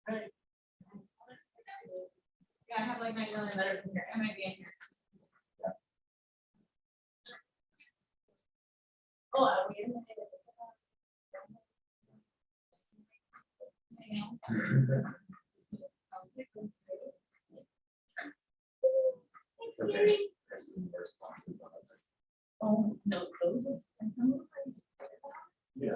Yeah, I have like 9 million letters in here. I might be in here. Oh, wait a minute. It's okay. There's some responses on it. Oh, no, those. Yeah.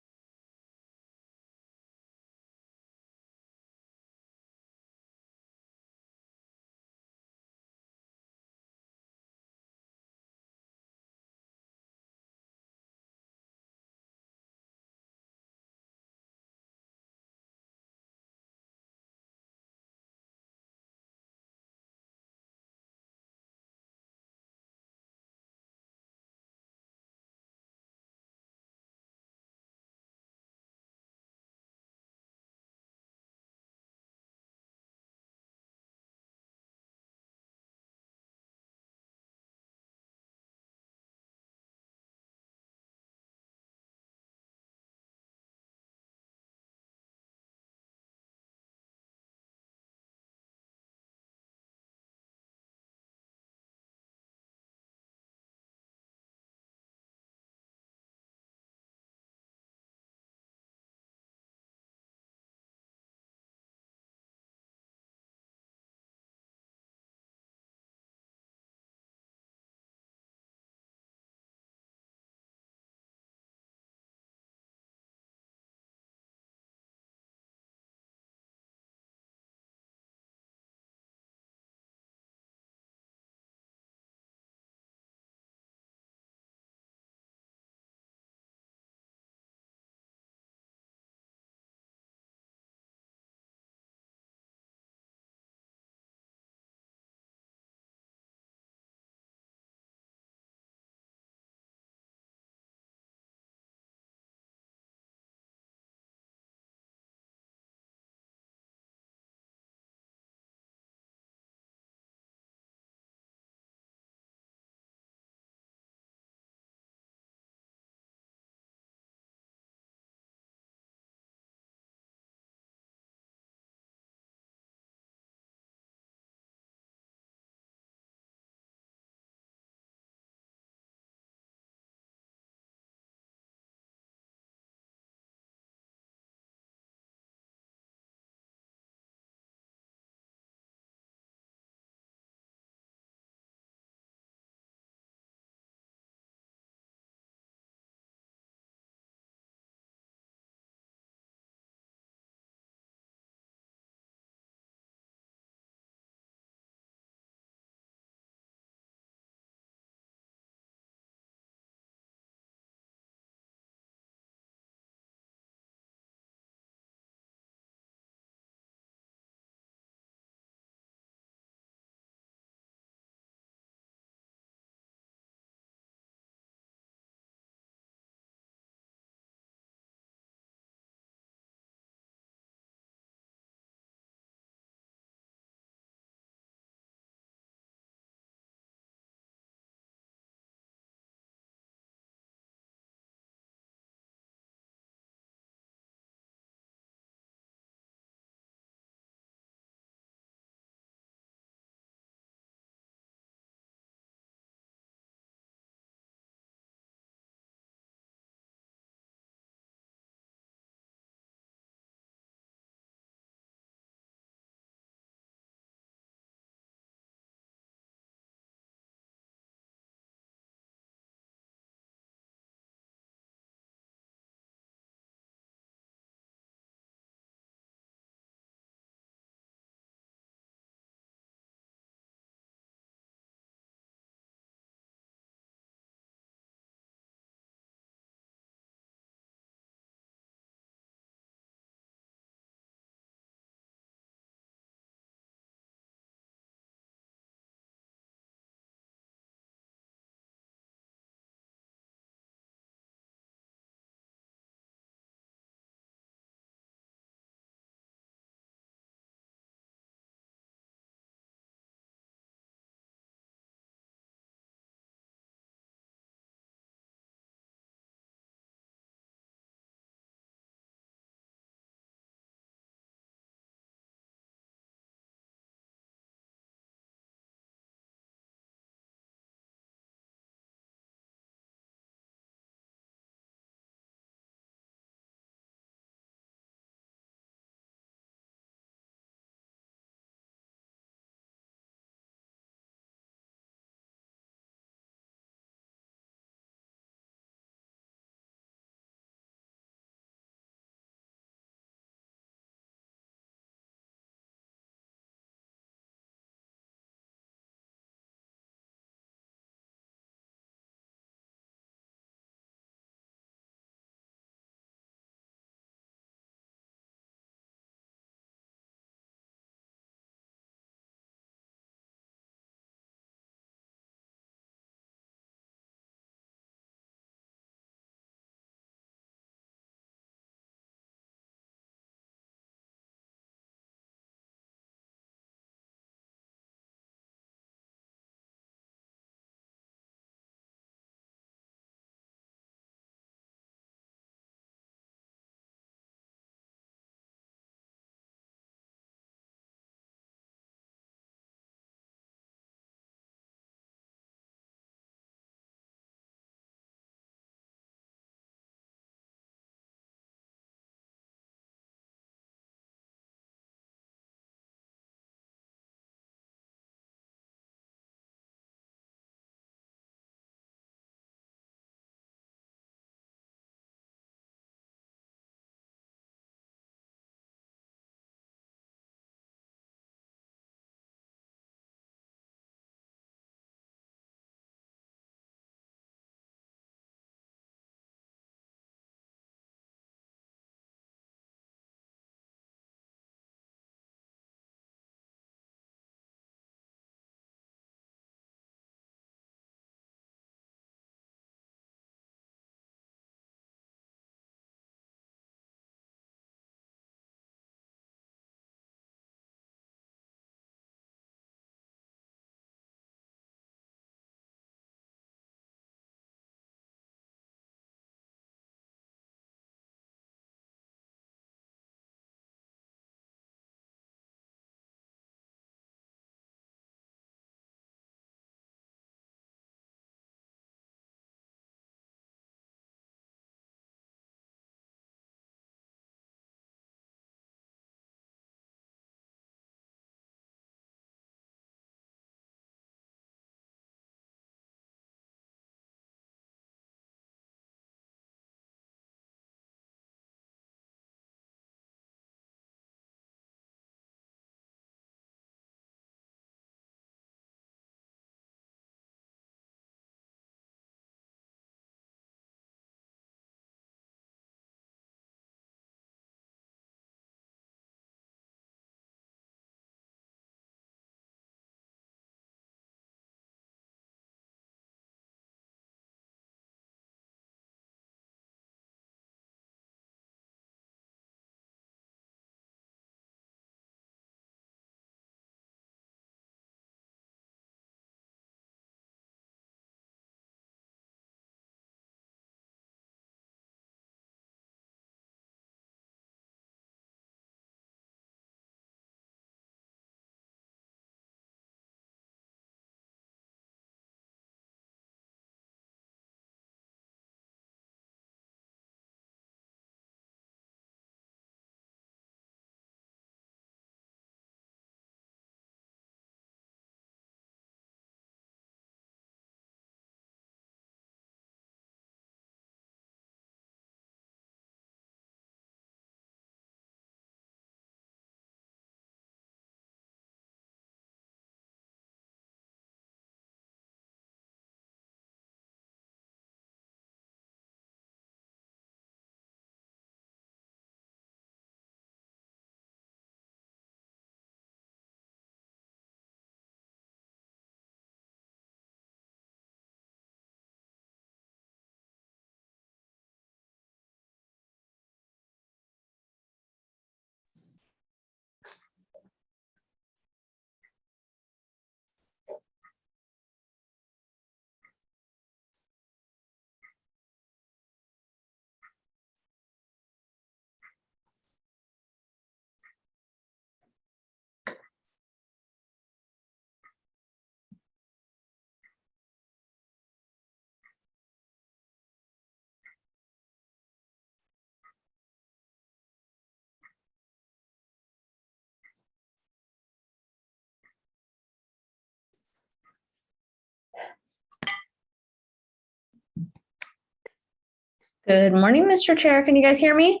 Good morning, Mr. Chair. Can you guys hear me?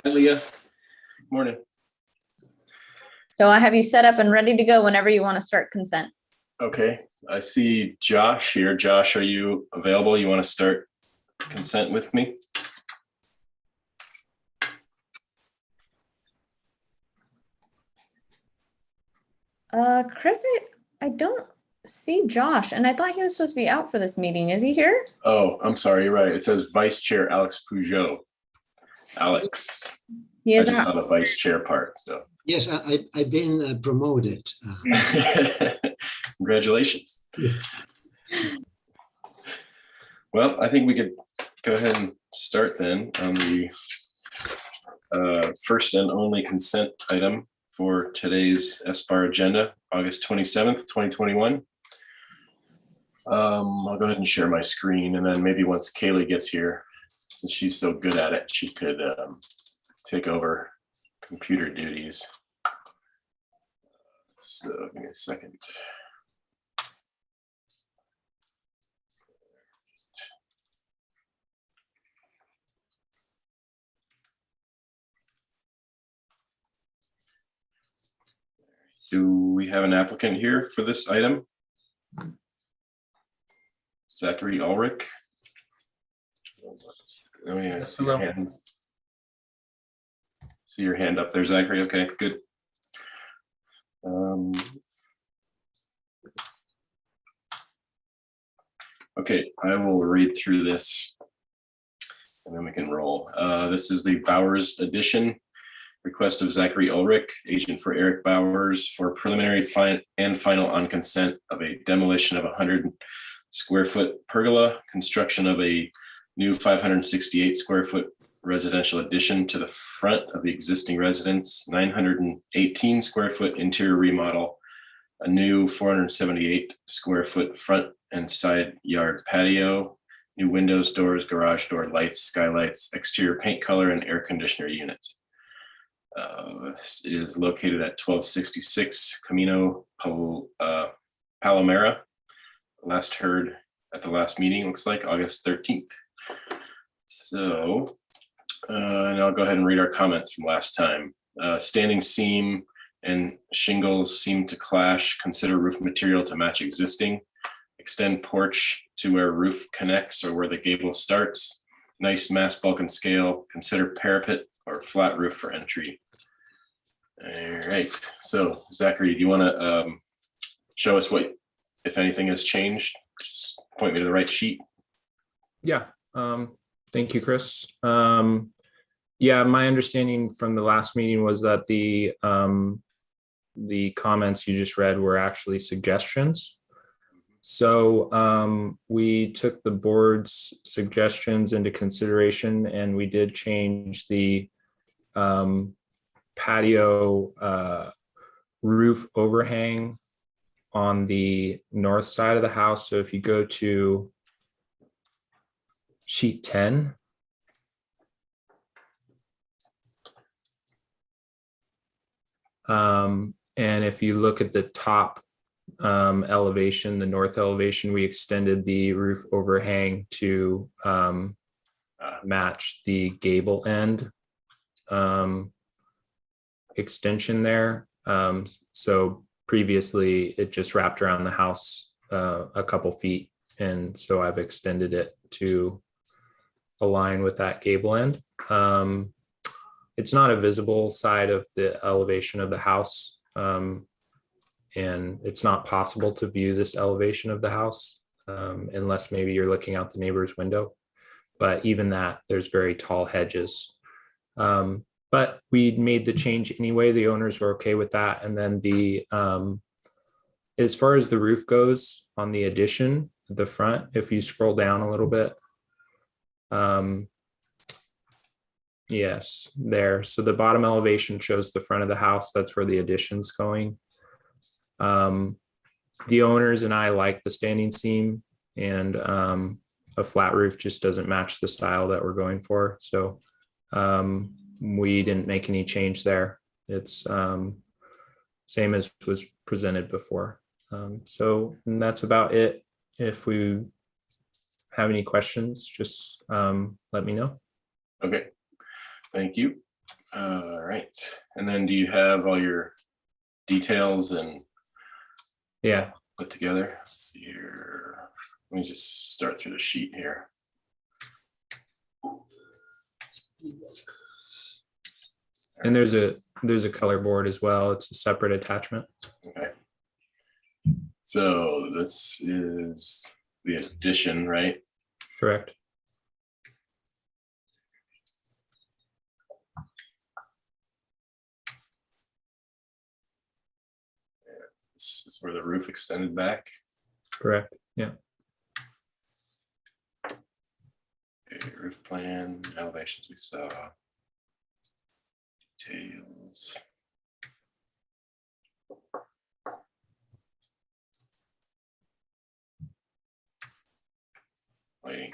Hi, Leah. Morning. So I have you set up and ready to go whenever you want to start consent. Okay, I see Josh here. Josh, are you available? You want to start consent with me? Chris, I don't see Josh, and I thought he was supposed to be out for this meeting. Is he here? Oh, I'm sorry. You're right. It says Vice Chair Alex Peugeot. Alex, He I is just saw not. the Vice Chair part. So, Yes, I've been promoted. congratulations. Yes. Well, I think we could go ahead and start then on the first and only consent item for today's SBAR agenda, August 27th, 2021. I'll go ahead and share my screen, and then maybe once Kaylee gets here, since she's so good at it, she could take over computer duties. So give me a second. Do we have an applicant here for this item? Zachary Ulrich. Oh yeah, I see your hand. See your hand up there, Zachary. Okay, good. Okay, I will read through this and then we can roll. This is the Bowers edition. Request of Zachary Ulrich, agent for Eric Bowers, for preliminary and final on consent of a demolition of 100 square foot pergola, construction of a new 568 square foot residential addition to the front of the existing residence, 918 square foot interior remodel, a new 478 square foot front and side yard patio, new windows, doors, garage door, lights, skylights, exterior paint color, and air conditioner unit. It is located at 1266 Camino Palomera. Last heard at the last meeting, looks like August 13th. So, and I'll go ahead and read our comments from last time. Standing seam and shingles seem to clash. Consider roof material to match existing. Extend porch to where roof connects or where the gable starts. Nice mass bulk and scale. Consider parapet or flat roof for entry. All right, so Zachary, do you want to show us what, if anything, has changed? Just point me to the right sheet. Yeah, thank you, Chris. Yeah, my understanding from the last meeting was that the comments you just read were actually suggestions. So we took the board's suggestions into consideration, and we did change the patio roof overhang on the north side of the house. So if you go to sheet 10, and if you look at the top elevation, the north elevation, we extended the roof overhang to match the gable end extension there. So previously it just wrapped around the house a couple feet, and so I've extended it to align with that gable end. It's not a visible side of the elevation of the house, and it's not possible to view this elevation of the house unless maybe you're looking out the neighbor's window. But even that, there's very tall hedges. But we made the change anyway. The owners were okay with that. And then the as far as the roof goes on the addition, the front, if you scroll down a little bit, yes, there. So the bottom elevation shows the front of the house. That's where the addition's going. The owners and I like the standing seam, and a flat roof just doesn't match the style that we're going for. So we didn't make any change there. It's same as was presented before. So that's about it. If we have any questions, just let me know. Okay, thank you. All right, and then do you have all your details and Yeah, put together? Let's see here. Let me just start through the sheet here. and there's a color board as well. It's a separate attachment. Okay. So this is the addition, right? Correct. This is where the roof extended back. Correct. Yeah. Okay, roof plan, elevations we saw. Details. Lighting.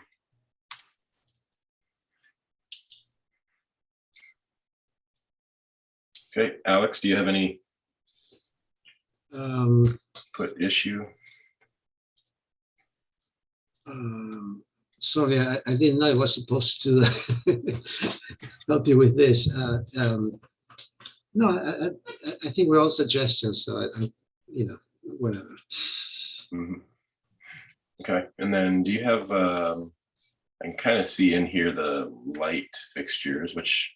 Okay, Alex, do you have any Um, put issue? Sorry, I didn't know I was supposed to help you with this. No, I think we're all suggestions, so whatever. Mhm. Okay, and then do you have, I can kind of see in here the light fixtures, which,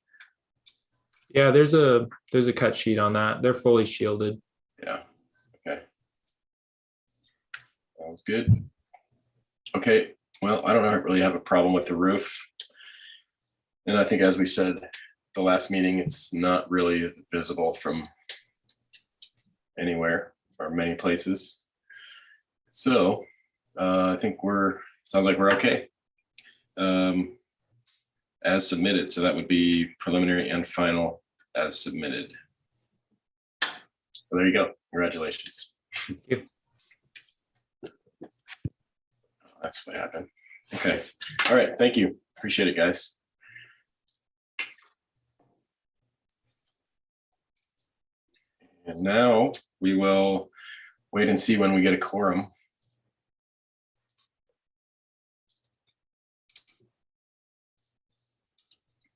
Yeah, there's a cut sheet on that. They're fully shielded. yeah, okay. Sounds good. Okay, well, I don't really have a problem with the roof. And I think, as we said, the last meeting, it's not really visible from anywhere or many places. So I think sounds like we're okay. As submitted, so that would be preliminary and final as submitted. So there you go. Congratulations. Thank you. That's what happened. Okay. All right. Thank you. Appreciate it, guys. And now we will wait and see when we get a quorum.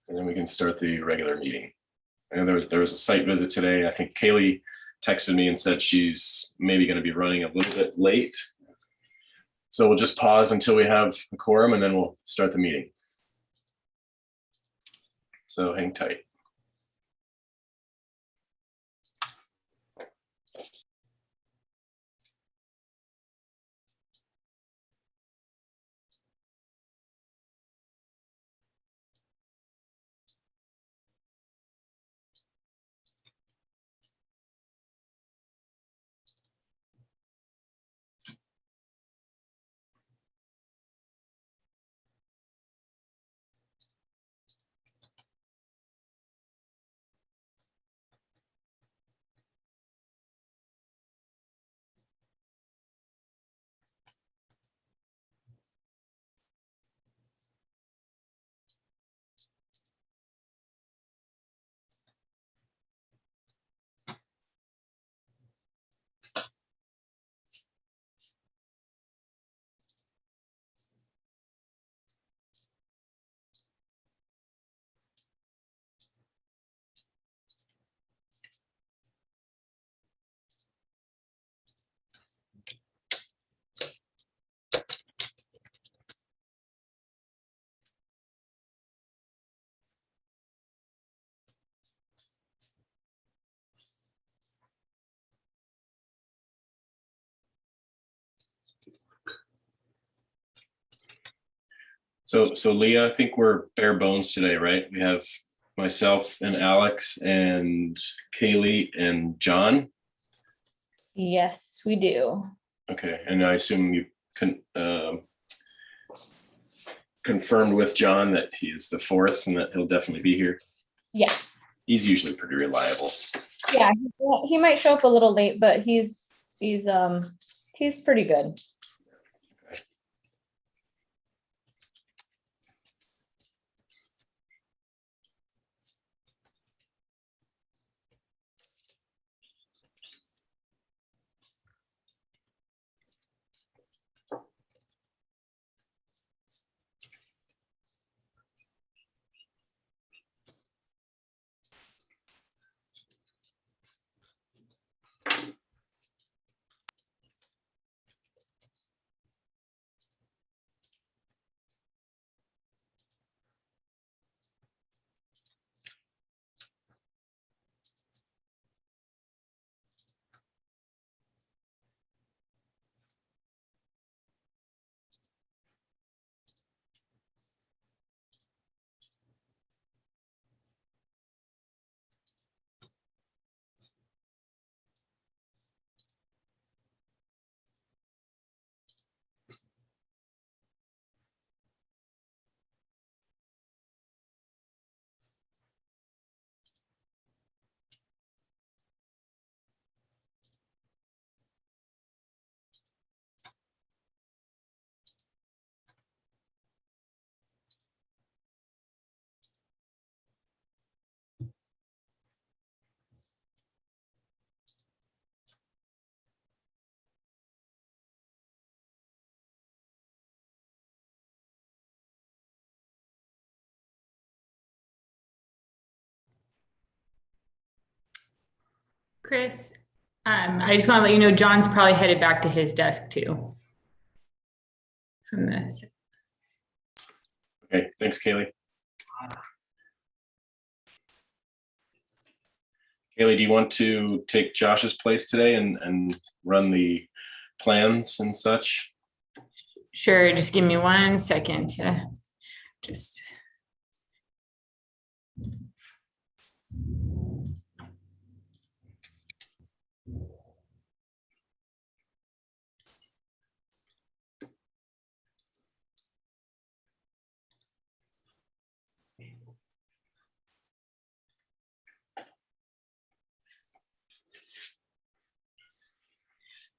And then we can start the regular meeting. And there was a site visit today. I think Kaylee texted me and said she's maybe going to be running a little bit late. So we'll just pause until we have a quorum and then we'll start the meeting. So hang tight. So Leah, I think we're bare bones today, right? We have myself and Alex and Kaylee and John. Yes, we do. Okay, and I assume you confirmed with John that he's the fourth and that he'll definitely be here. Yes. He's usually pretty reliable. Yeah, he might show up a little late, but he's pretty good. Chris. I just want to let you know, John's probably headed back to his desk too. From this. Okay, thanks, Kaylee. Kaylee, do you want to take Josh's place today and run the plans and such? Sure, just give me 1 second to just.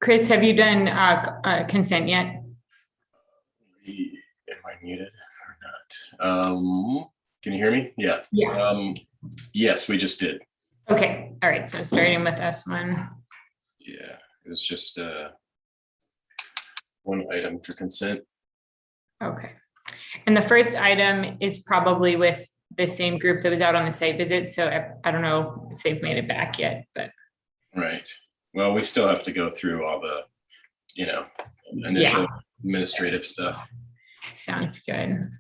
Chris, have you done consent yet? Am I muted or not? Can you hear me? Yeah. Yeah. Yes, we just did. Okay, all right, so starting with S1. Yeah, it was just one item for consent. Okay. And the first item is probably with the same group that was out on the site visit. So I don't know if they've made it back yet, but. Right. Well, we still have to go through all the, initial administrative stuff. Sounds good.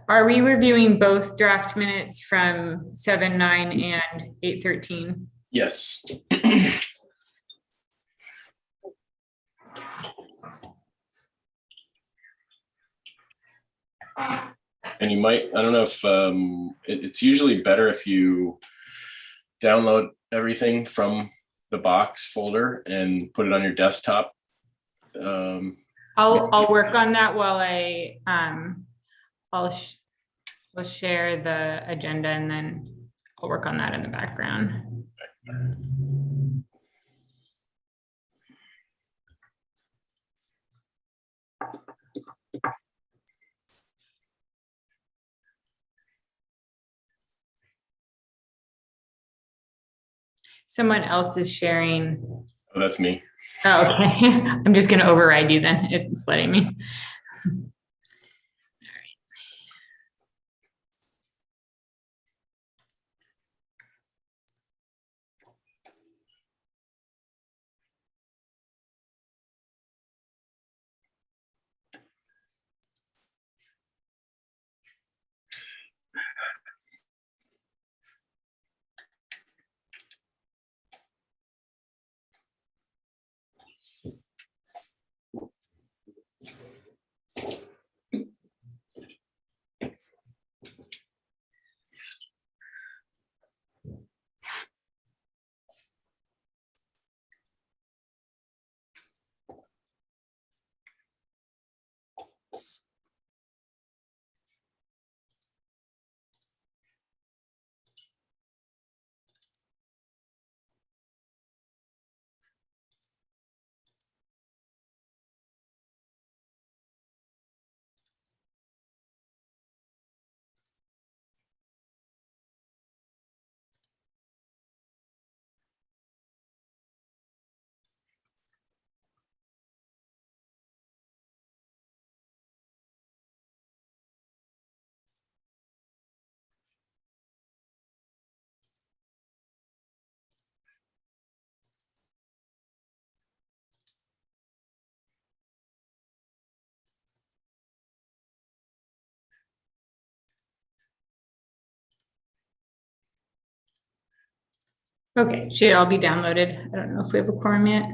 Are we reviewing both draft minutes from 7:9 and 8:13? Yes. And you might, I don't know if it's usually better if you download everything from the box folder and put it on your desktop. I'll work on that while I'll share the agenda and then I'll work on that in the background. Someone else is sharing. Oh, that's me. Oh, okay. I'm just going to override you then. It's letting me. Okay, should all be downloaded. I don't know if we have a quorum yet.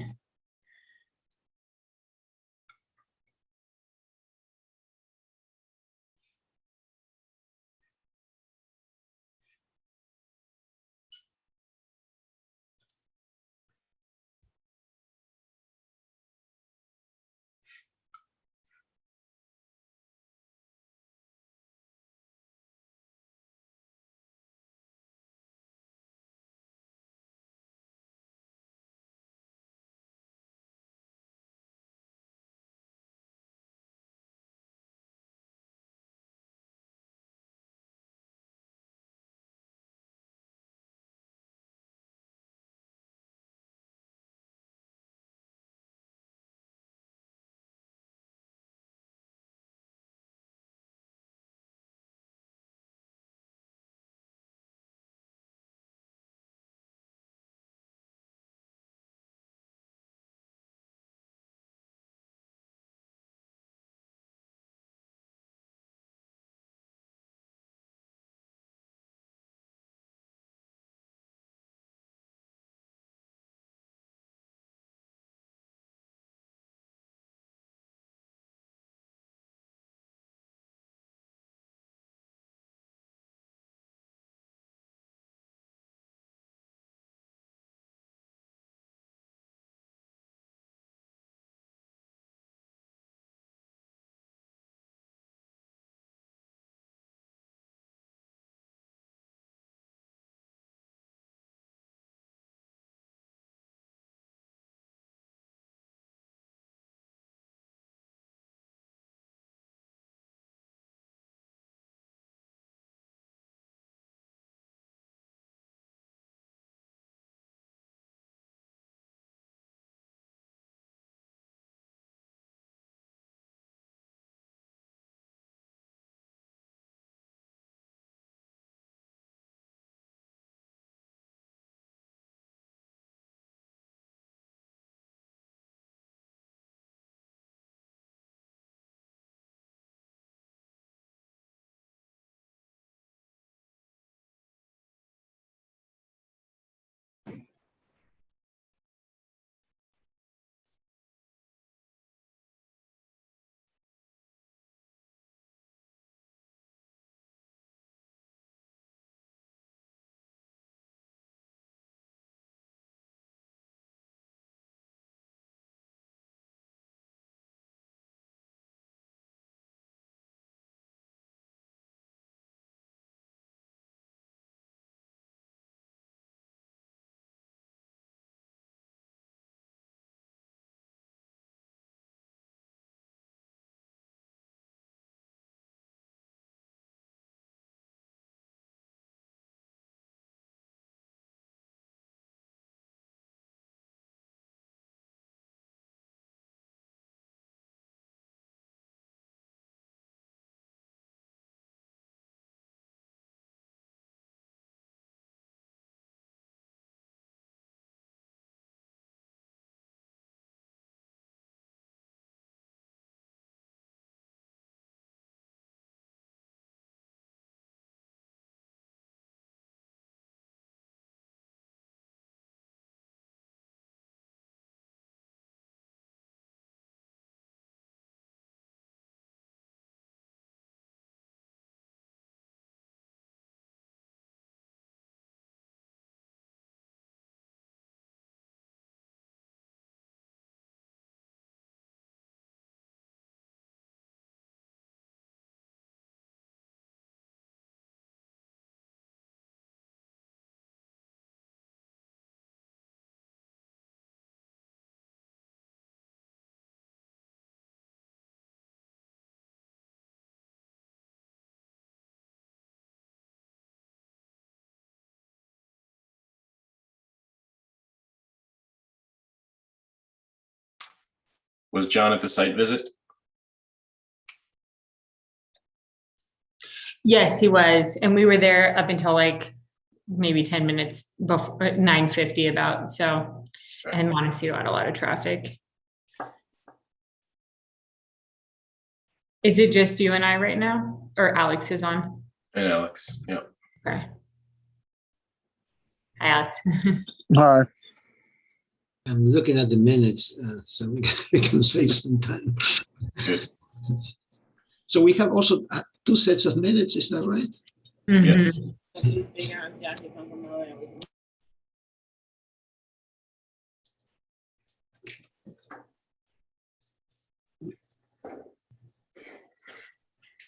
Was John at the site visit? Yes, he was. And we were there up until like maybe 10 minutes before 9:50 about, so, and Montecito had a lot of traffic. Is it just you and I right now? Or Alex is on? And Alex, yeah. Okay. Hi, Alex. Hi. I'm looking at the minutes, so we can save some time. Good. So we have also 2 sets of minutes, is that right? Yes. Mhm.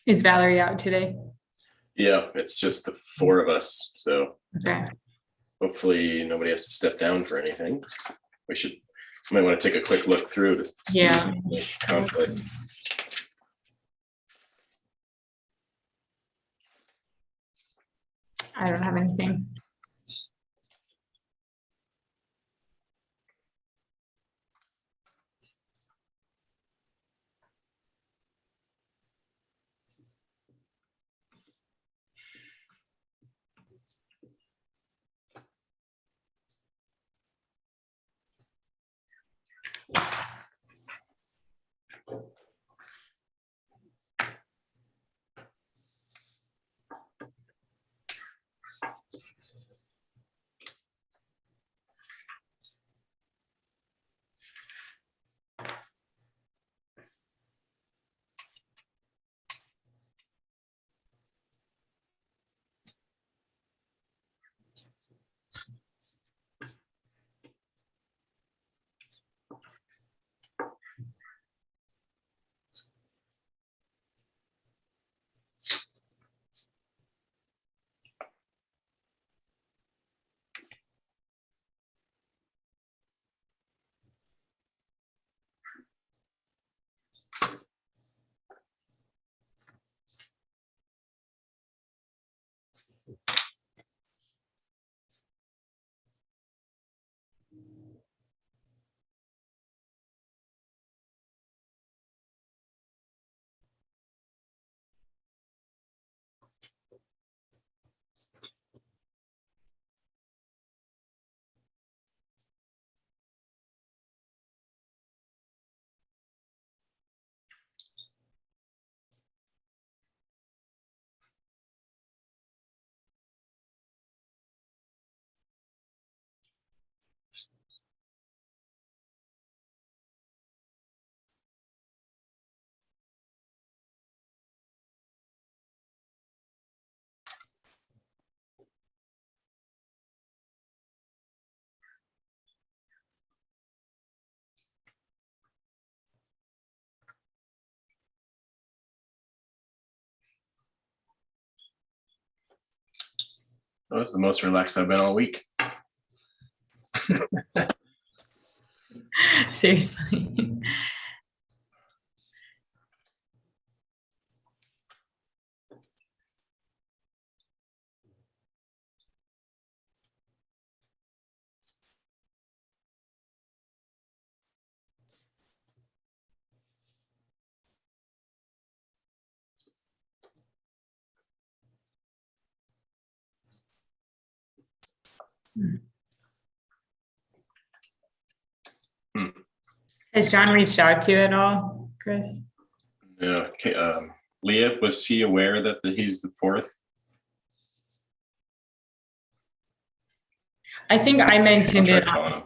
Is Valerie out today? Yeah, it's just the 4 of us, so Okay. hopefully nobody has to step down for anything. Might want to take a quick look through to see Yeah. if there's conflict. I don't have anything. Oh, this is the most relaxed I've been all week. Seriously. Has John reached out to you at all, Chris? Yeah. Okay, Leah, was he aware that he's the 4th? I think I I'll mentioned try it calling him.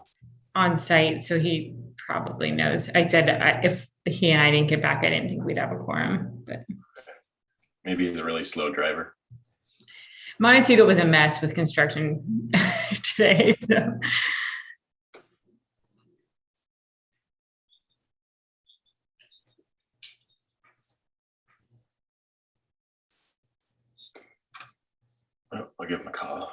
on site, so he probably knows. I said if he and I didn't get back, I didn't think we'd have a quorum, but Maybe he's a really slow driver. Montecito was a mess with construction today, so. Oh, I'll give him a call.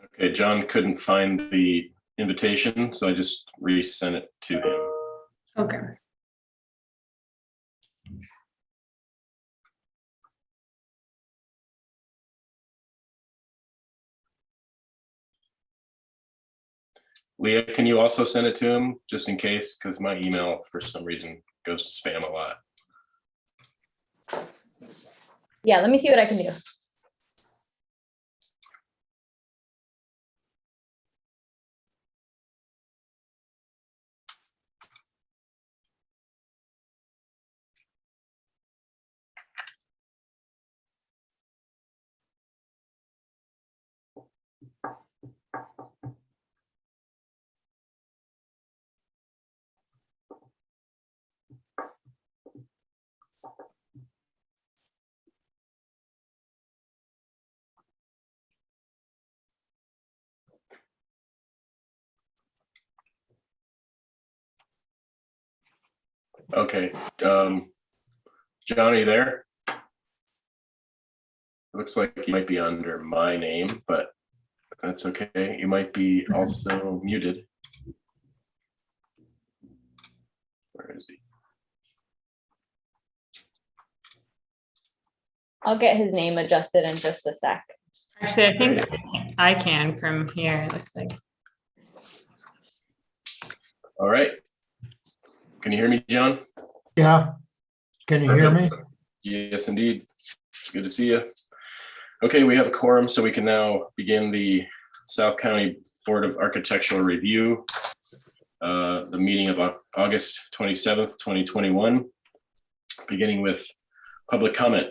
Okay, John couldn't find the invitation, so I just resent it to him. Okay. Leah, can you also send it to him just in case? Because my email for some reason goes to spam a lot. Yeah, let me see what I can do. Okay, John, are you there? Looks like you might be under my name, but that's okay. You might be also muted. Where is he? I'll get his name adjusted in just a sec. Actually, I think I can from here, it looks like. All right. Can you hear me, John? Yeah, can you hear me? Yes, indeed. Good to see you. Okay, we have a quorum, so we can now begin the South County Board of Architectural Review, the meeting of August 27th, 2021, beginning with public comment.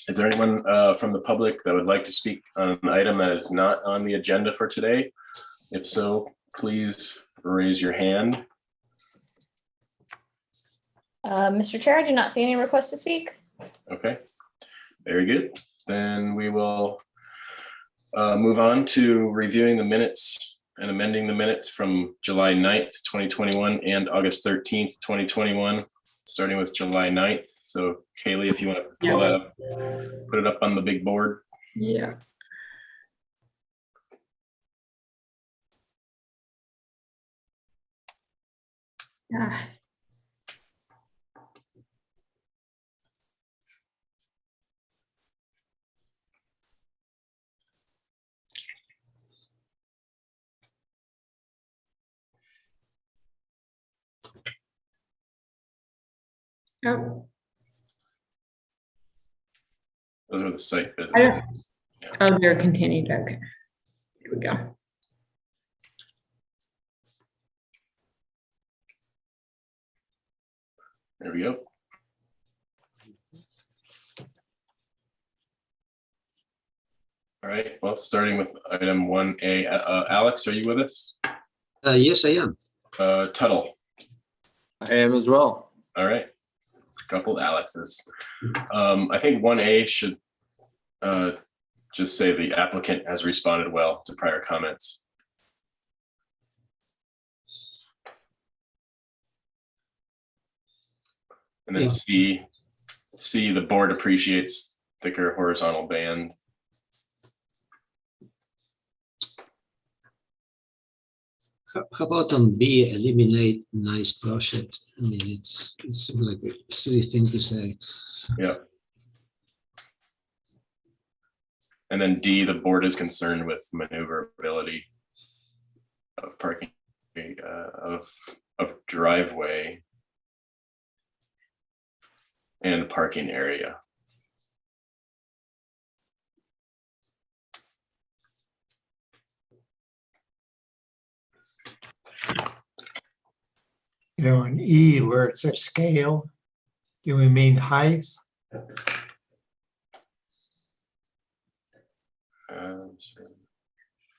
Is there anyone from the public that would like to speak on an item that is not on the agenda for today? If so, please raise your hand. Mr. Chair, I do not see any requests to speak. Okay, very good. Then we will move on to reviewing the minutes and amending the minutes from July 9th, 2021 and August 13th, 2021, starting with July 9th. So Kaylee, if you want to pull that up, put it up on the big board. Yeah. Yeah. Oh, Those are the site I visits. don't- oh, they're continued, okay. Here we go. There we go. All right, well, starting with item 1A, Alex, are you with us? Yes, I am. Tuttle, I am as well. all right. Couple Alexes. I think 1A should just say the applicant has responded well to prior comments. And then Yeah. C, the board appreciates thicker horizontal band. How about on B, eliminate nice project? I mean, it's sort of like a silly thing to say. Yeah. And then D, the board is concerned with maneuverability of parking, of driveway and parking area. You know, in E where it says scale, do we mean height?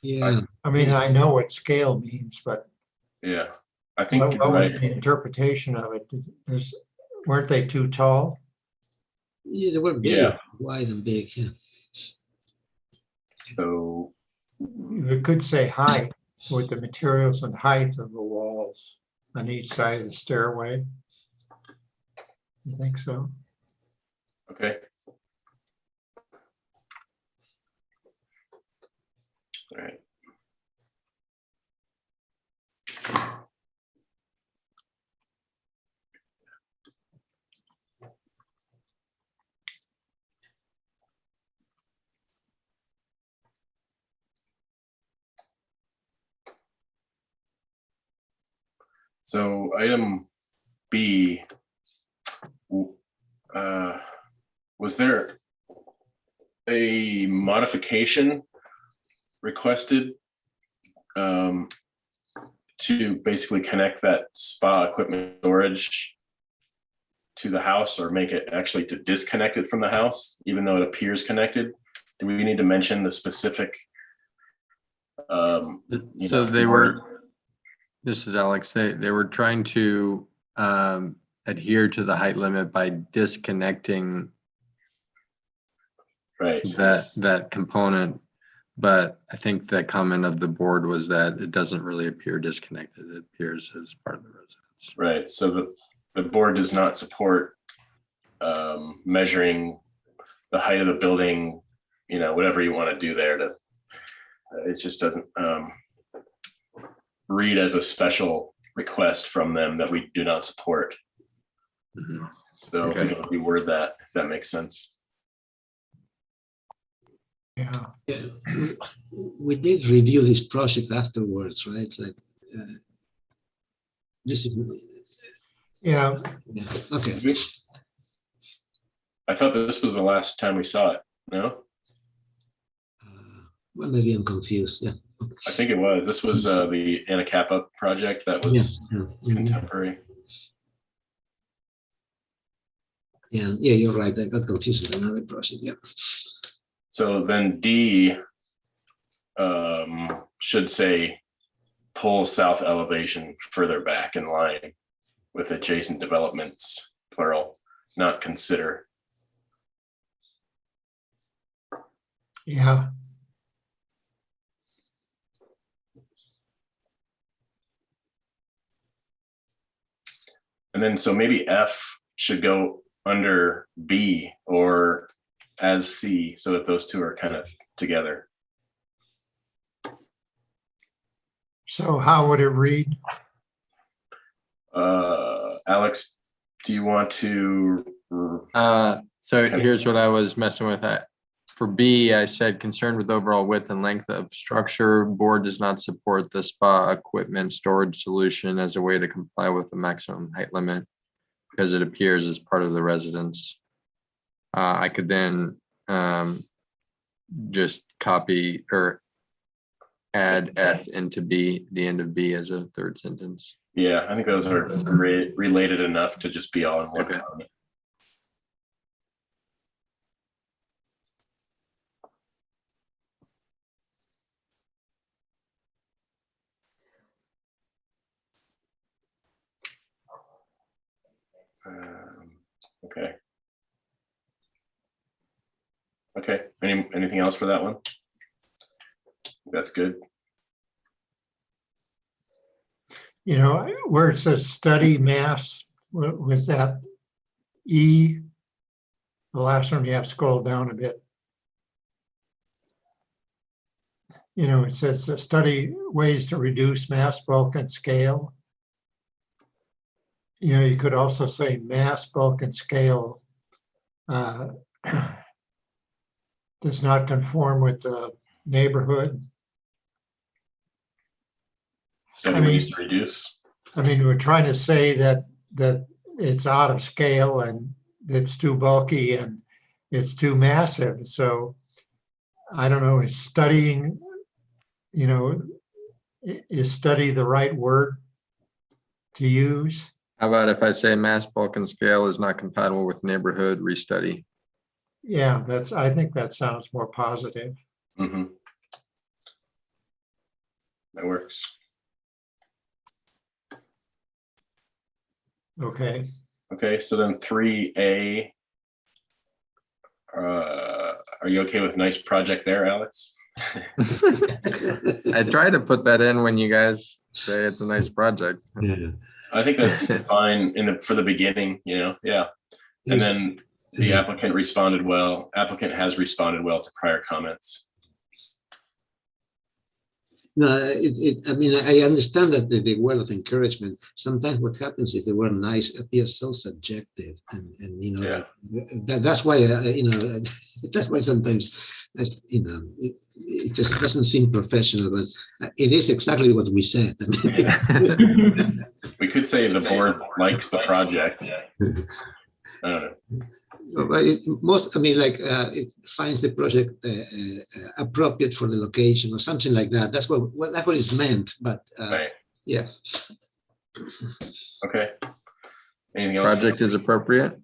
Yeah, I mean, I know what scale means, but Yeah, I think what you're was right. the interpretation of it? Weren't they too tall? yeah, they were big, Yeah. wide and big. Yeah. So You could say height with the materials and height of the walls on each side of the stairway. You think so? okay. So item B, was there a modification requested to basically connect that spa equipment storage to the house, or make it actually to disconnect it from the house, even though it appears connected? Do we need to mention the specific? So they were, this is Alex, they were trying to adhere to the height limit by disconnecting Right. that component. But I think the comment of the board was that it doesn't really appear disconnected. It appears as part of the residence. Right. So the board does not support measuring the height of the building, whatever you want to do there to, it just doesn't read as a special request from them that we do not support. Mhm. So we Okay. can reword that, if that makes sense. Yeah, Yeah, we did review this project afterwards, right? Like, this is, yeah, yeah, okay. I thought that this was the last time we saw it. No, Well, maybe I'm confused, yeah. I think it was. This was the Anacapa project that Yeah, was yeah, mhm. contemporary. Yeah, you're right, I got confused with another project, yeah. So then D should say pull south elevation further back in line with adjacent developments, plural, not consider. yeah. And then so maybe F should go under B or as C, so that those two are kind of together. So how would it read? Alex, do you want to? So Okay. here's what I was messing with. For B, I said concerned with overall width and length of structure. Board does not support the spa equipment storage solution as a way to comply with the maximum height limit because it appears as part of the residence. I could then just copy or add F into B, the end of B as a third sentence. Yeah, I think those are related enough to just be all in one Okay. comment. Okay. Okay, anything else for that one? That's good. Where it says study mass, was that E? The last one, you have to scroll down a bit. It says study ways to reduce mass, bulk, and scale. You could also say mass, bulk, and scale does not conform with the neighborhood. Study ways to reduce. We're trying to say that it's out of scale and it's too bulky and it's too massive. So I don't know, is studying, is study the right word to use? How about if I say mass, bulk, and scale is not compatible with neighborhood, restudy? Yeah, I think that sounds more positive. Mm-hmm. That works. Okay. Okay, so then 3A. Are you okay with nice project there, Alex? I try to put that in when you guys say it's a nice project. Yeah. I think that's fine for the beginning, yeah. And then the applicant has responded well to prior comments. No, I understand that the word of encouragement, sometimes what happens is the word nice appears so subjective and Yeah. that's why, that's why sometimes, it just doesn't seem professional, but it is exactly what we said. We could say the board likes the project. I don't know. But I mean, like, it finds the project appropriate for the location or something like that. That's what it's meant, but Right, yeah. okay. Anything else? Project is appropriate.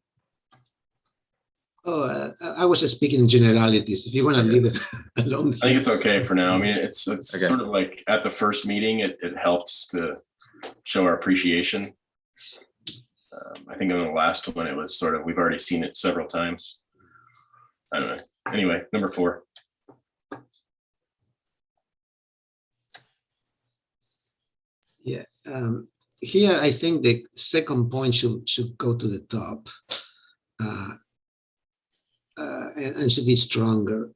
Oh, I was just speaking in generalities. If you want to leave it alone. I think it's okay for now. I mean, it's Okay. sort of like at the first meeting, it helps to show our appreciation. I think on the last one, it was sort of, we've already seen it several times. I don't know. Anyway, number 4. Yeah. Here, I think the second point should go to the top. And should be stronger.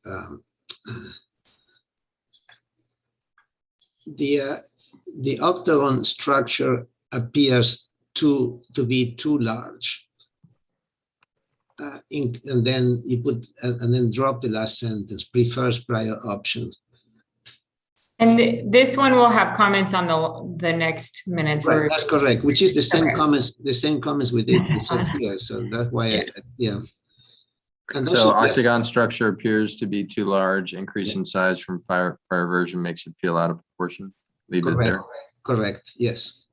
The octagon structure appears to be too large. And then you put, and then drop the last sentence, prefers prior options. And this one will have comments on the next minutes. Right, where- that's correct, which is the same Okay. comments we did we said here, so that's why, yeah. And So also, yeah, octagon structure appears to be too large. Increase in size from prior version makes it feel out of proportion. Leave it correct, there. correct, yes.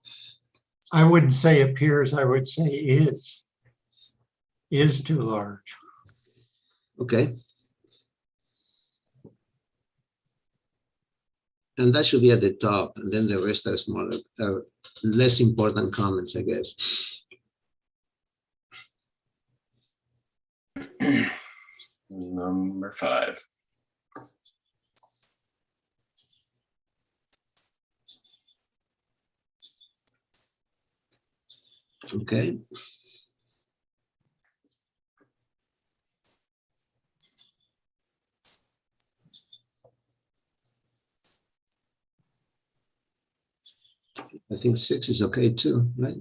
I wouldn't say appears, I would say is. Is too large. Okay. And that should be at the top, and then the rest are smaller, are less important comments, I guess. Number 5. Okay. I think 6 is okay too, right?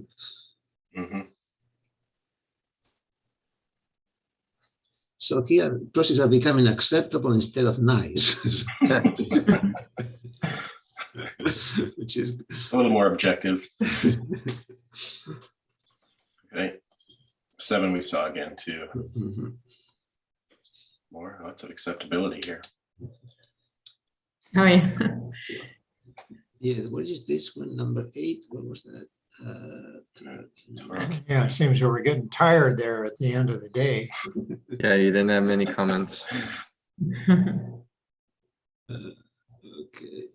Mhm. So here, projects are becoming acceptable instead of nice. Which is, A little more objective. Okay. 7 we saw again too. mhm. More, lots of acceptability here. Oh, yeah. Yeah, what is this one, number 8? What was that? Yeah, it seems we were getting tired there at the end of the day. Yeah, you didn't have many comments. Okay.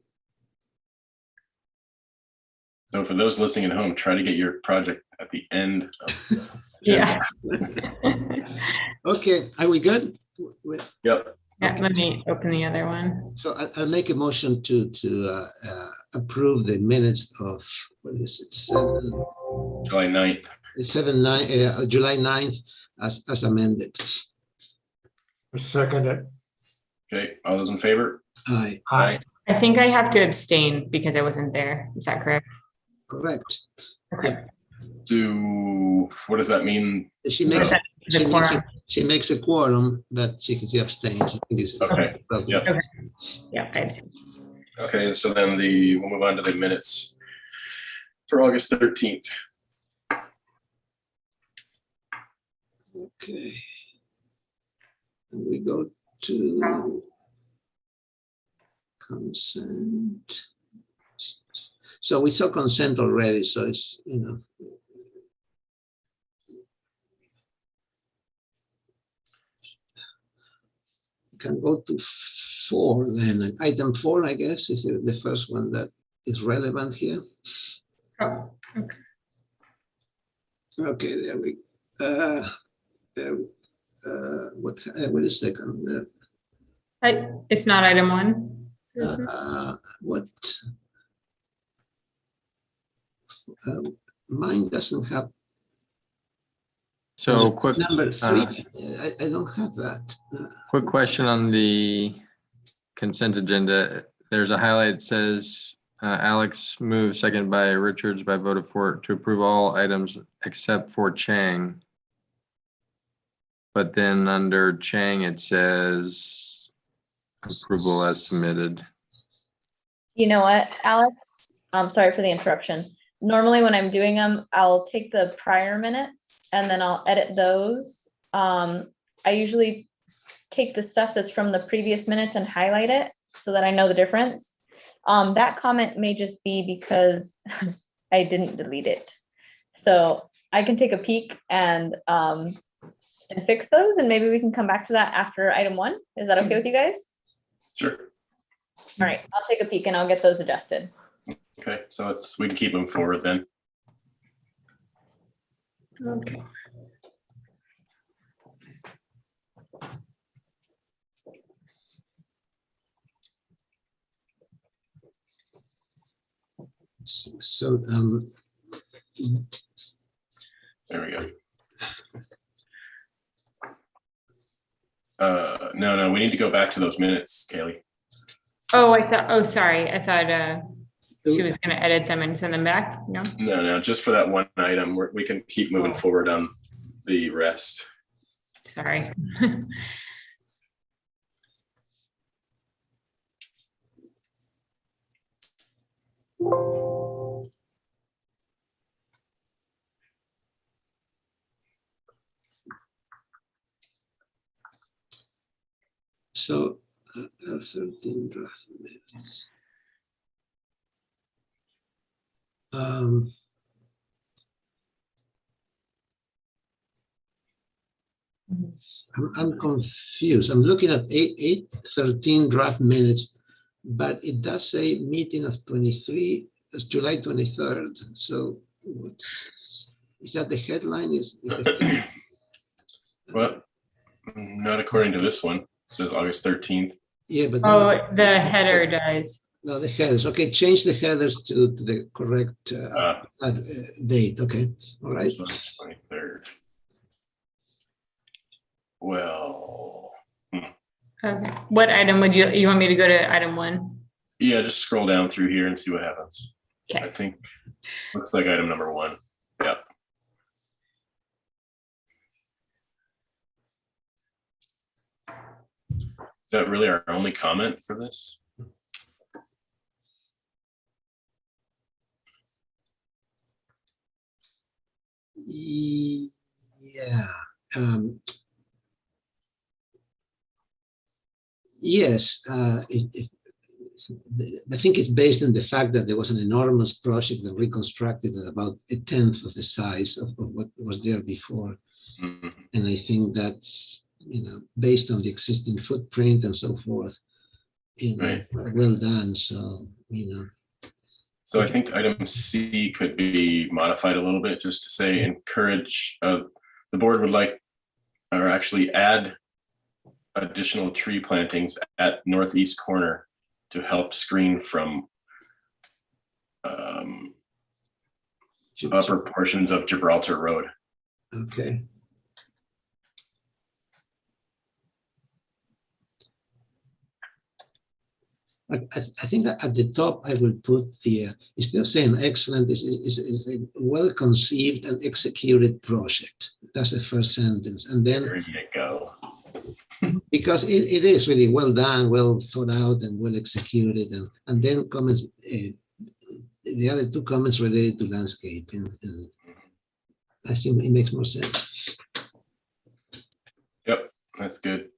So for those listening at home, try to get your project at the end of the Yeah. Okay, are we good? Yep. Yeah, let me open the other one. So I'll make a motion to approve the minutes of, what is it, July 9th. July 9th as amended. Second it. Okay, all those in favor? Aye, Aye. I think I have to abstain because I wasn't there. Is that correct? correct. Okay. What does that mean? She makes, The she makes, quorum. she makes a quorum, but she abstains. I think this is- Okay, yep. Yeah, I abstain. Okay, so then we'll move on to the minutes for August 13th. Okay. And we go to consent. So we saw consent already, so it's, can go to 4 then. And item 4, I guess, is the first one that is relevant here. Oh, Okay, there we, what is second? It's not item 1. What? Mine doesn't have So quick, number 3. I don't have that. quick question on the consent agenda. There's a highlight that says Alex moved, second by Richards by vote of 4 to approve all items except for Chang. But then under Chang, it says approval as submitted. You know what, Alex? I'm sorry for the interruption. normally when I'm doing them, I'll take the prior minutes and then I'll edit those. I usually take the stuff that's from the previous minutes and highlight it so that I know the difference. That comment may just be because I didn't delete it. So I can take a peek and fix those, and maybe we can come back to that after item 1. Is that okay with you guys? Sure. All right, I'll take a peek and I'll get those adjusted. Okay, so we can keep them forward then. Okay. So, There we go. No, we need to go back to those minutes, Kaylee. Oh, sorry. I thought she was gonna edit them and send them back. No? No, just for that one item, we can keep moving forward on the rest. Sorry. so 13 draft minutes. I'm confused. I'm looking at 8/13 draft minutes, but it does say meeting of 23, it's July 23rd. So is that the headline? Well, not according to this one. It says August 13th. Yeah, but Oh, the header does. no, the headers. Okay, change the headers to the correct date. Okay, all right. 23rd. Well, Okay. What item would you want me to go to item 1? yeah, just scroll down through here and see what happens. Okay. I think looks like item number 1. Yeah. Is that really our only comment for this? Yeah. Yes, I think it's based on the fact that there was an enormous project that reconstructed at about 1/10 of the size of what was there before. Mhm. And I think that's, based on the existing footprint and so forth, Right. well done. So, So I think item C could be modified a little bit just to say encourage, the board would like, or actually add additional tree plantings at northeast corner to help screen from upper portions of Gibraltar Road. Okay. I think at the top I will put instead of saying excellent, is a well-conceived and executed project. That's the first sentence. And then, There you go. because it is really well done, well thought out and well executed. And then comments, the other 2 comments related to landscape. And I think it makes more sense. Yep, that's good.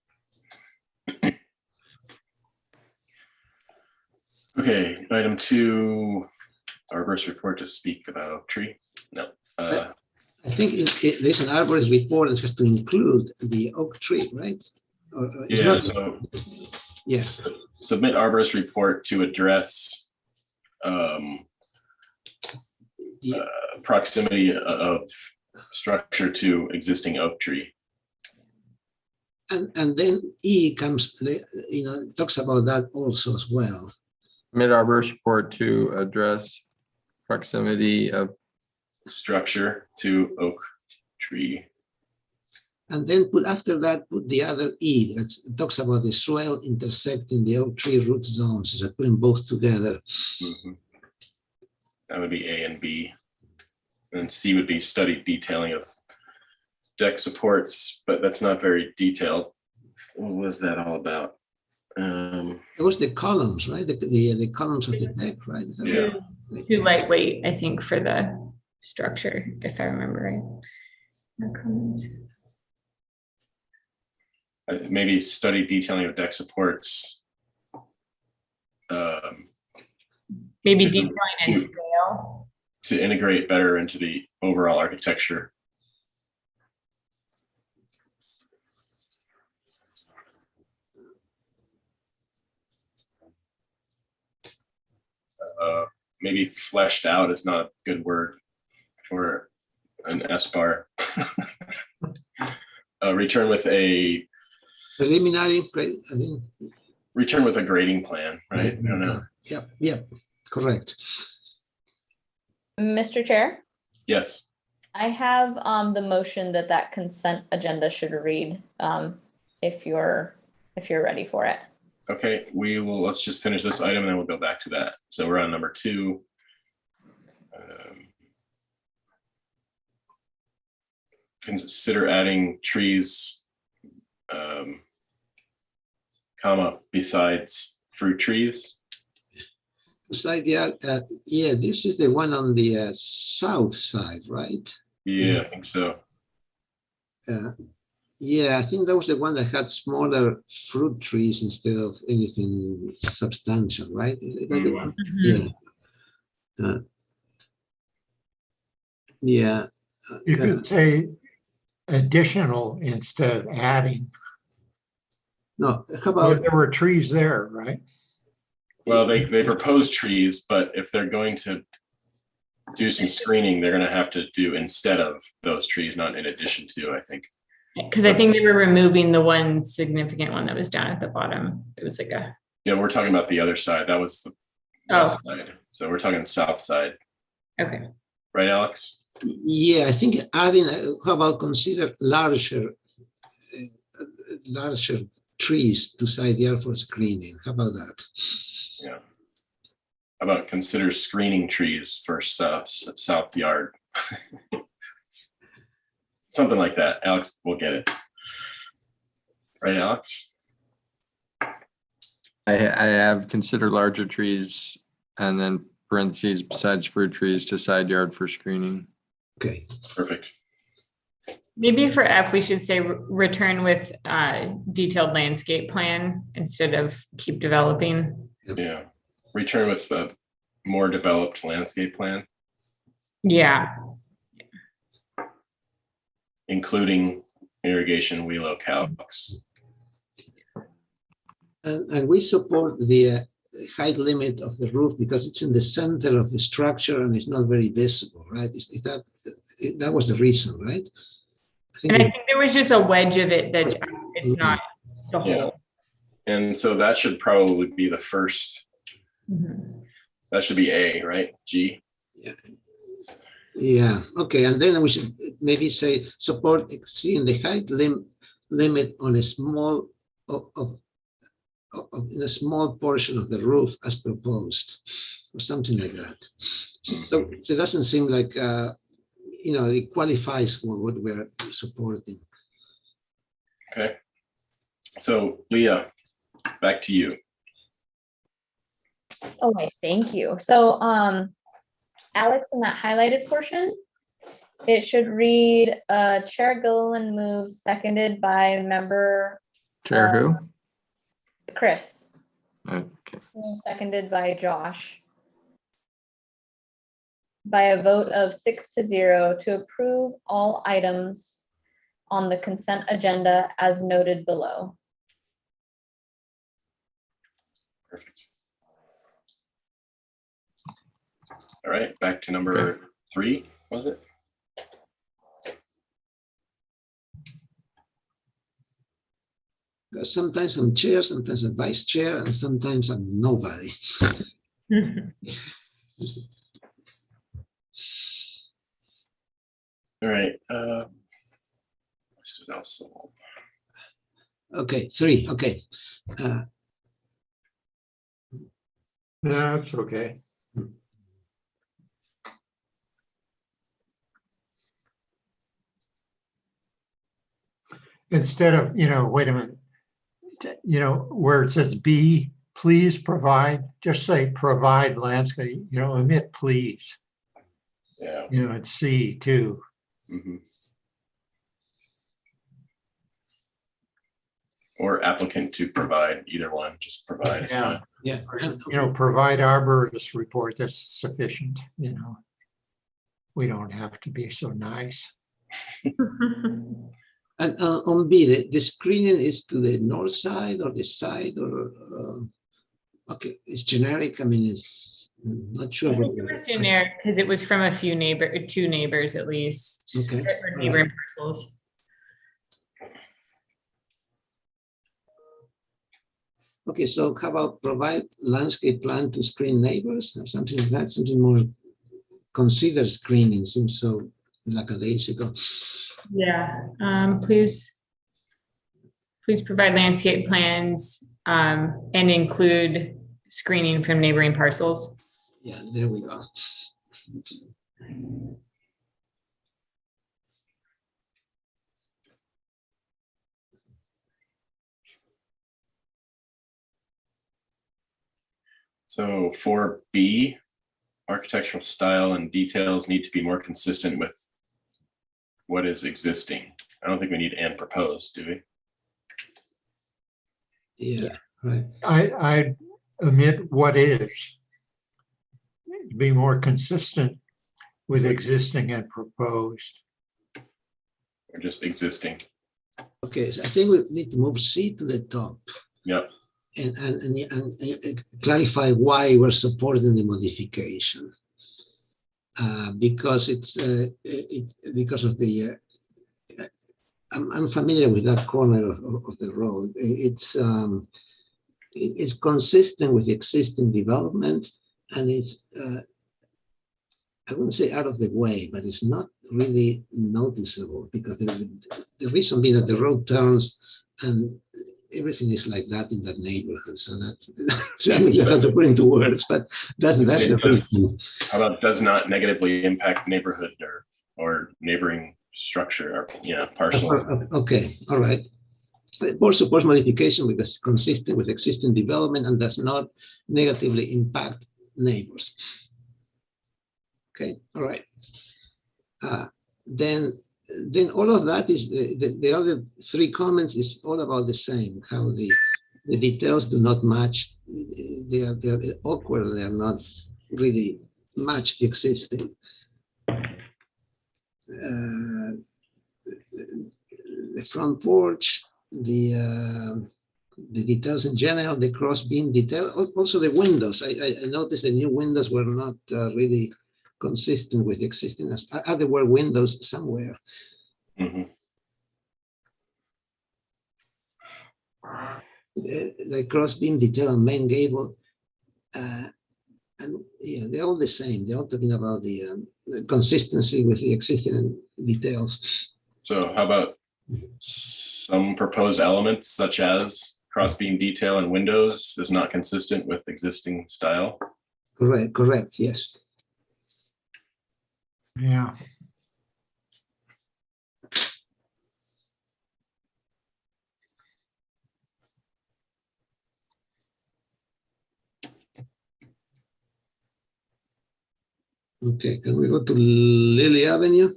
Okay, item 2, arborist report to speak about oak tree. No. I think there's an arborist report that has to include the oak tree, right? Or it's Yeah, not- so Yes. submit arborist report to address The- proximity of structure to existing oak tree. And then E comes, talks about that also as well. Mid-arborist report to address proximity of Structure to oak tree. And then after that, put the other E that talks about the soil intersecting the oak tree root zones. So I put them both together. Mhm. That would be A and B. And C would be study detailing of deck supports, but that's not very detailed. What was that all about? It was the columns, right? The columns of the deck, right? Is that Yeah. right? too lightweight, I think, for the structure, if I remember right. No comments. Maybe study detailing of deck supports. Maybe To- detailing and to- scale. To integrate better into the overall architecture. Maybe fleshed out is not a good word for an S-bar. Return with a Preliminary, I mean, return with a grading plan, right? I don't know. Yep, correct. Mr. Chair, Yes, I have the motion that consent agenda should read, if you're ready for it. okay, let's just finish this item and then we'll go back to that. So we're on number 2. Consider adding trees, comma, besides fruit trees. Side yard, yeah, this is the one on the south side, right? Yeah, I think so. Yeah, I think that was the one that had smaller fruit trees instead of anything substantial, right? Is that the one? Yeah. Yeah. You could say additional instead of adding. No, how Well, about, there were trees there, right? Well, they propose trees, but if they're going to do some screening, they're going to have to do instead of those trees, not in addition to, I think. Because I think they were removing the one significant one that was down at the bottom. It was like a, Yeah, we're talking about the other side. That was the west side. So we're talking south side, okay. right, Alex? yeah, I think adding, how about consider larger trees to side yard for screening? How about that? Yeah. How about consider screening trees for south yard? Something like that. Alex will get it. Right, Alex? I have considered larger trees and then parentheses besides fruit trees to side yard for screening. Okay, Perfect. Maybe for F, we should say return with detailed landscape plan instead of keep developing. Yeah. Return with a more developed landscape plan, Yeah, including irrigation wheelo calcs. and we support the height limit of the roof because it's in the center of the structure and it's not very visible, right? That was the reason, right? and I think there was just a wedge of it that's it's not the Yeah. whole. And so that should probably be the first, Mhm. that should be A, right? G. Yeah, okay, and then we should maybe say support exceeding the height limit on a small in a small portion of the roof as proposed, or something like that. So it doesn't seem like it qualifies for what we're supporting. Okay. So Leah, back to you. Okay, thank you. So, Alex, in that highlighted portion, it should read, Chair Gilliland moves, seconded by member Chair who? Chris, Okay. seconded by Josh. By a vote of 6-0 to approve all items on the consent agenda as noted below. Perfect. All right, back to number 3, was it? Sometimes I'm chair, sometimes I'm vice chair, and sometimes I'm nobody. All right. What else solved? Okay, 3, okay. No, it's okay. Instead of, wait a minute, where it says B, please provide, just say provide landscape, omit please, Yeah. at C too. Mhm. Or applicant to provide, either one, just provide. is Yeah. fine. Yeah. Provide arborist report, that's sufficient, We don't have to be so nice. And on B, the screening is to the north side or the side or, okay, it's generic. I mean, it's not sure. I think it was generic because it was from two neighbors at least. Okay. That were neighboring parcels. Okay, so how about provide landscape plan to screen neighbors or something like that? Something more consider screening seems so lackadaisical. Yeah, please provide landscape plans and include screening from neighboring parcels. Yeah, there we go. So for B, architectural style and details need to be more consistent with what is existing. I don't think we need and proposed, do we? Yeah, right. I omit what is. Be more consistent with existing and proposed. Or just existing? Okay, so I think we need to move C to the top. Yep. And clarify why we're supporting the modification. Because it's because of the I'm familiar with that corner of the road. It's consistent with existing development, and it's I wouldn't say out of the way, but it's not really noticeable because the reason being that the road turns and everything is like that in that neighborhood. So that's I mean, you have to put into words, but that's the reason. How about does not negatively impact neighborhood or neighboring structure or parcels? Okay, all right. Board supports modification because it's consistent with existing development and does not negatively impact neighbors. Okay, all right. Then all of that is the other three comments is all about the same, how the details do not match. They're awkward. They are not really match the existing. The front porch, the details in general, the cross beam detail, also the windows. I noticed the new windows were not really consistent with existing. There were windows somewhere. Mm-hmm. The cross beam detail on main gable, and yeah, they're all the same. They're all talking about the consistency with the existing details. So how about some proposed elements such as cross beam detail and windows is not consistent with existing style? Correct, yes. Yeah. Okay, can we go to Lily Avenue?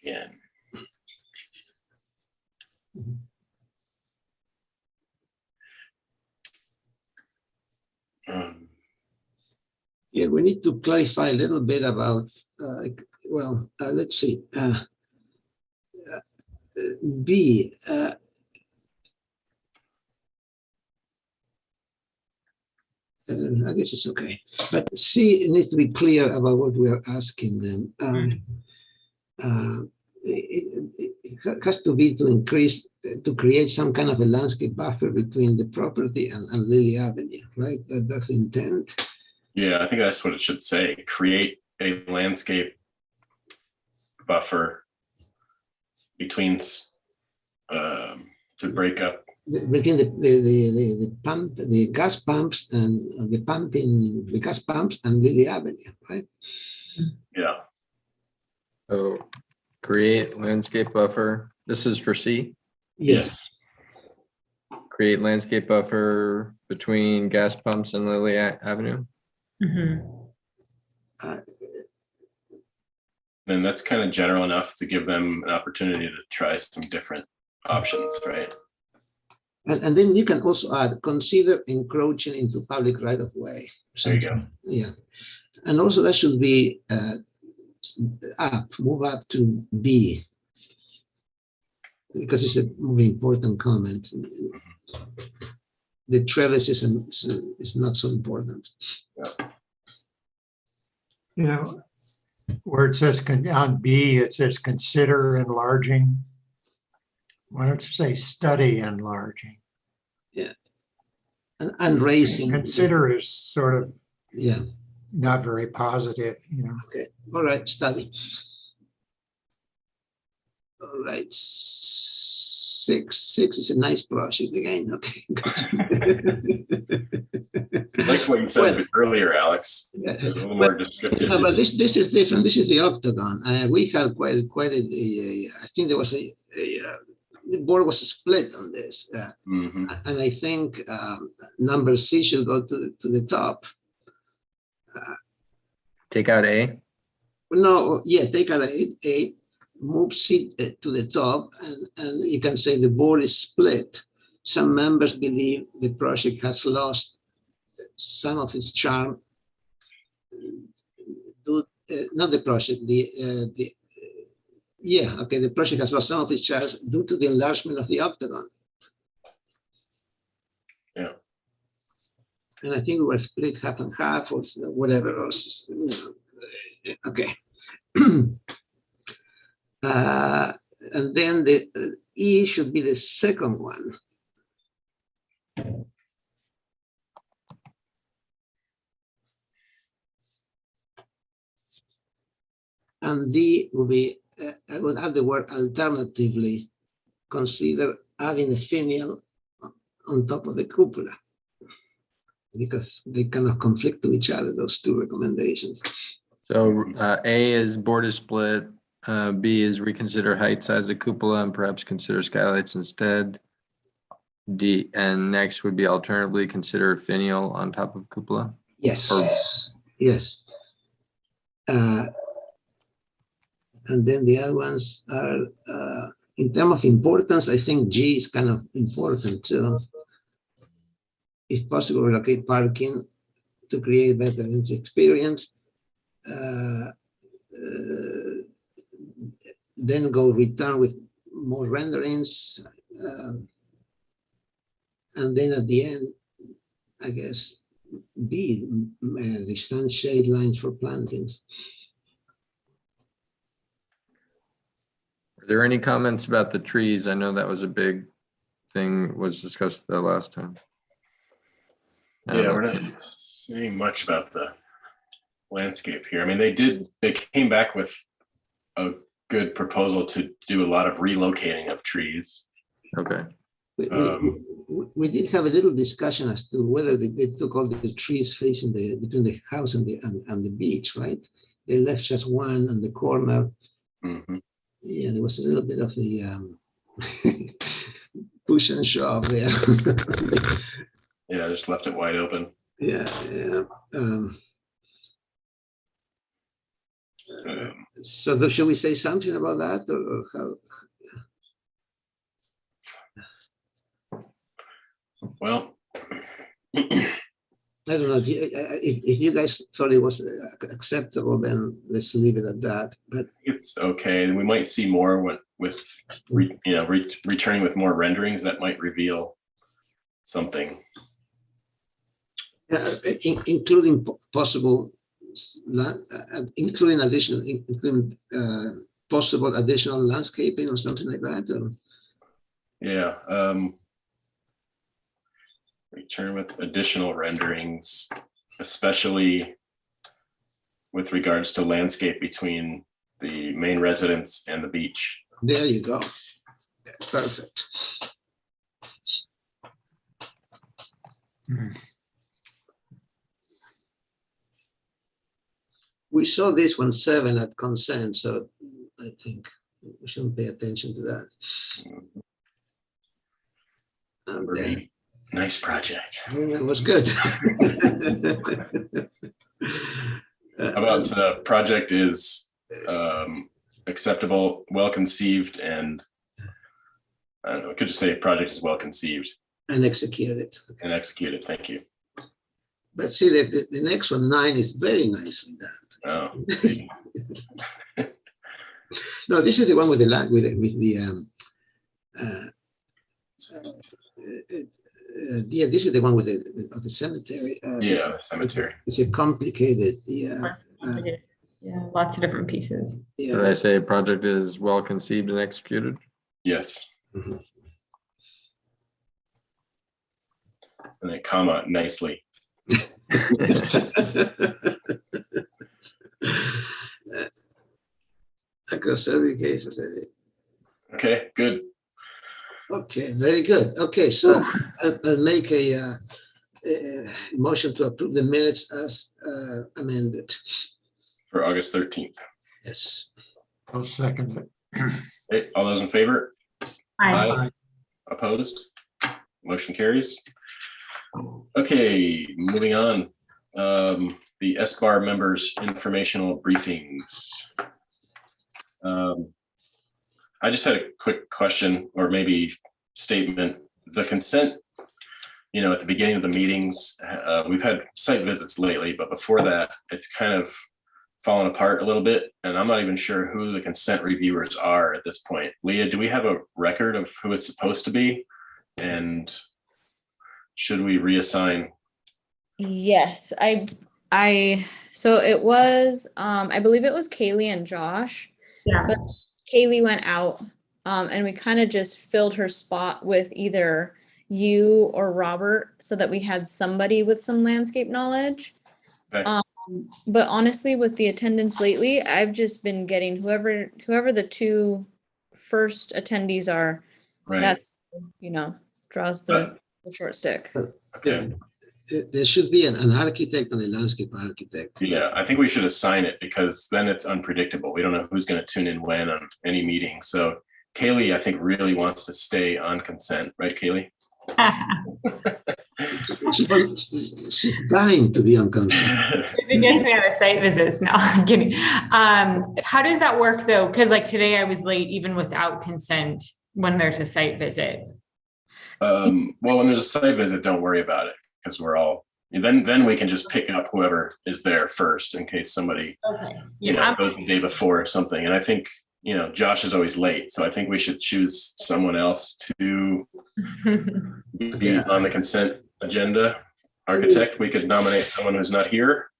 Again. Yeah, we need to clarify a little bit about, let's see. B, I guess it's okay. But C needs to be clear about what we are asking them. It has to be to create some kind of a landscape buffer between the property and Lily Avenue, right? That's the intent. Yeah, I think that's what it should say. Create a landscape buffer between to break up. Between the gas pumps and the gas pumps and Lily Avenue, right? Yeah. So create landscape buffer. This is for C. Yes. create landscape buffer between gas pumps and Lily Avenue. Mhm. And that's kind of general enough to give them an opportunity to try some different options, right? And then you can also add, consider encroaching into public right of way. There you go. Yeah. And also that should be move up to B. Because it's a more important comment. The trellisism is not so important. You know, where it says on B, it says consider enlarging. Why don't you say study enlarging? And raising. Consider is sort of Yeah. not very positive, you know. Okay. All right. Study. All right. Six is a nice project again. Okay. I liked what you said Well, earlier, Alex. A little more descriptive. No, but this is different. This is the octagon. We had quite a I think there was the board was split on this, Mhm. and I think number C should go to the top. Take out A. No, yeah, take out A, move C to the top, and you can say the board is split. Some members believe the project has lost some of its charm. Not the project, the project has lost some of its charm due to the enlargement of the octagon. Yeah. And I think we were split half and half or whatever else. You know. Okay. And then the E should be the second one. And D will be, I would add the word alternatively, consider adding a finial on top of the cupola, because they kind of conflict with each other, those two recommendations. So A is board is split. B is reconsider height, size of cupola, and perhaps consider skylights instead. D and next would be alternatively consider finial on top of cupola. Yes, Or- yes. And then the other ones are, in terms of importance, I think G is kind of important too. If possible, relocate parking to create better entry experience. Then go return with more renderings. And then at the end, I guess, B, the sunshade lines for plantings. Are there any comments about the trees? I know that was a big thing was discussed the last time. Yeah, we're not saying much about the landscape here. I mean, they came back with a good proposal to do a lot of relocating of trees. Okay. We did have a little discussion as to whether they took all the trees facing between the house and the beach, right? They left just one on the corner. Mhm. Yeah, there was a little bit of the push and shove there. Yeah, just left it wide open. Yeah. So should we say something about that, or how? Well, I don't know. If you guys thought it was acceptable, then let's leave it at that. But it's okay. We might see more returning with more renderings that might reveal something. including possible, including possible additional landscaping or something like that. Or? Yeah. Return with additional renderings, especially with regards to landscape between the main residence and the beach. There you go. Perfect. We saw this 1.7 at consent, so I think we shouldn't pay attention to that. Number Okay. 8. Nice project. It was good. How about project is acceptable, well conceived, and I don't know, we could just say project is well conceived And executed. and executed. Thank you. But see, the next one, 9, is very nicely done. Oh, let's see. No, this is the one with the yeah, this is the one with the cemetery. Yeah, cemetery. It's a complicated, yeah. Lots of complicated- Yeah, lots of different pieces. Did Yeah. I say project is well conceived and executed? Yes. Mhm. And then comma nicely. Across every case. Okay, good. Okay, very good. Okay, so I'll make a motion to approve the minutes as amended. For August 13th. Yes. I'll second it. Okay, all those in favor? Aye. Aye. Opposed? Motion carries. Okay, moving on. The SBAR members' informational briefings. I just had a quick question or maybe statement. The consent, at the beginning of the meetings, we've had site visits lately, but before that, it's kind of fallen apart a little bit. And I'm not even sure who the consent reviewers are at this point. Leah, do we have a record of who it's supposed to be? And should we reassign? Yes, so it was, I believe it was Kaylee and Josh. Yeah. But Kaylee went out, and we kind of just filled her spot with either you or Robert so that we had somebody with some landscape knowledge. Okay. But honestly, with the attendance lately, I've just been getting whoever the 2 first attendees are, Right. that's, draws the short stick. Okay. There should be an architect and a landscape architect. Yeah, I think we should assign it because then it's unpredictable. We don't know who's going to tune in when on any meeting. So Kaylee, I think, really wants to stay on consent, right, Kaylee? She's dying to be on consent. It gets me on the site visits. No, I'm kidding. How does that work though? Because like today I was late even without consent when there's a site visit. Well, when there's a site visit, don't worry about it because we're all, then we can just pick up whoever is there first in case somebody, Okay. goes the day before or something. And I think, Josh is always late. So I think we should choose someone else to be on the consent agenda. Architect, we could nominate someone who's not here.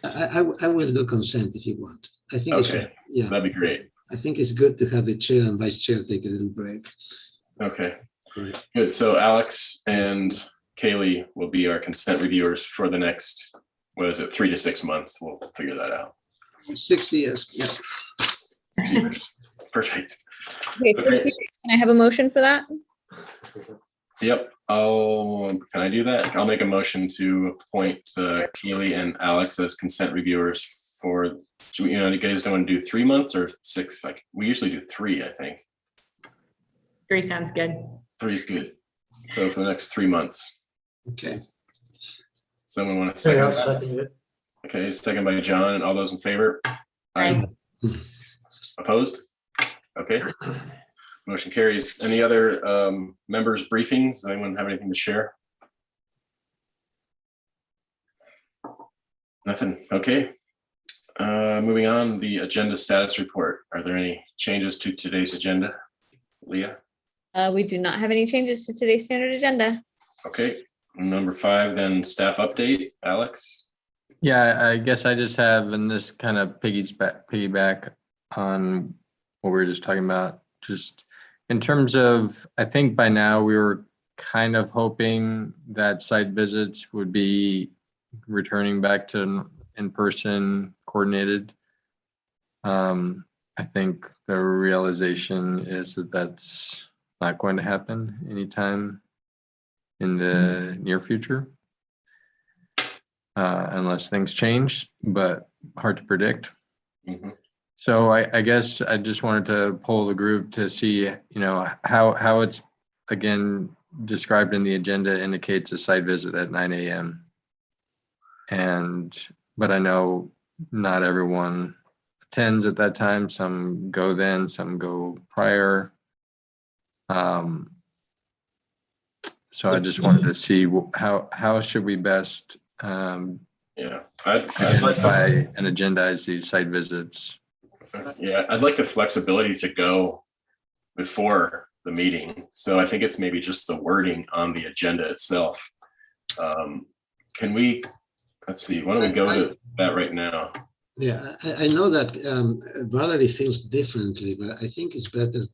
I will do consent if you want. I think Okay, yeah, that'd be great. I think it's good to have the chair and vice chair take a little break. Okay, Great. good. So Alex and Kaylee will be our consent reviewers for the next, 3 to 6 months. We'll figure that out. 6 years, yeah. Perfect. Okay, so Okay. can I have a motion for that? Yep. Can I do that? I'll make a motion to appoint Kaylee and Alex as consent reviewers for, you guys don't want to do 3 months or 6? Like we usually do 3, I think. 3 sounds good. 3 is good. So for the next 3 months. Okay. Someone want to Okay, second I'll that? second it. Okay, second by John. All those in favor? Aye. Opposed? Okay. Motion carries. Any other members' briefings? Does anyone have anything to share? Nothing. Okay. Moving on, the agenda status report. Are there any changes to today's agenda? Leah? We do not have any changes to today's standard agenda. Okay. Number 5, then staff update. Alex? Yeah, I guess I just have, and this kind of piggyback on what we were just talking about, just in terms of, I think by now we were kind of hoping that site visits would be returning back to in-person coordinated. I think the realization is that that's not going to happen anytime in the near future. Unless things change, but hard to predict. Mhm. So I guess I just wanted to poll the group to see, how it's, again, described in the agenda indicates a site visit at 9 a.m. But I know not everyone attends at that time. Some go then, some go prior. So I just wanted to see how should we best Yeah, identify and agendize these site visits. I'd like the flexibility to go before the meeting. So I think it's maybe just the wording on the agenda itself. Can we, let's see, why don't we go to that right now? Yeah, I know that Valerie feels differently, but I think it's better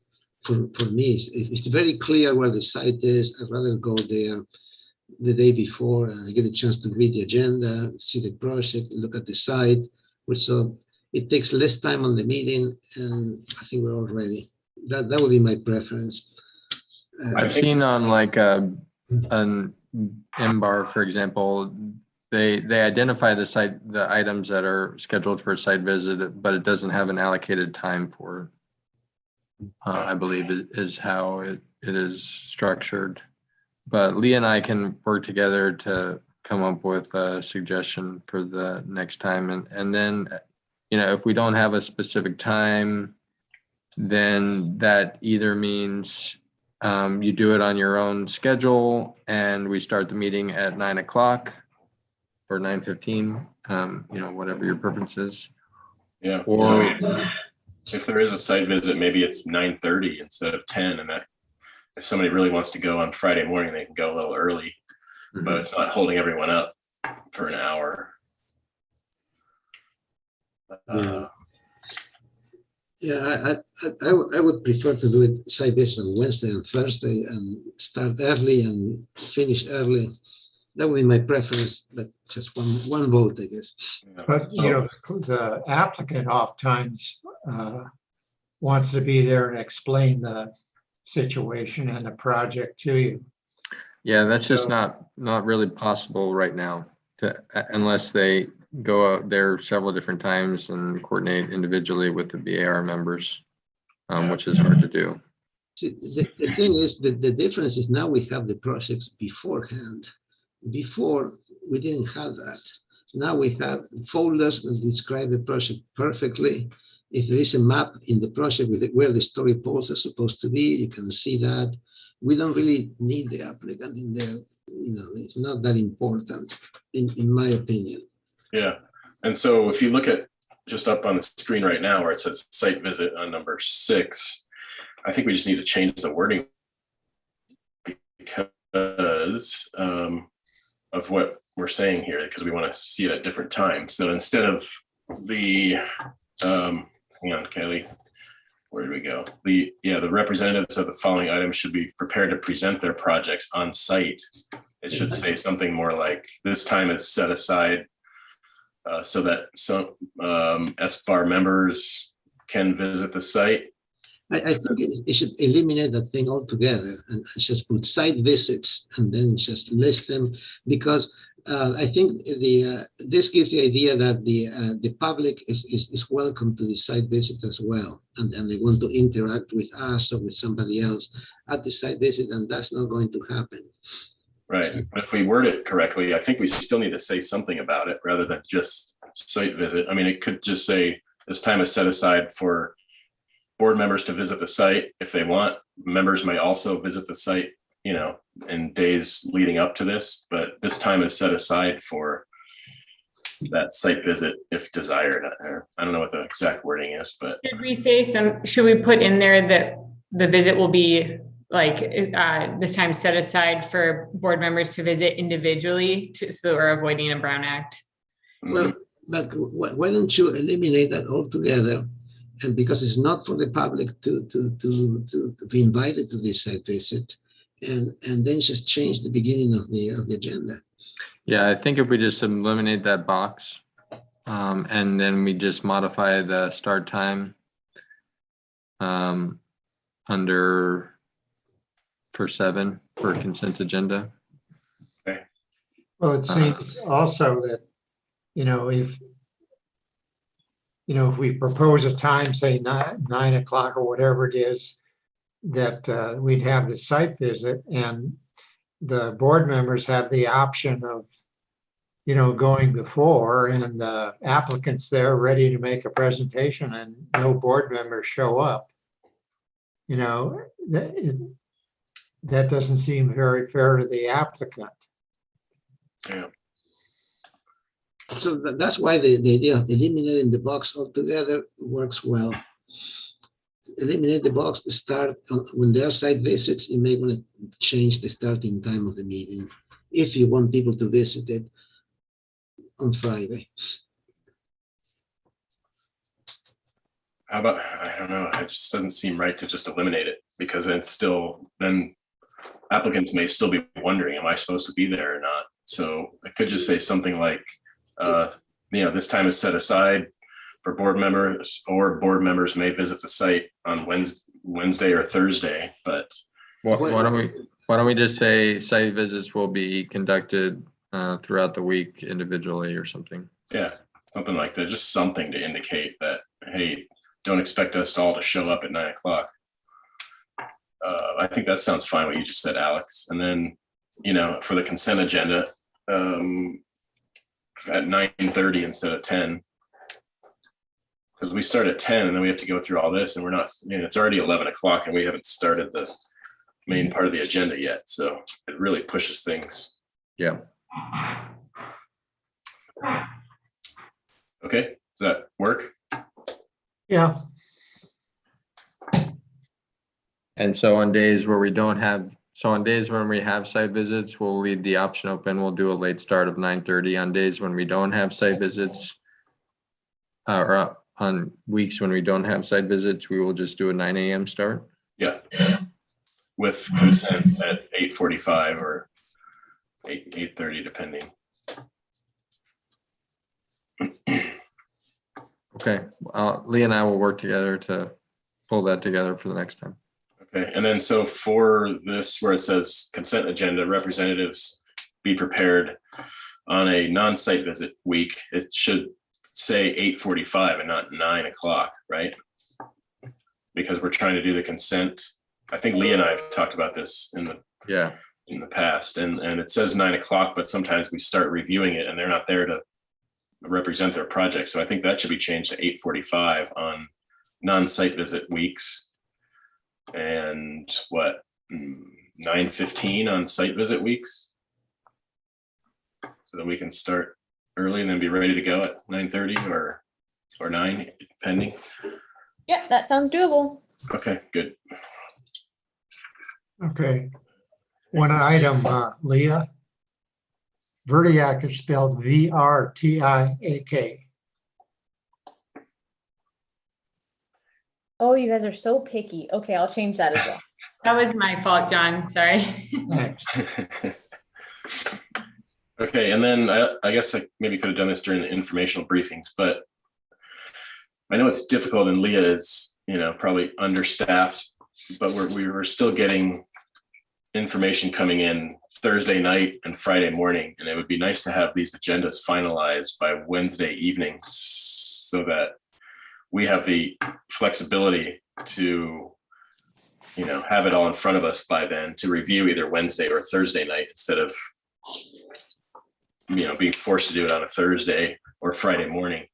for me. If it's very clear where the site is, I'd rather go there the day before and get a chance to read the agenda, see the project, look at the site. So it takes less time on the meeting, and I think we're all ready. That would be my preference. I've seen on like an MBAR, for example, they identify the items that are scheduled for a site visit, but it doesn't have an allocated time for it. I believe is how it is structured. But Lee and I can work together to come up with a suggestion for the next time. And then, if we don't have a specific time, then that either means you do it on your own schedule and we start the meeting at 9 o'clock or 9:15, whatever your preference is. Yeah. Or if there is a site visit, maybe it's 9:30 instead of 10, and that if somebody really wants to go on Friday morning, they can go a little early, but it's not holding everyone up for an hour. Yeah, I would prefer to do it site visit on Wednesday and Thursday and start early and finish early. That would be my preference, but just one vote, I guess. But, the applicant oftentimes wants to be there and explain the situation and the project to you. yeah, that's just So- not really possible right now unless they go out there several different times and coordinate individually with the BAR members, which is hard to do. See, the thing is that the difference is now we have the projects beforehand. Before, we didn't have that. Now we have folders that describe the project perfectly. If there is a map in the project with where the story poles are supposed to be, you can see that. We don't really need the applicant in there. It's not that important, in my opinion. Yeah. And so if you look at just up on the screen right now where it says site visit on number 6, I think we just need to change the wording because of what we're saying here, because we want to see it at different times. So instead of the, hang on, Kelly, where do we go? The representatives of the following items should be prepared to present their projects on site. It should say something more like this time is set aside so that some SBAR members can visit the site. I think it should eliminate that thing altogether and just put site visits and then just list them, because I think this gives the idea that the public is welcome to the site visit as well, and they want to interact with us or with somebody else at the site visit, and that's not going to happen. Right. But if we word it correctly, I think we still need to say something about it rather than just site visit. I mean, it could just say this time is set aside for board members to visit the site if they want. Members may also visit the site, in days leading up to this, but this time is set aside for that site visit if desired. I don't know what the exact wording is, but Should we say should we put in there that the visit will be like this time set aside for board members to visit individually so that we're avoiding a Brown Act? Well, but why don't you eliminate that altogether? And because it's not for the public to be invited to this site visit, and then just change the beginning of the agenda. Yeah, I think if we just eliminate that box, and then we just modify the start time under for 7 for consent agenda. Well, it seems also that, if if we propose a time, say 9 o'clock or whatever it is, that we'd have the site visit, and the board members have the option of, going before, and the applicants there ready to make a presentation, and no board members show up. That doesn't seem very fair to the applicant. Yeah. So that's why the idea of eliminating the box altogether works well. Eliminate the box, start when there are site visits. You may want to change the starting time of the meeting if you want people to visit it on Friday. How about, I don't know, it just doesn't seem right to just eliminate it, because it's still, then applicants may still be wondering, am I supposed to be there or not? So I could just say something like, this time is set aside for board members, or board members may visit the site on Wednesday or Thursday, but. Why don't we just say site visits will be conducted throughout the week individually or something? Yeah, something like that, just something to indicate that, hey, don't expect us all to show up at 9 o'clock. I think that sounds fine, what you just said, Alex. And then, for the consent agenda, at 9:30 instead of 10. Because we start at 10 and then we have to go through all this, and we're not, it's already 11 o'clock and we haven't started the main part of the agenda yet. So it really pushes things. Yeah. Okay, does that work? Yeah, And so on days where we don't have, on days when we have site visits, we'll leave the option open. We'll do a late start of 9:30. On days when we don't have site visits, or on weeks when we don't have site visits, we will just do a 9 a.m. start. Yeah. With consent at 8:45 or 8:30, depending. Okay, Lee and I will work together to pull that together for the next time. Okay, and then so for this, where it says consent agenda, representatives be prepared on a non-site visit week, it should say 8:45 and not 9 o'clock, right? Because we're trying to do the consent. I think Lee and I have talked about this in the past, and it says 9 o'clock, but sometimes we start reviewing it and they're not there to represent their project. So I think that should be changed to 8:45 on non-site visit weeks. And what, 9:15 on site visit weeks? So that we can start early and then be ready to go at 9:30 or 9, depending. Yeah, that sounds doable. Okay, good. okay. One item, Leah. Vertiac is spelled VRTIAK. Oh, you guys are so picky. Okay, I'll change that as well. That was my fault, John. Sorry. Thanks. Okay, and then I guess I maybe could have done this during the informational briefings, but I know it's difficult, and Leah is, probably understaffed, but we were still getting information coming in Thursday night and Friday morning, and it would be nice to have these agendas finalized by Wednesday evening so that we have the flexibility to, have it all in front of us by then to review either Wednesday or Thursday night instead of, being forced to do it on a Thursday or Friday morning.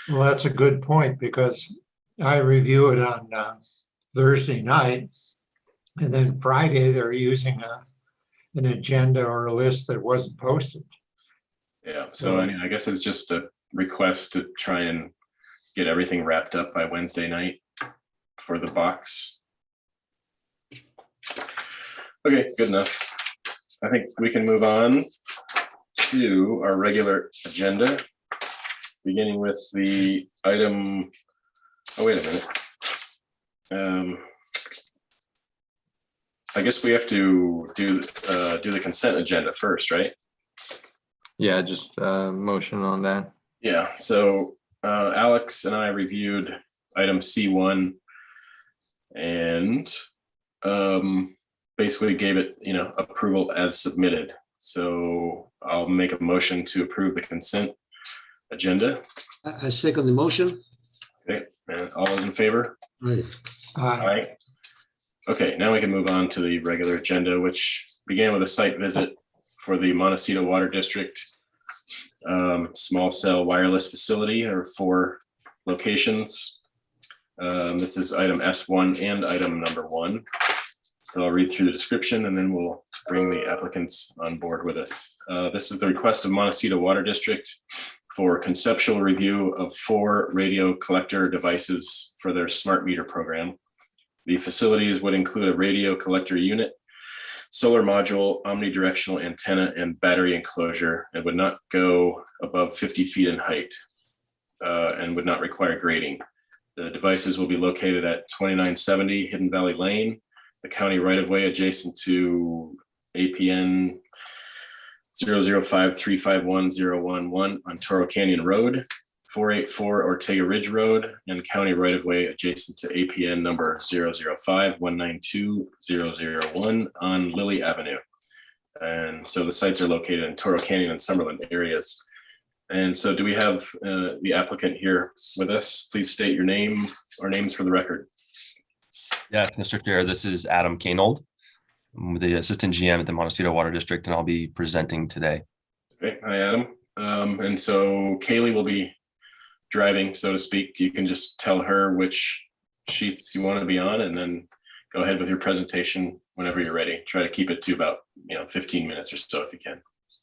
Well, that's a good point, because I review it on Thursday night, and then Friday they're using an agenda or a list that wasn't posted. Yeah, so I guess it's just a request to try and get everything wrapped up by Wednesday night for the box. Okay, good enough. I think we can move on to our regular agenda, beginning with the item, oh, wait a minute. I guess we have to do the consent agenda first, right? Yeah, just motion on that. Yeah, so Alex and I reviewed item C1 and basically gave it, approval as submitted. So I'll make a motion to approve the consent agenda. I second the motion. All those in favor? Right. Aye. Okay, now we can move on to the regular agenda, which began with a site visit for the Montecito Water District small cell wireless facility, or 4 locations. This is item S1 and item number 1. So I'll read through the description and then we'll bring the applicants on board with us. This is the request of Montecito Water District for conceptual review of 4 radio collector devices for their smart meter program. The facilities would include a radio collector unit, solar module, omnidirectional antenna, and battery enclosure, and would not go above 50 feet in height and would not require grading. The devices will be located at 2970 Hidden Valley Lane, the county right-of-way adjacent to APN 005351011 on Toro Canyon Road, 484 Ortega Ridge Road, and county right-of-way adjacent to APN number 005192001 on Lily Avenue. And so the sites are located in Toro Canyon and Summerlin areas. And so do we have the applicant here with us? Please state your name or names for the record. Yeah, Mr. Chair, this is Adam Kanold. I'm the Assistant GM at the Montecito Water District, and I'll be presenting today. Okay, hi, Adam. And so Kaylee will be driving, so to speak. You can just tell her which sheets you want to be on and then go ahead with your presentation whenever you're ready. Try to keep it to about 15 minutes or so if you can.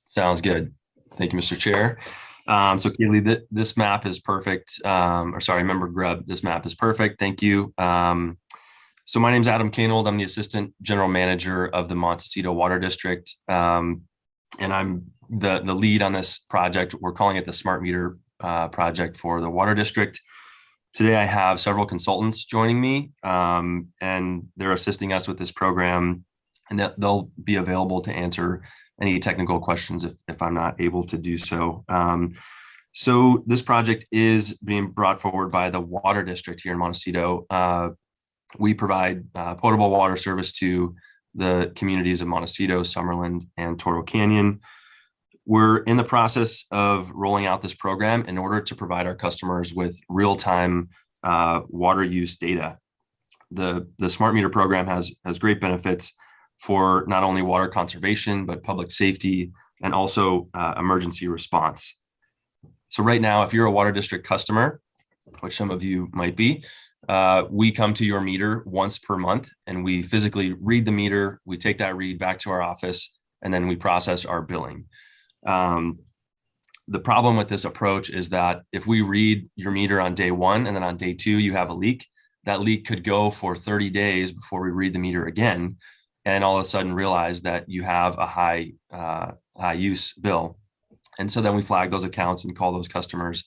Sounds good. Thank you, Mr. Chair. So Kaylee, this map is perfect. Member Grubb, this map is perfect. Thank you. So my name is Adam Kanold. I'm the Assistant General Manager of the Montecito Water District. And I'm the lead on this project. We're calling it the Smart Meter project for the Water District. Today, I have several consultants joining me, and they're assisting us with this program, and they'll be available to answer any technical questions if I'm not able to do so. So this project is being brought forward by the Water District here in Montecito. We provide potable water service to the communities of Montecito, Summerlin, and Toro Canyon. We're in the process of rolling out this program in order to provide our customers with real-time water use data. The Smart Meter program has great benefits for not only water conservation, but public safety and also emergency response. So right now, if you're a Water District customer, which some of you might be, we come to your meter once per month and we physically read the meter. We take that read back to our office and then we process our billing. The problem with this approach is that if we read your meter on day 1 and then on day 2 you have a leak, that leak could go for 30 days before we read the meter again, and all of a sudden realize that you have a high use bill. And so then we flag those accounts and call those customers.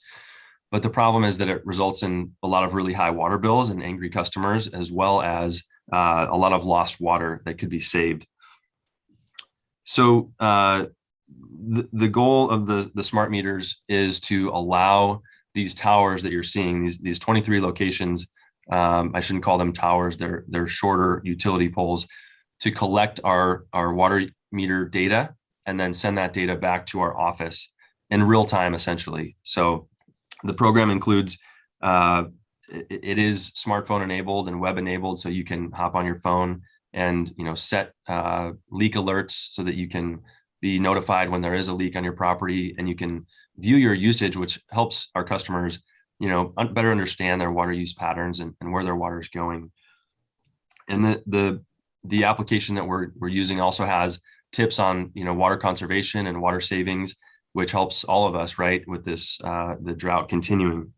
But the problem is that it results in a lot of really high water bills and angry customers, as well as a lot of lost water that could be saved. So the goal of the smart meters is to allow these towers that you're seeing, these 23 locations, I shouldn't call them towers, they're shorter utility poles, to collect our water meter data and then send that data back to our office in real time, essentially. So the program includes, it is smartphone enabled and web enabled, so you can hop on your phone and set leak alerts so that you can be notified when there is a leak on your property, and you can view your usage, which helps our customers better understand their water use patterns and where their water is going. And the application that we're using also has tips on water conservation and water savings, which helps all of us, right, with this the drought continuing.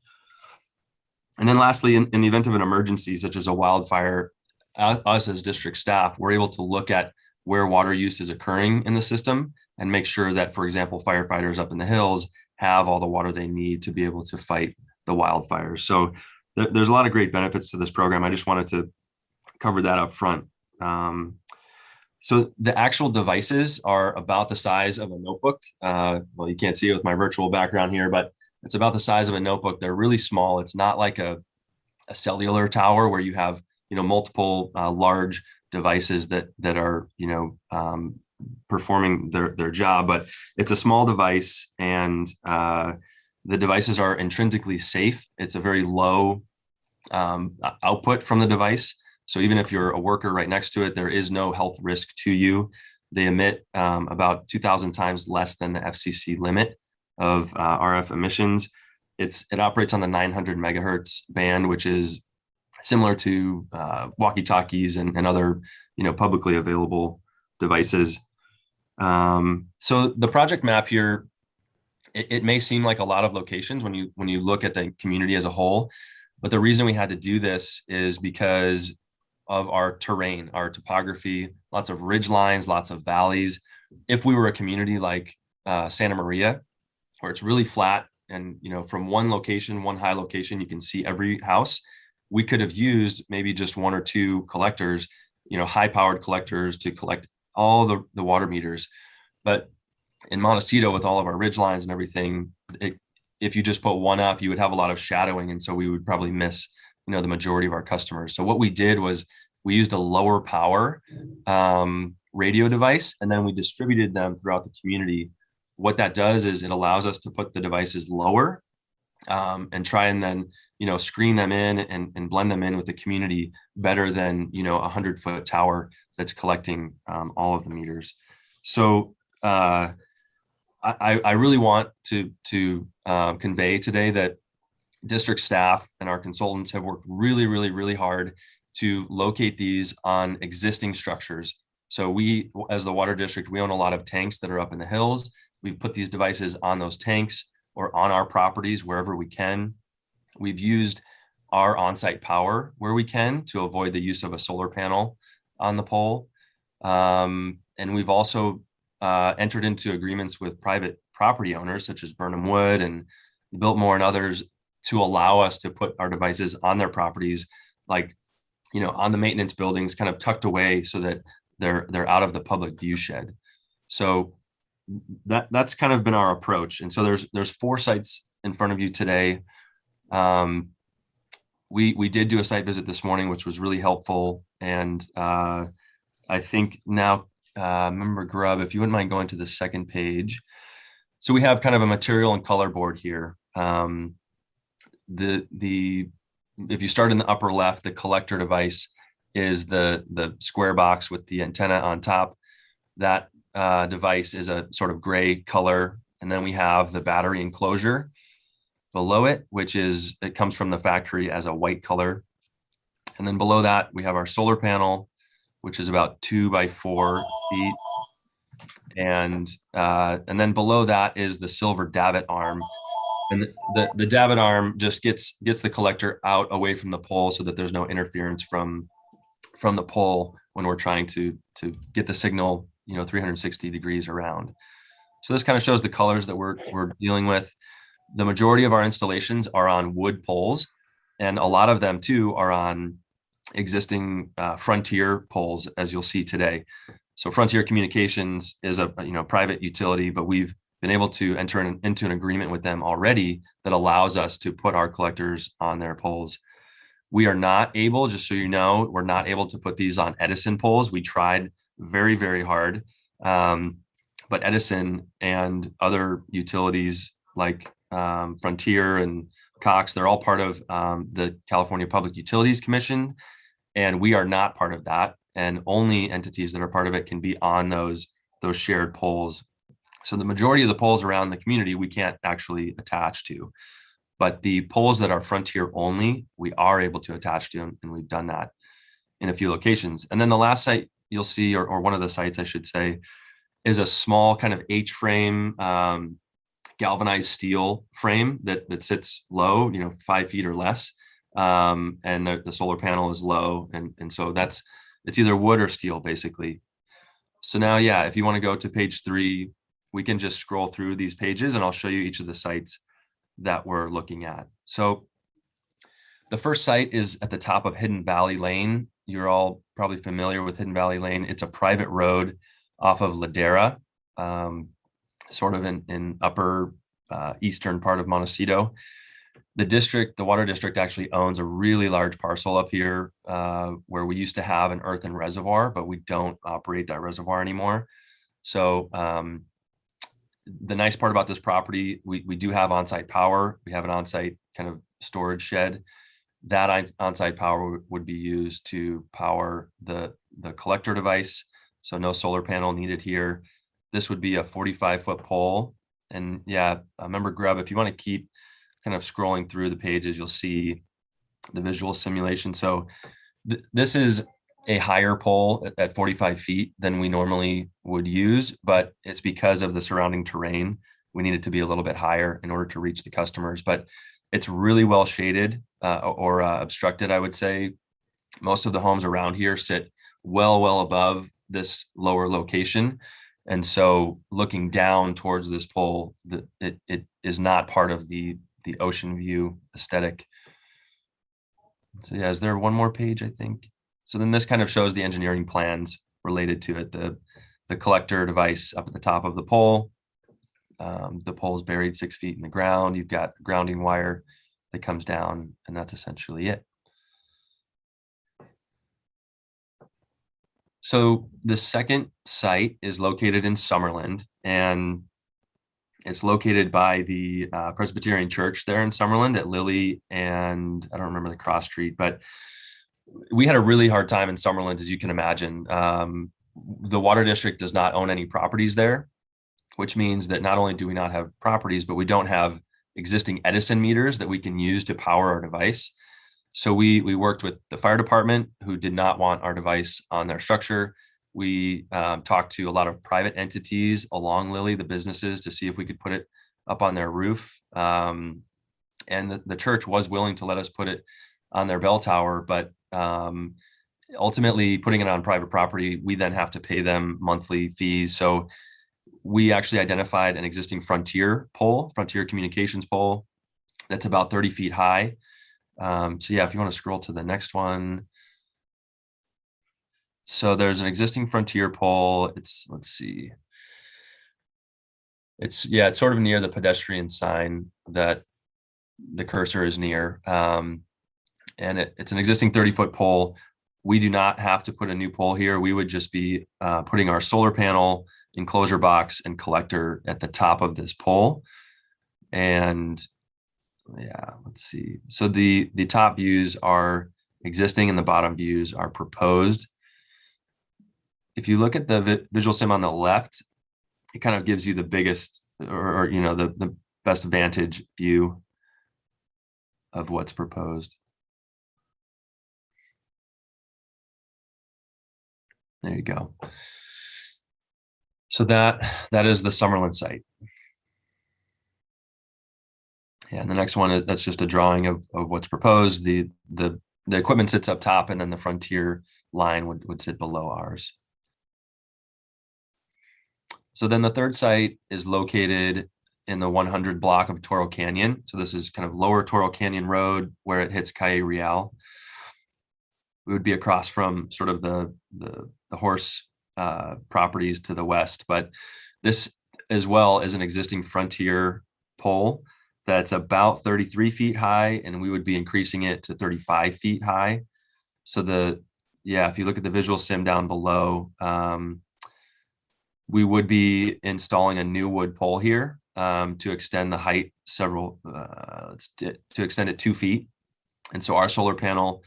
And then lastly, in the event of an emergency, such as a wildfire, us as district staff, we're able to look at where water use is occurring in the system and make sure that, for example, firefighters up in the hills have all the water they need to be able to fight the wildfires. So there's a lot of great benefits to this program. I just wanted to cover that up front. So the actual devices are about the size of a notebook. Well, you can't see it with my virtual background here, but it's about the size of a notebook. They're really small. It's not like a cellular tower where you have multiple large devices that are performing their job, but it's a small device, and the devices are intrinsically safe. It's a very low output from the device. So even if you're a worker right next to it, there is no health risk to you. They emit about 2,000 times less than the FCC limit of RF emissions. It operates on the 900 megahertz band, which is similar to walkie-talkies and other, publicly available devices. So the project map here, it may seem like a lot of locations when you look at the community as a whole, but the reason we had to do this is because of our terrain, our topography, lots of ridge lines, lots of valleys. If we were a community like Santa Maria, where it's really flat and from one location, one high location, you can see every house, we could have used maybe just one or two collectors, high powered collectors to collect all the water meters. But in Montecito, with all of our ridge lines and everything, if you just put one up, you would have a lot of shadowing. And so we would probably miss, the majority of our customers. So what we did was we used a lower power radio device, and then we distributed them throughout the community. What that does is it allows us to put the devices lower and try and then, screen them in and blend them in with the community better than, a 100-foot tower that's collecting all of the meters. So I really want to convey today that district staff and our consultants have worked really, really, really hard to locate these on existing structures. So we, as the water district, we own a lot of tanks that are up in the hills. We've put these devices on those tanks or on our properties wherever we can. We've used our on-site power where we can to avoid the use of a solar panel on the pole. And we've also entered into agreements with private property owners such as Burnham Wood and Biltmore and others to allow us to put our devices on their properties, like, on the maintenance buildings, kind of tucked away so that they're out of the public view shed. So that's kind of been our approach. And so there's 4 sites in front of you today. We did do a site visit this morning, which was really helpful. And I think now, Member Grubb, if you wouldn't mind going to the second page. So we have kind of a material and color board here. If you start in the upper left, the collector device is the square box with the antenna on top. That device is a sort of gray color. And then we have the battery enclosure below it, it comes from the factory as a white color. And then below that, we have our solar panel, which is about 2 by 4 feet. And then below that is the silver davit arm. And the davit arm just gets the collector out away from the pole so that there's no interference from the pole when we're trying to get the signal, 360 degrees around. So this kind of shows the colors that we're dealing with. The majority of our installations are on wood poles, and a lot of them too are on existing Frontier poles, as you'll see today. So Frontier Communications is a private utility, but we've been able to enter into an agreement with them already that allows us to put our collectors on their poles. We are not able, just so you know, we're not able to put these on Edison poles. We tried very, very hard, but Edison and other utilities like Frontier and Cox, they're all part of the California Public Utilities Commission, and we are not part of that. And only entities that are part of it can be on those shared poles. So the majority of the poles around the community, we can't actually attach to, but the poles that are Frontier only, we are able to attach to, and we've done that in a few locations. And then the last site you'll see, or one of the sites I should say, is a small kind of H-frame galvanized steel frame that sits low, 5 feet or less. And the solar panel is low. And so it's either wood or steel, basically. So now, yeah, if you want to go to page 3, we can just scroll through these pages and I'll show you each of the sites that we're looking at. So the first site is at the top of Hidden Valley Lane. You're all probably familiar with Hidden Valley Lane. It's a private road off of Ladera, sort of in upper eastern part of Montecito. The water district actually owns a really large parcel up here where we used to have an earthen reservoir, but we don't operate that reservoir anymore. So the nice part about this property, we do have on-site power. We have an on-site kind of storage shed. That on-site power would be used to power the collector device. So no solar panel needed here. This would be a 45-foot pole. And yeah, remember, Grub, if you want to keep kind of scrolling through the pages, you'll see the visual simulation. So this is a higher pole at 45 feet than we normally would use, but it's because of the surrounding terrain. We need it to be a little bit higher in order to reach the customers, but it's really well shaded or obstructed, I would say. Most of the homes around here sit well above this lower location. And so looking down towards this pole, it is not part of the ocean view aesthetic. So yeah, is there one more page, I think? So then this kind of shows the engineering plans related to it. The collector device up at the top of the pole. The pole is buried 6 feet in the ground. You've got grounding wire that comes down, and that's essentially it. So the second site is located in Summerland, and it's located by the Presbyterian Church there in Summerland at Lily, and I don't remember the cross street, but we had a really hard time in Summerland, as you can imagine. The water district does not own any properties there, which means that not only do we not have properties, but we don't have existing Edison meters that we can use to power our device. So we worked with the fire department, who did not want our device on their structure. We talked to a lot of private entities along Lily, the businesses, to see if we could put it up on their roof. And the church was willing to let us put it on their bell tower, but ultimately putting it on private property, we then have to pay them monthly fees. So we actually identified an existing Frontier pole, Frontier Communications pole, that's about 30 feet high. So yeah, if you want to scroll to the next one. So there's an existing Frontier pole. Let's see. It's sort of near the pedestrian sign that the cursor is near. And it's an existing 30-foot pole. We do not have to put a new pole here. We would just be putting our solar panel, enclosure box, and collector at the top of this pole. And yeah, let's see. So the top views are existing and the bottom views are proposed. If you look at the visual sim on the left, it kind of gives you the biggest or the best vantage view of what's proposed. There you go. So that is the Summerland site. Yeah, and the next one, that's just a drawing of what's proposed. The equipment sits up top, and then the Frontier line would sit below ours. So then the third site is located in the 100 block of Toro Canyon. So this is kind of lower Toro Canyon Road where it hits Calle Real. We would be across from sort of the horse properties to the west, but this as well is an existing Frontier pole that's about 33 feet high, and we would be increasing it to 35 feet high. So if you look at the visual sim down below, we would be installing a new wood pole here to extend the height to extend it 2 feet. And so our solar panel,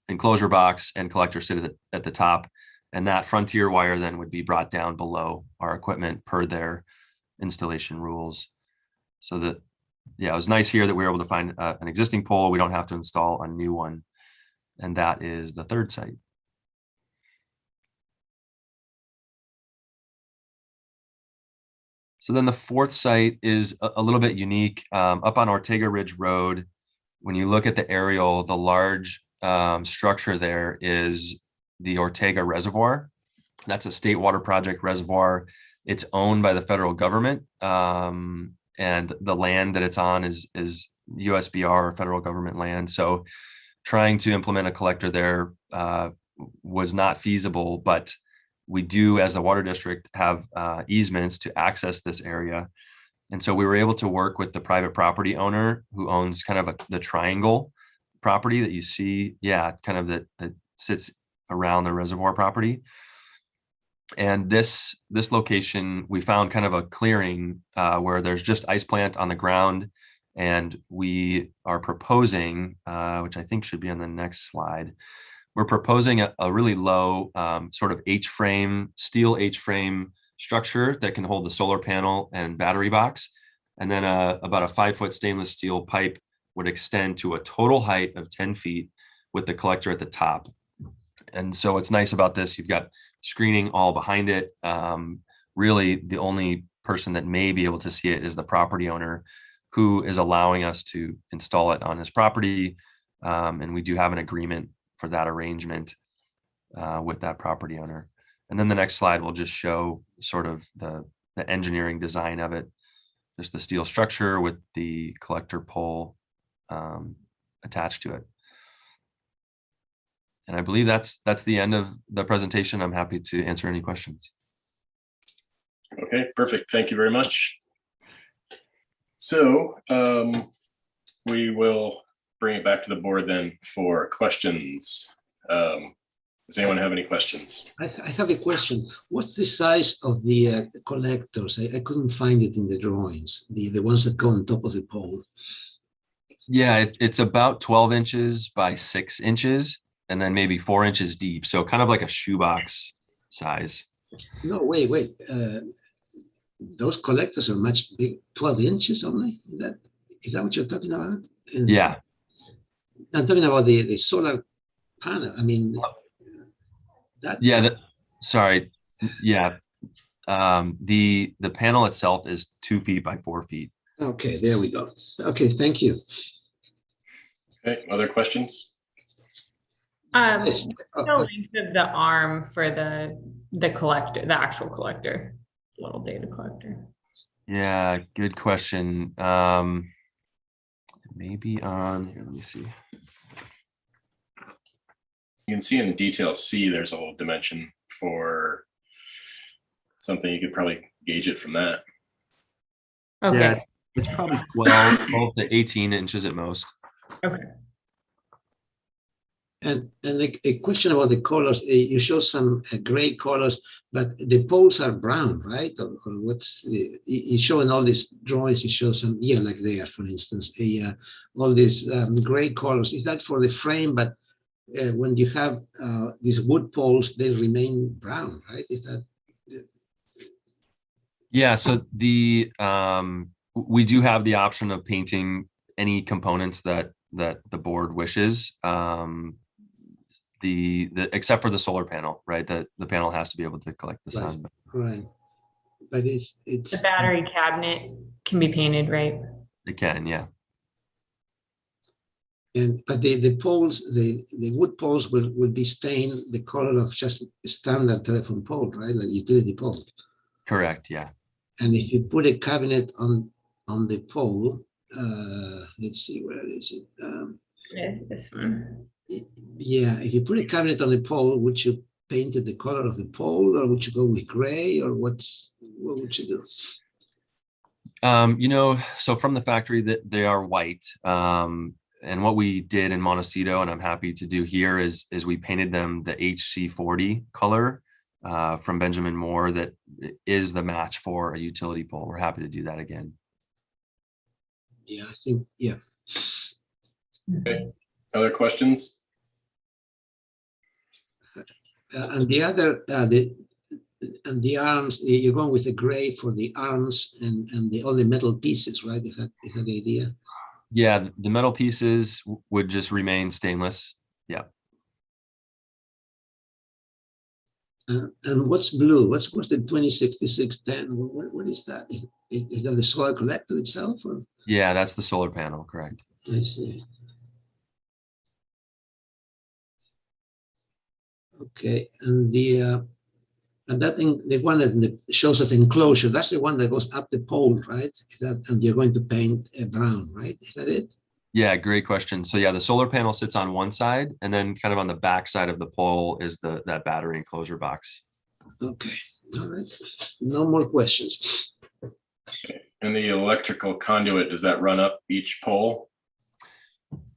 enclosure box, and collector sit at the top, and that Frontier wire then would be brought down below our equipment per their installation rules. So that, yeah, it was nice here that we were able to find an existing pole. We don't have to install a new one. And that is the third site. So then the fourth site is a little bit unique. Up on Ortega Ridge Road, when you look at the aerial, the large structure there is the Ortega Reservoir. That's a state water project reservoir. It's owned by the federal government, and the land that it's on is USBR, or federal government land. So trying to implement a collector there was not feasible, but we do, as the water district, have easements to access this area. And so we were able to work with the private property owner who owns kind of the triangle property that you see, kind of that sits around the reservoir property. And this location, we found kind of a clearing where there's just ice plant on the ground, And we are proposing, which I think should be on the next slide, we're proposing a really low sort of H-frame, steel H-frame structure that can hold the solar panel and battery box. And then about a 5-foot stainless steel pipe would extend to a total height of 10 feet with the collector at the top. And so what's nice about this, you've got screening all behind it. Really, the only person that may be able to see it is the property owner, who is allowing us to install it on his property. And we do have an agreement for that arrangement with that property owner. And then the next slide will just show sort of the engineering design of it, just the steel structure with the collector pole attached to it. And I believe that's the end of the presentation. I'm happy to answer any questions. Okay, perfect. Thank you very much. So we will bring it back to the board then for questions. Does anyone have any questions? I have a question. What's the size of the collectors? I couldn't find it in the drawings, the ones that go on top of the pole. Yeah, it's about 12 inches by 6 inches, and then maybe 4 inches deep. So kind of like a shoebox size. No, wait. Those collectors are much big, 12 inches only? Is that what you're talking about? And Yeah. I'm talking about the solar panel. I mean, that's... Yeah, sorry. Yeah. The panel itself is 2 feet by 4 feet. Okay, there we go. Okay, thank you. Okay, other questions? Yes. The length of the arm for the collector, the actual collector, little data collector. Yeah, good question. Maybe on here, let me see. You can see in detail C, there's a little dimension for something. You could probably gauge it from that. Okay. Yeah, it's probably 12 to 18 inches at most. Okay. And a question about the colors. You show some gray colors, but the poles are brown, right? Or what's you show in all these drawings? You show some, yeah, like there, for instance, all these gray colors. Is that for the frame? But when you have these wood poles, they remain brown, right? Is that? Yeah. So we do have the option of painting any components that the board wishes. Except for the solar panel, right? The panel has to be able to collect the sun. Right. But it's The battery cabinet can be painted, right? It can, yeah. but the poles, the wood poles will be stained the color of just a standard telephone pole, right? Like utility pole. Correct, yeah. And if you put a cabinet on the pole, let's see, where is it? Yeah, this one. Yeah, if you put a cabinet on the pole, would you paint it the color of the pole, or would you go with gray, or what would you do? So from the factory, that they are white. And what we did in Montecito, and I'm happy to do here, is we painted them the HC40 color from Benjamin Moore that is the match for a utility pole. We're happy to do that again. Yeah, I think, yeah. Okay. Other questions? And the other, the arms, you're going with the gray for the arms and all the metal pieces, right? Is that the idea? Yeah, the metal pieces would just remain stainless. Yeah. And what's blue? What's the 206610? What is that? Is that the solar collector itself? Or? Yeah, that's the solar panel, correct. I see. Okay, and that thing, the one that shows us enclosure, that's the one that goes up the pole, right? Is that, and you're going to paint brown, right? Is that it? Yeah, great question. So yeah, the solar panel sits on one side, and then kind of on the back side of the pole is that battery enclosure box. Okay, all right. No more questions. And the electrical conduit, does that run up each pole?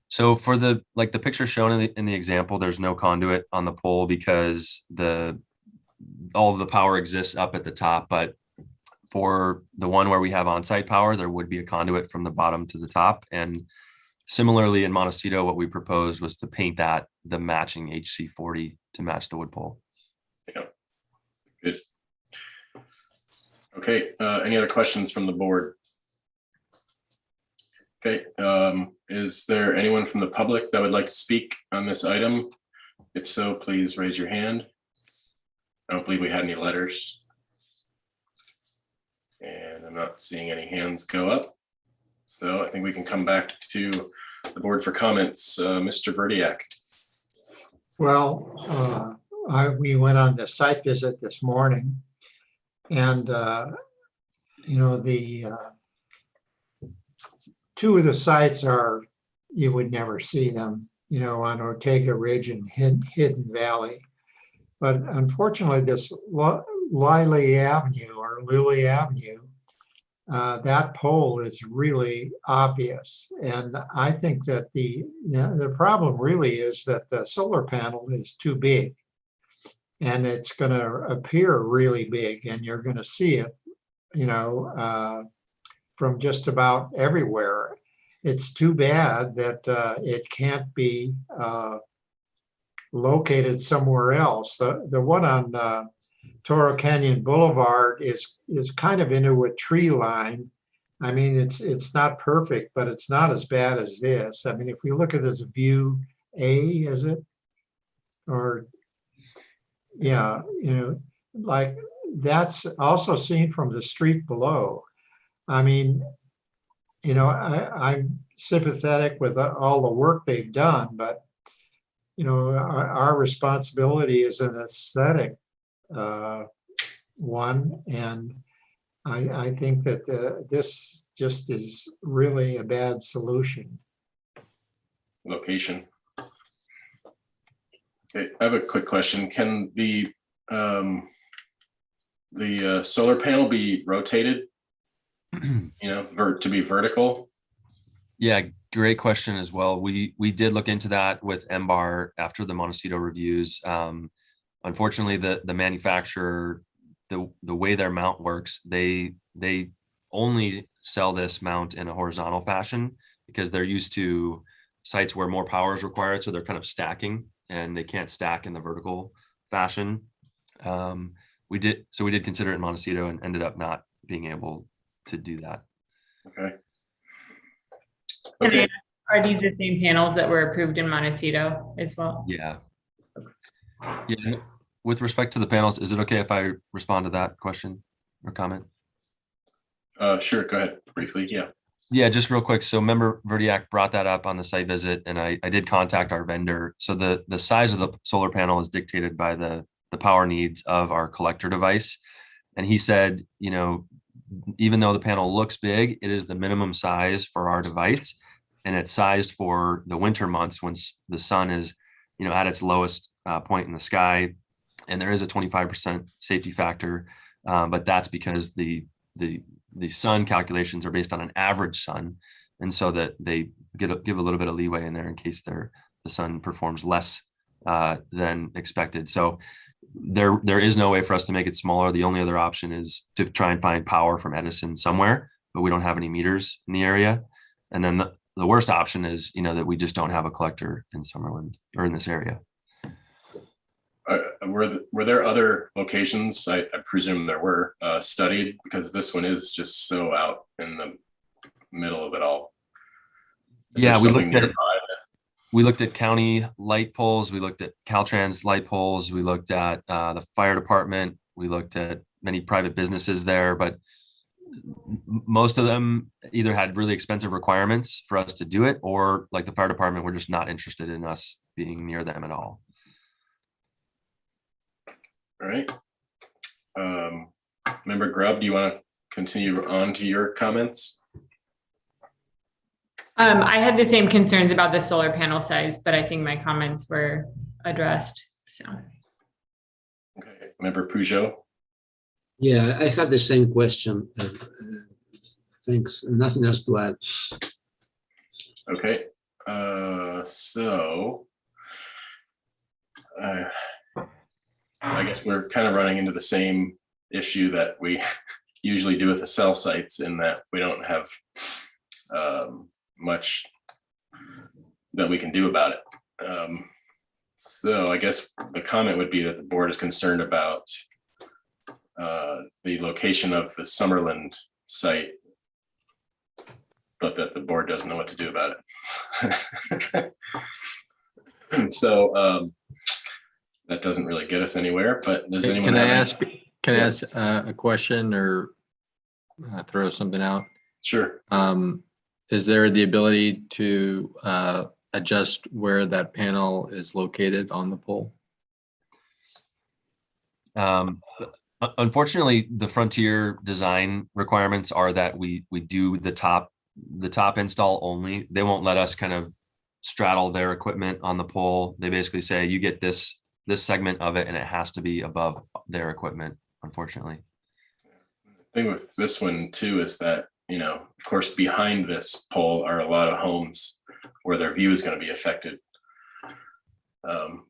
So for the picture shown in the example, there's no conduit on the pole because all of the power exists up at the top. But For the one where we have on-site power, there would be a conduit from the bottom to the top. And similarly in Montecito, what we proposed was to paint that the matching HC40 to match the wood pole. Good. Okay, any other questions from the board? Okay, is there anyone from the public that would like to speak on this item? If so, please raise your hand. I don't believe we had any letters. And I'm not seeing any hands go up. So I think we can come back to the board for comments. Mr. Verdiak. Well, we went on the site visit this morning, and you know, the two of the sites are, you would never see them, you know, on Ortega Ridge and Hidden Valley. But unfortunately, this Lily Avenue or Lily Avenue, that pole is really obvious. And I think that the problem really is that the solar panel is too big. And it's going to appear really big, and you're going to see it, you know, from just about everywhere. It's too bad that it can't be located somewhere else. The one on Toro Canyon Boulevard is kind of into a tree line. I mean, it's not perfect, but it's not as bad as this. I mean, if we look at this view A, is it? Or, yeah, you know, like that's also seen from the street below. I mean, you know, I'm sympathetic with all the work they've done, but, you know, our responsibility is an aesthetic one. And I think that this just is really a bad solution. Location. Okay, I have a quick question. Can the solar panel be rotated, you know, to be vertical? Yeah, great question as well. We did look into that with MBAR after the Montecito reviews. Unfortunately, the manufacturer, the way their mount works, they only sell this mount in a horizontal fashion because they're used to sites where more power is required. So they're kind of stacking, and they can't stack in the vertical fashion. We did consider it in Montecito and ended up not being able to do that. Okay. And Okay. are these the same panels that were approved in Montecito as well? Yeah. Yeah. With respect to the panels, is it okay if I respond to that question or comment? Sure, go ahead briefly. Yeah. Yeah, just real quick. So member Verdiak brought that up on the site visit, and I did contact our vendor. So the size of the solar panel is dictated by the power needs of our collector device. And he said, you know, even though the panel looks big, it is the minimum size for our device. And it's sized for the winter months when the sun is, you know, at its lowest point in the sky. And there is a 25% safety factor, but that's because the sun calculations are based on an average sun, and so that they give a little bit of leeway in there in case the sun performs less than expected. So there is no way for us to make it smaller. The only other option is to try and find power from Edison somewhere, but we don't have any meters in the area. And then the worst option is, you know, that we just don't have a collector in Summerlin or in this area. Were there other locations? I presume there were studied, because this one is just so out in the middle of it all. Is Yeah, there we something looked at county light poles. We looked at Caltrans light poles. We looked at the fire department. We looked at many private businesses there, but most of them either had really expensive requirements for us to do it, or like the fire department, we're just not interested in us being near them at all. All right. Member Grubb, do you want to continue on to your comments? I had the same concerns about the solar panel size, but I think my comments were addressed, so. Okay, Member Peugeot. Yeah, I had the same question. Thanks. Nothing else to add. Okay, so I guess we're kind of running into the same issue that we usually do with the cell sites, in that we don't have much that we can do about it. So I guess the comment would be that the board is concerned about the location of the Summerlin site, but that the board doesn't know what to do about it. So that doesn't really get us anywhere, but does anyone Can I have any- ask a question or throw something out? Sure. Is there the ability to adjust where that panel is located on the pole? Unfortunately, the Frontier design requirements are that we do the top install only. They won't let us kind of straddle their equipment on the pole. They basically say you get this segment of it and it has to be above their equipment, unfortunately. The thing with this one too is that, you know, of course, behind this pole are a lot of homes where their view is going to be affected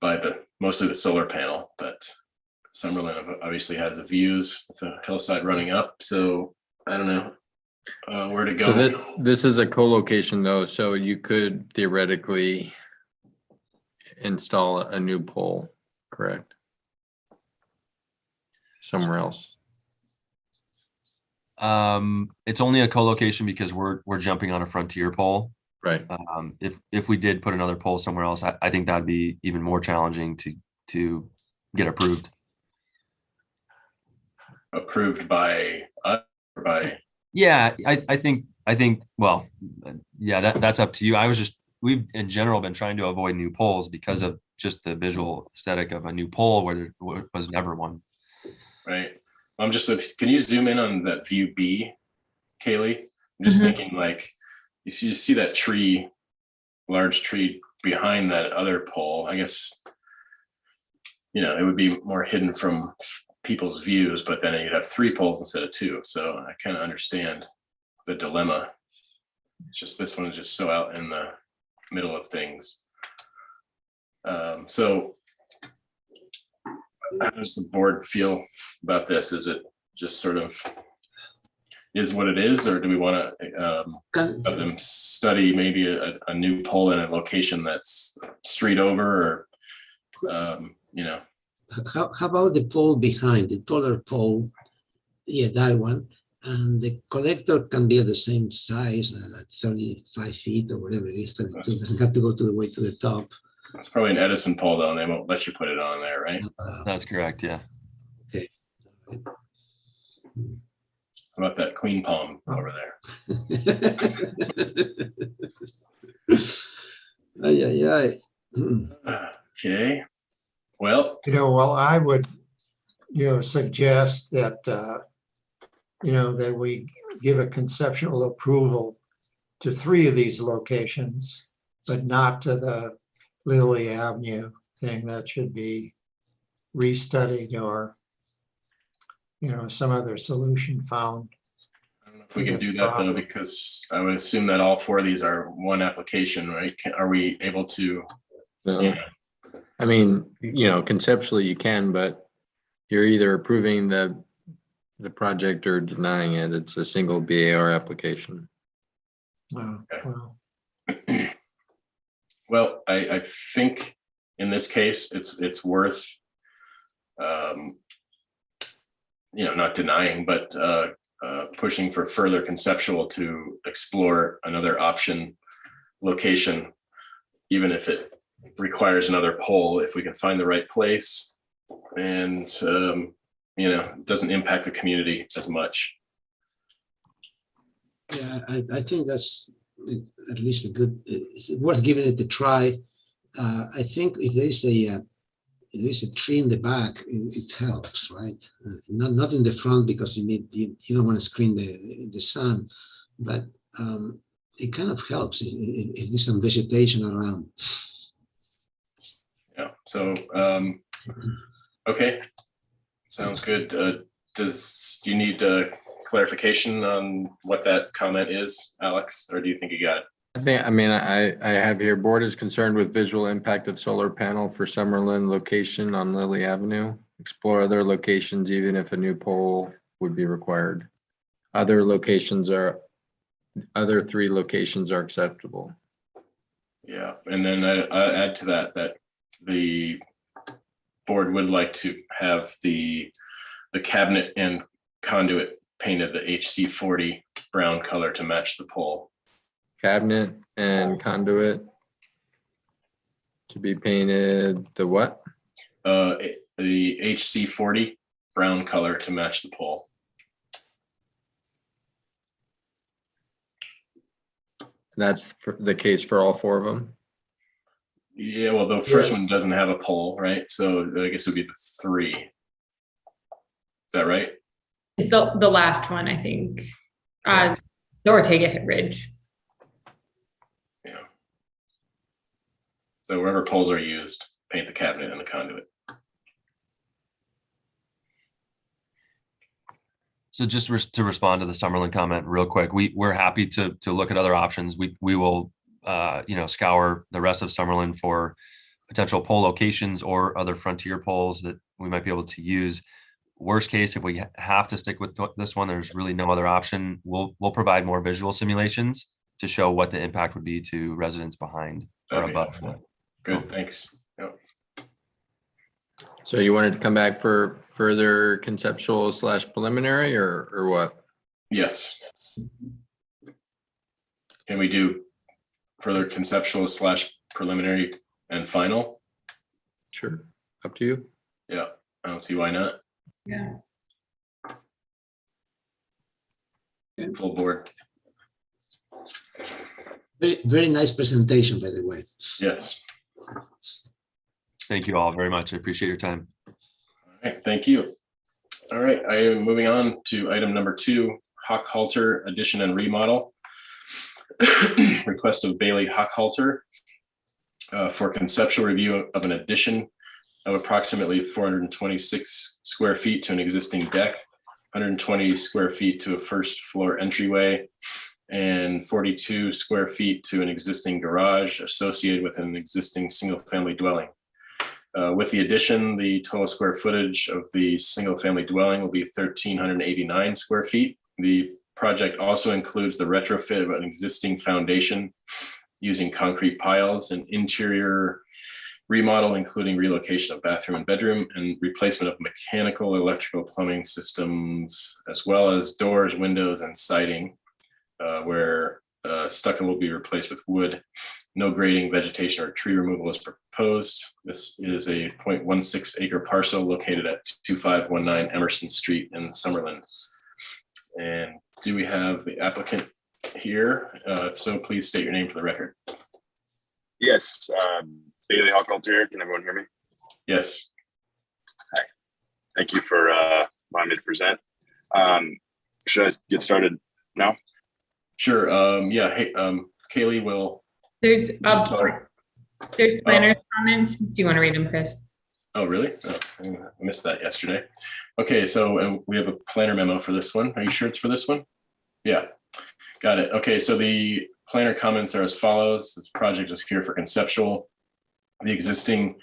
by mostly the solar panel. But Summerlin obviously has the views with the hillside running up, so I don't know where to go. So this is a co-location though, so you could theoretically install a new pole, correct? Somewhere else. It's only a co-location because we're jumping on a Frontier pole. Right. If we did put another pole somewhere else, I think that'd be even more challenging to get approved. Approved by us or by? Yeah, I think, well, yeah, that's up to you. We've in general been trying to avoid new poles because of just the visual aesthetic of a new pole where there was never one. Right. I'm just, can you zoom in on that view B, Kaylee? I'm just thinking, like, you see that tree, large tree behind that other pole. I guess, you know, it would be more hidden from people's views, but then you'd have 3 poles instead of 2. So I kind of understand the dilemma. It's just this one is just so out in the middle of things. So how does the board feel about this? Is it just sort of is what it is, or do we want to have them study maybe a new pole in a location that's street over, or you know? How about the pole behind, the taller pole? Yeah, that one. And the collector can be at the same size, like 35 feet or whatever it is, 32. Doesn't have to go to the way to the top. It's probably an Edison pole though, and they won't let you put it on there, right? That's correct, yeah. How about that queen palm over there? Ay, ay, ay. Okay, well, Well, I would, suggest that, that we give a conceptual approval to 3 of these locations, but not to the Lily Avenue thing. That should be restudied, or, some other solution found. I don't know if we can do that though, because I would assume that all 4 of these are one application, right? Are we able to? No. I mean, conceptually you can, but you're either approving the project or denying it. It's a single BAR application. Well, I think in this case, it's worth, not denying, but pushing for further conceptual to explore another option location, even if it requires another pole, if we can find the right place and, doesn't impact the community as much. Yeah, I think that's at least it's worth giving it a try. I think if there is a tree in the back, it helps, right? Not in the front, because you don't want to screen the sun, but it kind of helps if there's some vegetation around. Yeah. So okay, sounds good. Do you need clarification on what that comment is, Alex, or do you think you got it? I have here, board is concerned with visual impact of solar panel for Summerlin location on Lily Avenue. Explore other locations, even if a new pole would be required. Other three locations are acceptable. Yeah, and then I add to that, that the board would like to have the cabinet and conduit painted the HC40 brown color to match the pole. Cabinet and conduit to be painted the what? The HC40 brown color to match the pole. That's the case for all four of them. Yeah, well, the first one doesn't have a pole, right? So I guess it would be the 3. Is that right? It's the last one, I think. The Ortega Ridge. Yeah. So wherever poles are used, paint the cabinet and the conduit. So just to respond to the Summerlin comment real quick, we're happy to look at other options. We will scour the rest of Summerlin for potential pole locations or other frontier poles that we might be able to use. Worst case, if we have to stick with this one, there's really no other option. We'll provide more visual simulations to show what the impact would be to residents behind or That'd be above. helpful. Good, thanks. Yep. So you wanted to come back for further conceptual / preliminary or what? Yes. Can we do further conceptual / preliminary and final? Sure, up to you. Yeah, I don't see why not. Yeah. Full board. Very, very nice presentation, by the way. Yes. Thank you all very much. I appreciate your time. All right, thank you. All right, I am moving on to item number 2, Hochhalter addition and remodel. Request of Bailey Hochhalter for conceptual review of an addition of approximately 426 square feet to an existing deck, 120 square feet to a first floor entryway, and 42 square feet to an existing garage associated with an existing single-family dwelling. With the addition, the total square footage of the single-family dwelling will be 1,389 square feet. The project also includes the retrofit of an existing foundation using concrete piles, and interior remodel, including relocation of bathroom and bedroom, and replacement of mechanical, electrical, plumbing systems, as well as doors, windows, and siding, where stucco will be replaced with wood. No grading, vegetation, or tree removal is proposed. This is a 0.16 acre parcel located at 2519 Emerson Street in Summerlin. And do we have the applicant here? If so, please state your name for the record. Yes, Bailey Hochhalter here. Can everyone hear me? Yes. Hi. Thank you for allowing me to present. Should I get started now? Sure. Yeah. Hey, Kaylee will. There's start. there's planner's comments. Do you want to read them, Chris? Oh, really? Oh, I missed that yesterday. Okay, so we have a planner memo for this one. Are you sure it's for this one? Yeah, got it. Okay, so the planner comments are as follows. This project is here for conceptual. The existing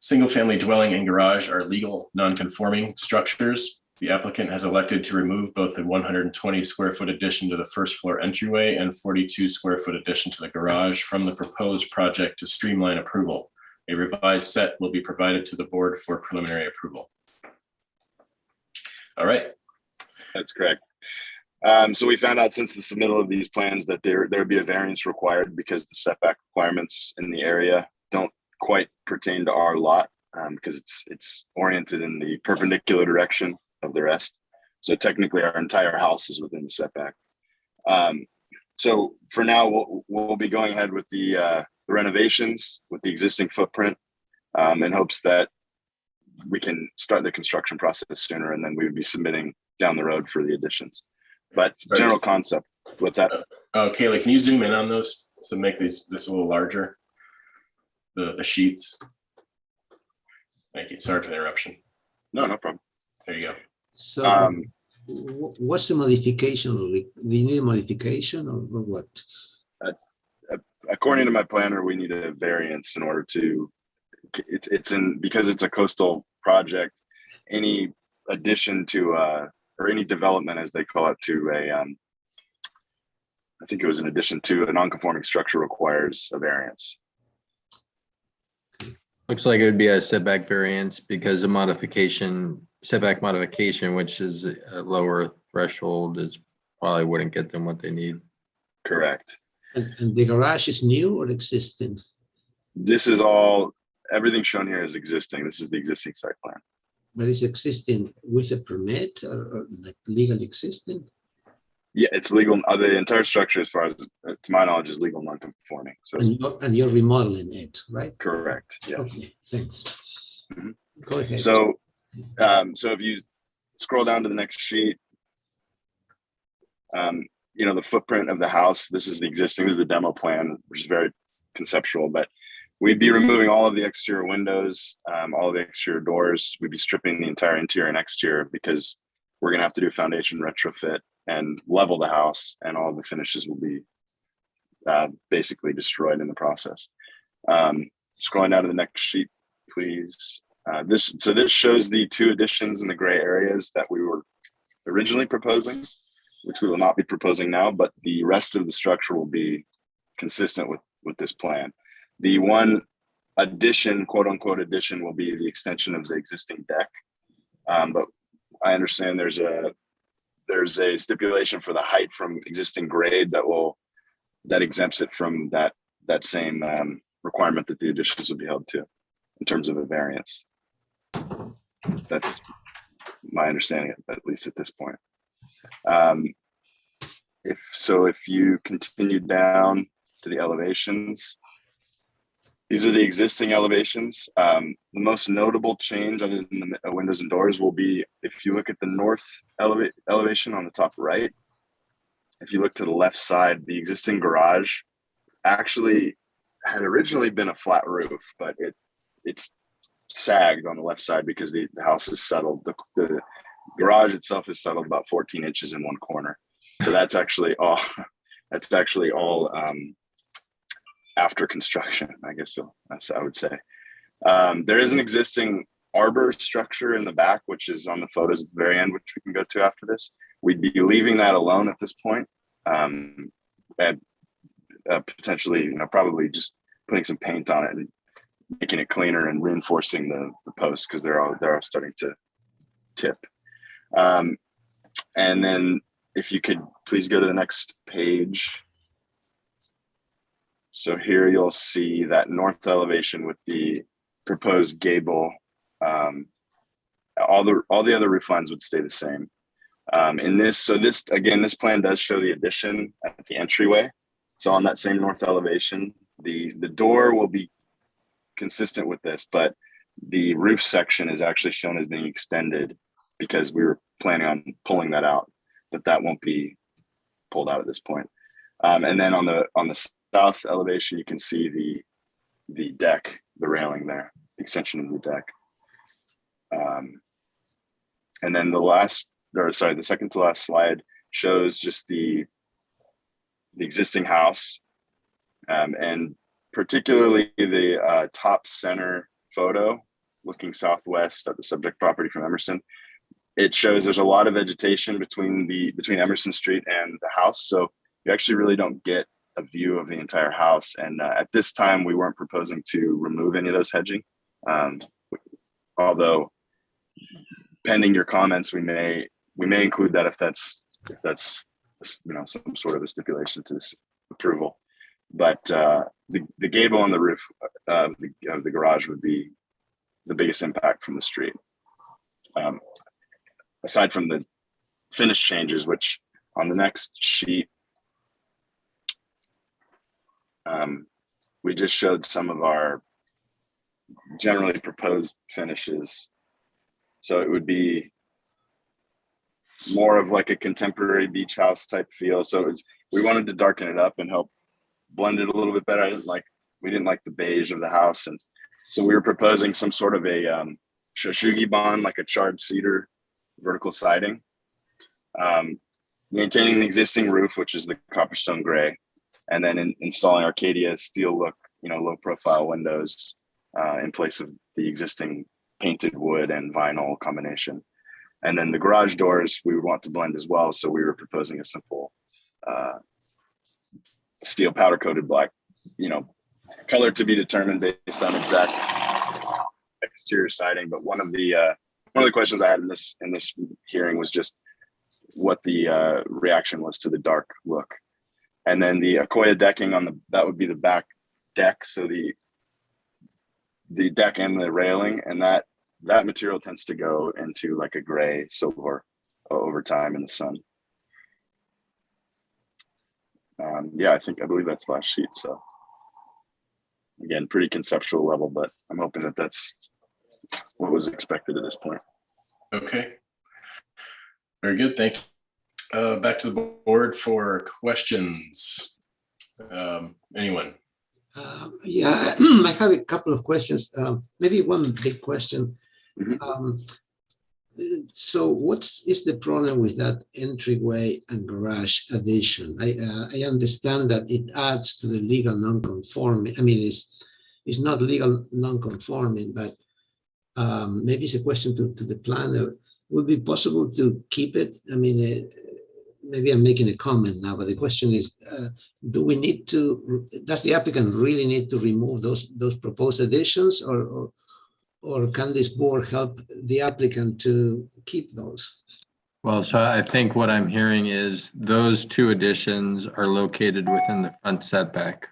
single-family dwelling and garage are legal non-conforming structures. The applicant has elected to remove both the 120 square foot addition to the first floor entryway and 42 square foot addition to the garage from the proposed project to streamline approval. A revised set will be provided to the board for preliminary approval. All right. That's correct. So we found out since the submittal of these plans that there would be a variance required because the setback requirements in the area don't quite pertain to our lot because it's oriented in the perpendicular direction of the rest. So technically our entire house is within the setback. So for now, we'll be going ahead with the renovations with the existing footprint in hopes that we can start the construction process sooner, and then we would be submitting down the road for the additions. But general concept, what's that? Kaylee, can you zoom in on those to make this a little larger? The sheets. Thank you. Sorry for the interruption. No problem. There you go. So what's the modification? Do you need a modification or what? According to my planner, we need a variance in order to, because it's a coastal project, any addition to or any development, as they call it, to I think it was in addition to a non-conforming structure requires a variance. Looks like it would be a setback variance because setback modification, which is a lower threshold, is probably wouldn't get them what they need. Correct. And the garage is new or existing? This is everything shown here is existing. This is the existing site plan. But it's existing with a permit or like legal existing? Yeah, it's legal. The entire structure, as far as to my knowledge, is legal non-conforming. So And you're remodeling it, right? correct. Yes. Okay, thanks. Mhm. Go ahead. So if you scroll down to the next sheet, the footprint of the house, this is the demo plan, which is very conceptual, but we'd be removing all of the exterior windows, all of the exterior doors. We'd be stripping the entire interior and exterior because we're going to have to do foundation retrofit and level the house, and all the finishes will be basically destroyed in the process. Scrolling down to the next sheet, please. This shows the 2 additions in the gray areas that we were originally proposing, which we will not be proposing now, but the rest of the structure will be consistent with this plan. The one addition, quote unquote addition, will be the extension of the existing deck. But I understand there's a stipulation for the height from existing grade that exempts it from that same requirement that the additions would be held to in terms of a variance. That's my understanding, at least at this point. If you continue down to the elevations, these are the existing elevations. The most notable change, other than the windows and doors, will be if you look at the north elevation on the top right. If you look to the left side, the existing garage actually had originally been a flat roof, but it's sagged on the left side because the house is settled. The garage itself is settled about 14 inches in one corner. So that's actually all. After construction, I guess. So I would say. There is an existing arbor structure in the back, which is on the photos at the very end, which we can go to after this. We'd be leaving that alone at this point, and potentially, probably just putting some paint on it and making it cleaner and reinforcing the posts because they're starting to tip. And then if you could please go to the next page. So here you'll see that north elevation with the proposed gable. All the other roof lines would stay the same. This plan does show the addition at the entryway. So on that same north elevation, the door will be consistent with this, but the roof section is actually shown as being extended because we were planning on pulling that out, but that won't be pulled out at this point. And then on the south elevation, you can see the deck, the railing there, extension of the deck. And then the second to last slide shows just the existing house, and particularly the top center photo looking southwest at the subject property from Emerson. It shows there's a lot of vegetation between Emerson Street and the house, so you actually really don't get a view of the entire house. And at this time, we weren't proposing to remove any of those hedging, although pending your comments, we may include that if that's some sort of a stipulation to this approval. But the gable on the roof of the garage would be the biggest impact from the street. Aside from the finish changes, which on the next sheet, we just showed some of our generally proposed finishes. So it would be more of like a contemporary beach house type feel. So we wanted to darken it up and help blend it a little bit better. We didn't like the beige of the house, and so we were proposing some sort of a shoshugibon, like a charred cedar vertical siding, maintaining the existing roof, which is the copperstone gray, and then installing Arcadia steel look, low profile windows in place of the existing painted wood and vinyl combination. And then the garage doors, we would want to blend as well. So we were proposing a simple steel powder coated black, color to be determined based on exact exterior siding. But one of the questions I had in this hearing was just what the reaction was to the dark look. And then the Akoya decking that would be the back deck. So the deck and the railing, and that material tends to go into like a gray silver over time in the sun. I believe that's the last sheet. So again, pretty conceptual level, but I'm hoping that that's what was expected at this point. Okay. Very good. Thank you. Back to the board for questions. Anyone? I have a couple of questions. Maybe one big question. So what is the problem with that entryway and garage addition? I understand that it adds to the legal non-conforming. I mean, it's not legal non-conforming, but maybe it's a question to the planner. Would it be possible to keep it? I mean, maybe I'm making a comment now, but the question is, does the applicant really need to remove those proposed additions, or can this board help the applicant to keep those? Well, so I think what I'm hearing is those two additions are located within the front setback.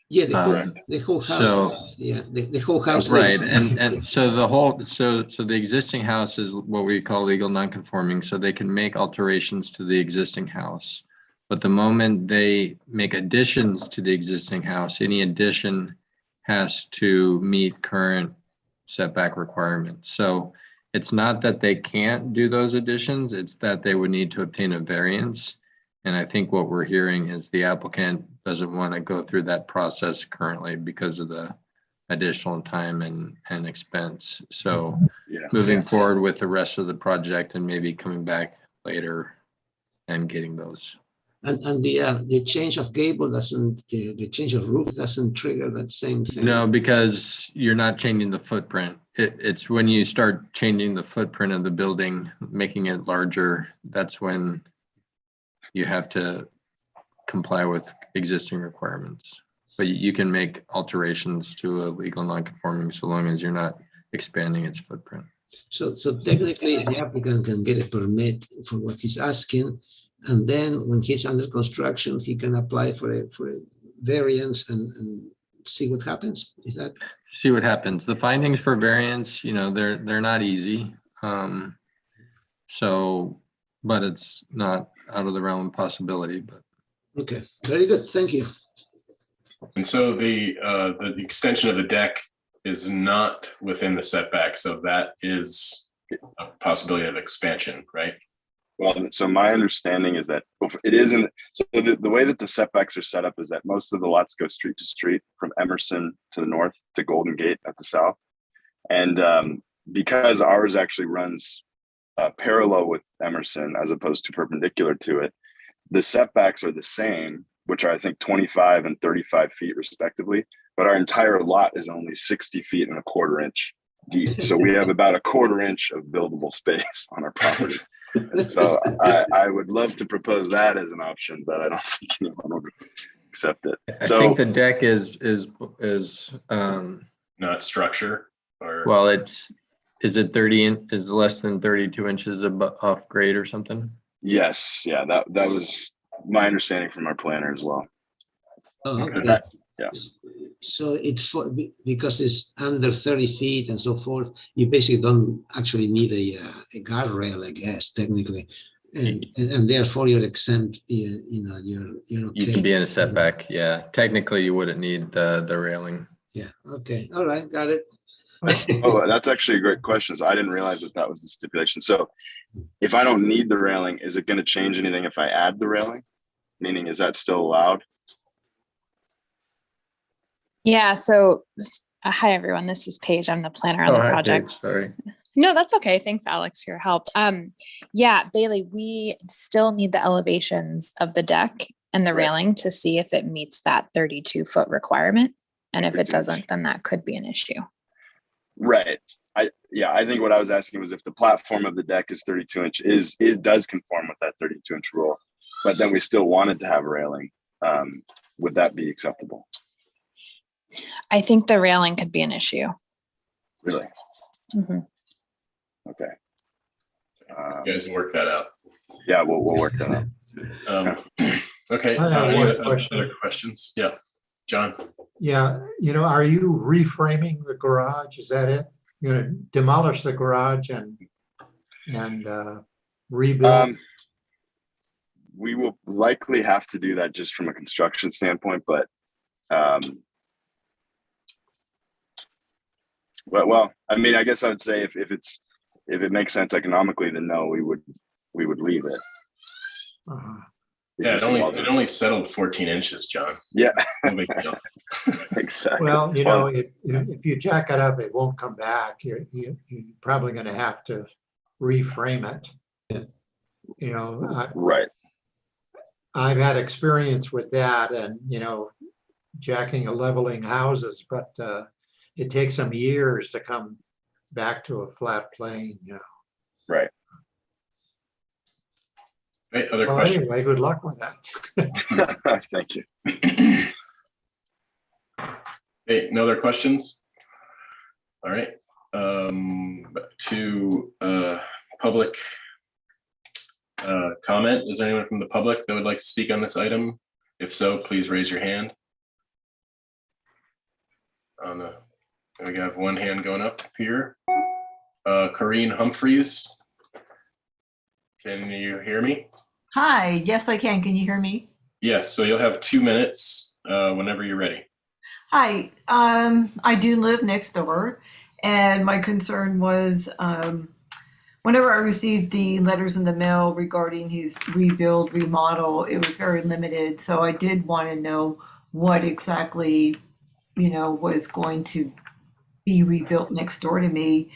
Yeah, the whole house. So, the whole house. Right, and so the existing house is what we call legal non-conforming, so they can make alterations to the existing house. But the moment they make additions to the existing house, any addition has to meet current setback requirements. So it's not that they can't do those additions, it's that they would need to obtain a variance. And I think what we're hearing is the applicant doesn't want to go through that process currently because of the additional time and expense. So moving forward with the rest of the project and maybe coming back later and getting those. And the change of gable the change of roof doesn't trigger that same thing? No, because you're not changing the footprint. It's when you start changing the footprint of the building, making it larger, that's when you have to comply with existing requirements. But you can make alterations to a legal non-conforming so long as you're not expanding its footprint. So technically, the applicant can get a permit for what he's asking, and then when he's under construction, he can apply for a variance and see what happens. Is that? See what happens. The findings for variance, they're not easy. But it's not out of the realm of possibility. But okay, very good. Thank you. And so the extension of the deck is not within the setback, so that is a possibility of expansion, right? Well, so my understanding is that it isn't. So the way that the setbacks are set up is that most of the lots go street to street from Emerson to the north to Golden Gate at the south. And because ours actually runs parallel with Emerson as opposed to perpendicular to it, the setbacks are the same, which are I think 25 and 35 feet respectively, but our entire lot is only 60 feet and a quarter inch deep. So we have about a quarter inch of buildable space on our property. So I would love to propose that as an option, but I don't think anyone would accept it. I think the deck is not structure, or well, is it 30 is less than 32 inches off grade or something? Yes, yeah, that was my understanding from our planner as well. Oh, okay. Yeah. So because it's under 30 feet and so forth, you basically don't actually need a guardrail, I guess, technically, and therefore you're exempt. You're okay. You can be in a setback. Yeah, technically you wouldn't need the railing. Yeah. Okay. All right. Got it. Oh, that's actually a great question. So I didn't realize that was the stipulation. So if I don't need the railing, is it going to change anything if I add the railing? Meaning, is that still allowed? Yeah, so hi everyone, this is Paige. I'm the planner on the project. Sorry. No, that's okay. Thanks, Alex, for your help. Yeah, Bailey, we still need the elevations of the deck and the railing to see if it meets that 32-foot requirement. And if it doesn't, then that could be an issue. Right. I think what I was asking was if the platform of the deck is 32 inch, it does conform with that 32 inch rule, but then we still wanted to have a railing. Would that be acceptable? I think the railing could be an issue. Really? Mhm. Okay. You guys work that out. Yeah, we'll work that out. Okay. I have Any one other question. questions? Yeah, John. Yeah, are you reframing the garage? Is that it? You're gonna demolish the garage and rebuild? We will likely have to do that just from a construction standpoint, but well, I mean, I guess I would say if it makes sense economically, then no, we would leave it. Uh-huh. Yeah, it only settled 14 inches, John. Yeah, No big deal. exactly. Well, if you jack it up, it won't come back. You're probably going to have to reframe it. Right. I've had experience with that and, jacking and leveling houses, but it takes some years to come back to a flat plane, Right. Right, other Well, questions? anyway, good luck with that. Thank you. Hey, no other questions? All right. To public comment, is there anyone from the public that would like to speak on this item? If so, please raise your hand. We have one hand going up here. Corrine Humphreys. Can you hear me? Hi, yes, I can. Can you hear me? Yes, so you'll have 2 minutes whenever you're ready. Hi, I do live next door, and my concern was whenever I received the letters in the mail regarding his rebuild, remodel, it was very limited. So I did want to know what exactly, was going to be rebuilt next door to me.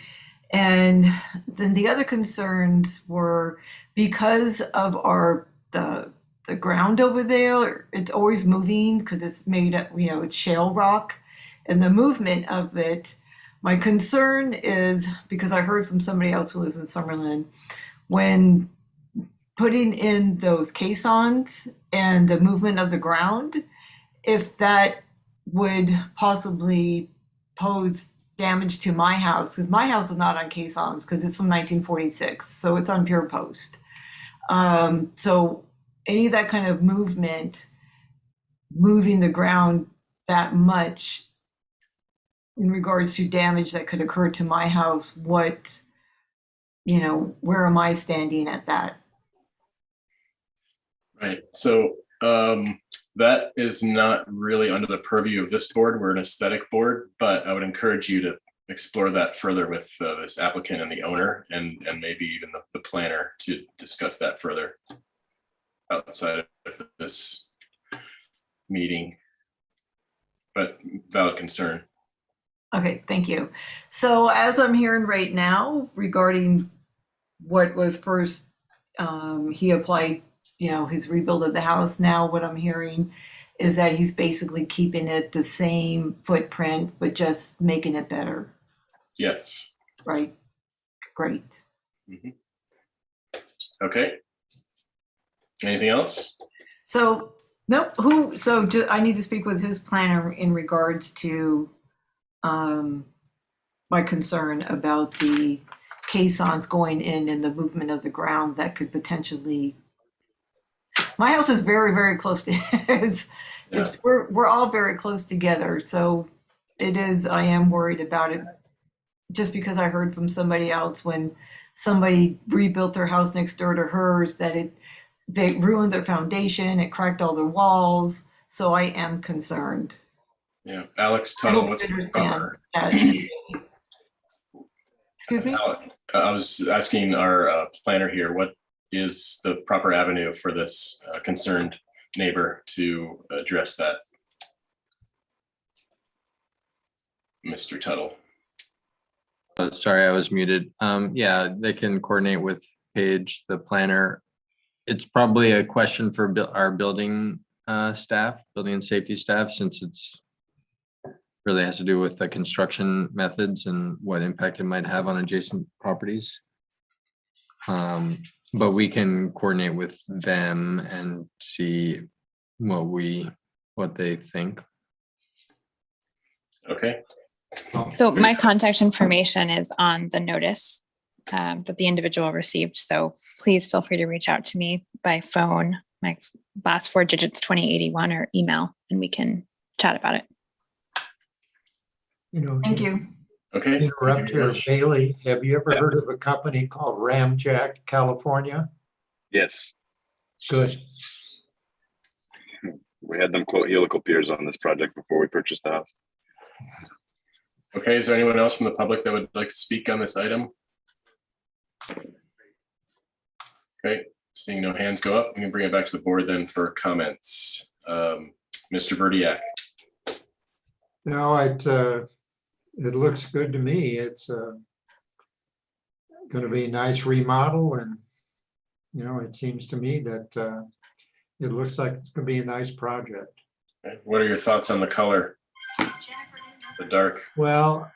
And then the other concerns were because of the ground over there, it's always moving because it's made up, it's shale rock, and the movement of it. My concern is because I heard from somebody else who lives in Summerlin, when putting in those caissons and the movement of the ground, if that would possibly pose damage to my house, because my house is not on caissons because it's from 1946, so it's on pure post. So any of that kind of movement, moving the ground that much in regards to damage that could occur to my house, where am I standing at that? Right, so that is not really under the purview of this board. We're an aesthetic board, but I would encourage you to explore that further with this applicant and the owner, and maybe even the planner to discuss that further outside of this meeting. But valid concern. Okay, thank you. So as I'm hearing right now regarding what was first, he applied, his rebuild of the house. Now what I'm hearing is that he's basically keeping it the same footprint, but just making it better. Yes. Right? Great. Mm-hmm. Okay. Anything else? So, nope. I need to speak with his planner in regards to my concern about the caissons going in and the movement of the ground that could potentially. My house is very, very close to his. Yeah. We're all very close together, so it is. I am worried about it, just because I heard from somebody else when somebody rebuilt their house next door to hers that they ruined their foundation, it cracked all their walls. So I am concerned. Yeah, Alex Tuttle, what's the proper? Excuse me? I was asking our planner here, what is the proper avenue for this concerned neighbor to address that? Mr. Tuttle. Sorry, I was muted. Yeah, they can coordinate with Paige, the planner. It's probably a question for our building staff, building and safety staff, since it's really has to do with the construction methods and what impact it might have on adjacent properties. But we can coordinate with them and see what they think. Okay, So my contact information is on the notice that the individual received. So please feel free to reach out to me by phone. My last 4 digits, 2081, or email, and we can chat about it. You know, Thank you. okay. interrupt here, Bailey. Have you ever heard of a company called Ramjack, California? Yes, Good. we had them quote helical piers on this project before we purchased the house. Okay, is there anyone else from the public that would like to speak on this item? Okay, seeing no hands go up, we can bring it back to the board then for comments. Mr. Verdiak. No, it looks good to me. It's going to be a nice remodel, and you know, it seems to me that it looks like it's going to be a nice project. Okay, what are your thoughts on the color? The dark. Well,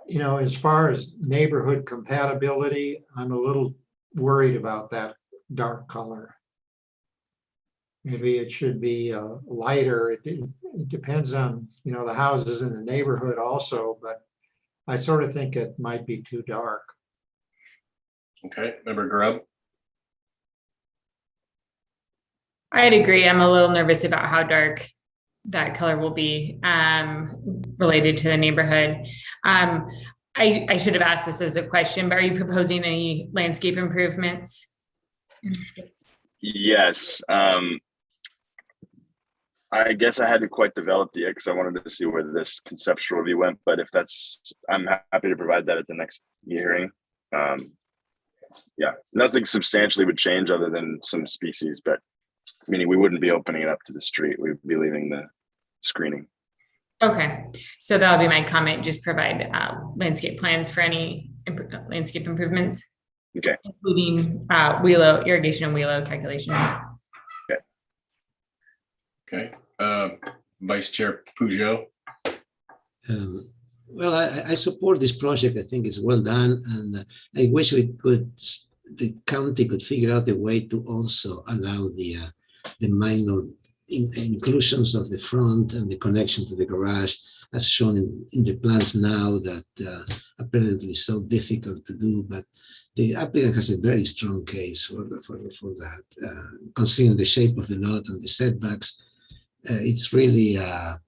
you know, as far as neighborhood compatibility, I'm a little worried about that dark color. Maybe it should be lighter. It depends on, you know, the houses in the neighborhood also, but I sort of think it might be too dark. Okay, Member Grubb. I'd agree. I'm a little nervous about how dark that color will be related to the neighborhood. I should have asked this as a question, but are you proposing any landscape improvements? Yes. I guess I hadn't quite developed yet because I wanted to see where this conceptual review went, but if that's, I'm happy to provide that at the next hearing. Yeah, nothing substantially would change other than some species, but meaning we wouldn't be opening it up to the street. We'd be leaving the screening. Okay, so that'll be my comment. Just provide landscape plans for any landscape improvements. Okay. Including wheelo irrigation and wheelo calculations. Okay, Vice Chair Peugeot. Well, I support this project. I think it's well done, and I wish the county could figure out a way to also allow the minor inclusions of the front and the connection to the garage, as shown in the plans now, that apparently is so difficult to do. But the applicant has a very strong case for that, considering the shape of the lot and the setbacks. It's really a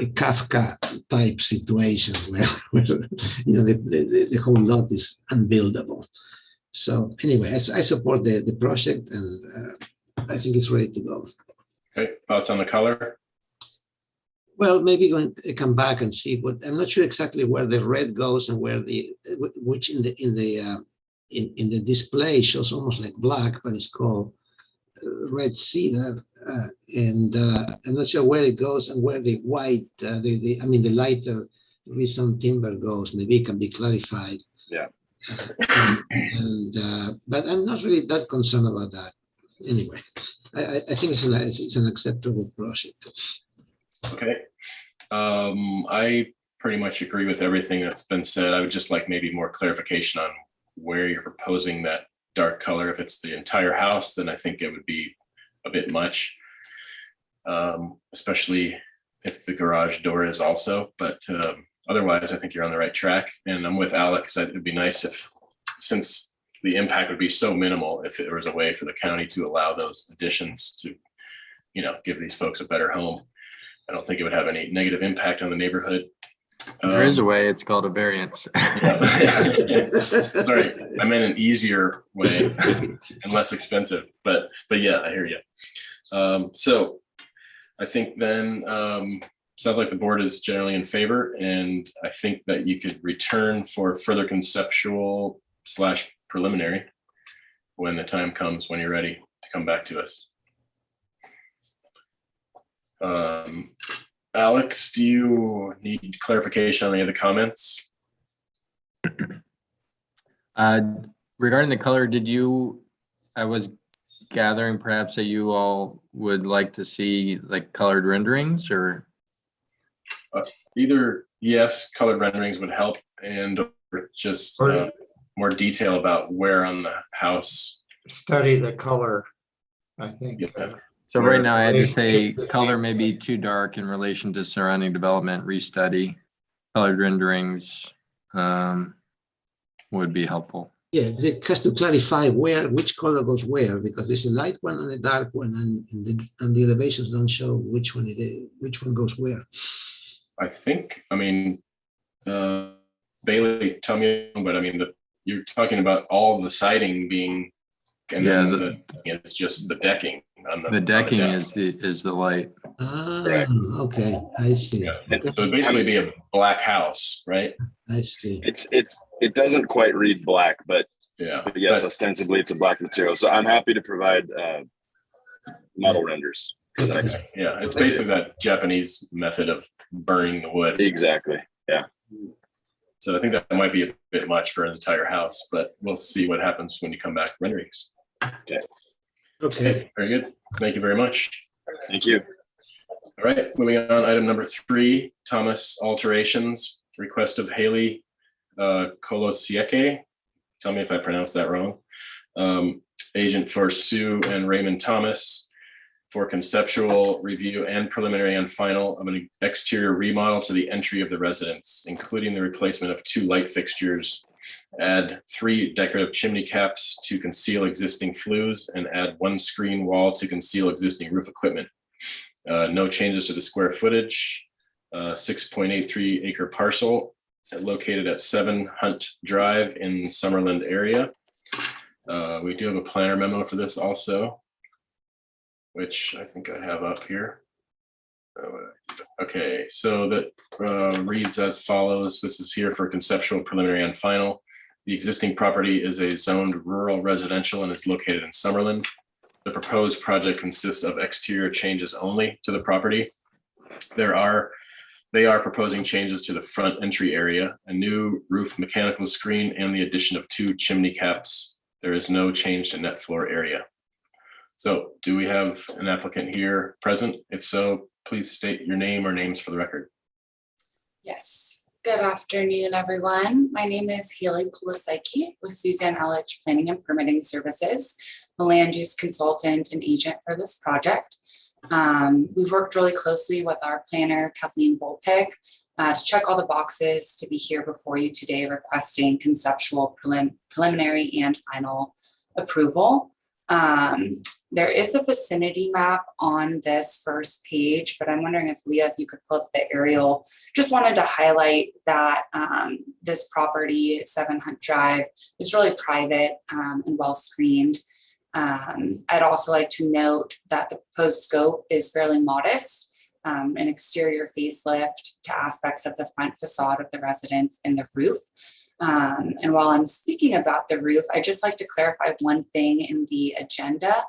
Kafka type situation where you know the whole lot is unbuildable. So anyway, I support the project, and I think it's ready to go. Okay, thoughts on the color? Well, maybe going to come back and see what, I'm not sure exactly where the red goes and where which in the display shows almost like black, but it's called red cedar, and I'm not sure where it goes and where the white, the lighter recent timber goes. Maybe it can be clarified. Yeah. But I'm not really that concerned about that. Anyway, I think it's an acceptable project. Okay. I pretty much agree with everything that's been said. I would just like maybe more clarification on where you're proposing that dark color. If it's the entire house, then I think it would be a bit much, especially if the garage door is also, but otherwise I think you're on the right track. And I'm with Alex. It'd be nice if, since the impact would be so minimal, if there was a way for the county to allow those additions to, you know, give these folks a better home. I don't think it would have any negative impact on the neighborhood. There is a way. It's called a variance. Sorry, I meant an easier way and less expensive, but yeah, I hear you. So I think then sounds like the board is generally in favor, and I think that you could return for further conceptual / preliminary when the time comes, when you're ready to come back to us. Alex, do you need clarification on any of the comments? Regarding the color, I was gathering perhaps that you all would like to see like colored renderings, or? Either yes, colored renderings would help, and or just more detail about where on the house. Study the color, I think. Yeah. So right now I had to Where- say color may be too dark in relation to surrounding development, restudy, colored renderings would be helpful. Yeah, it has to clarify which color goes where, because there's a light one and a dark one, and the elevations don't show which one it is, which one goes where. I think, I mean, Bailey, tell me, but I mean, you're talking about all the siding being, and Yeah, then it's just the decking. On The decking deck. is the light. Ah, Correct. okay, I see. Yeah. Okay, So it'd basically be a black house, right? I see. It doesn't quite read black, but Yeah. yes, But- ostensibly it's a black material. So I'm happy to provide model renders for the next. Yeah, it's basically that Japanese method of burning the wood. Exactly. Yeah. So I think that might be a bit much for an entire house, but we'll see what happens when you come back renderings. Okay. Okay, Very good. Thank you very much. Thank you. All right, moving on, item number 3, Thomas alterations, request of Haley Kolosieke. Tell me if I pronounced that wrong. Agent for Sue and Raymond Thomas for conceptual review and preliminary and final of an exterior remodel to the entry of the residence, including the replacement of 2 light fixtures, add 3 decorative chimney caps to conceal existing flues, and add 1 screen wall to conceal existing roof equipment. No changes to the square footage. 6.83 acre parcel located at 7 Hunt Drive in Summerlin area. We do have a planner memo for this also, which I think I have up here. Okay, so that reads as follows. This is here for conceptual, preliminary, and final. The existing property is a zoned rural residential and is located in Summerlin. The proposed project consists of exterior changes only to the property. They are proposing changes to the front entry area, a new roof mechanical screen, and the addition of 2 chimney caps. There is no change to net floor area. So do we have an applicant here present? If so, please state your name or names for the record. Yes, good afternoon, everyone. My name is Haley Kolosieke with Suzanne Ellich Planning and Permitting Services, the land use consultant and agent for this project. We've worked really closely with our planner, Kathleen Volpik, to check all the boxes to be here before you today requesting conceptual, preliminary, and final approval. There is a vicinity map on this first page, but I'm wondering if Leah, if you could pull up the aerial. Just wanted to highlight that this property, 7 Hunt Drive, is really private and well screened. I'd also like to note that the proposed scope is fairly modest, an exterior facelift to aspects of the front facade of the residence and the roof. And while I'm speaking about the roof, I'd just like to clarify one thing in the agenda.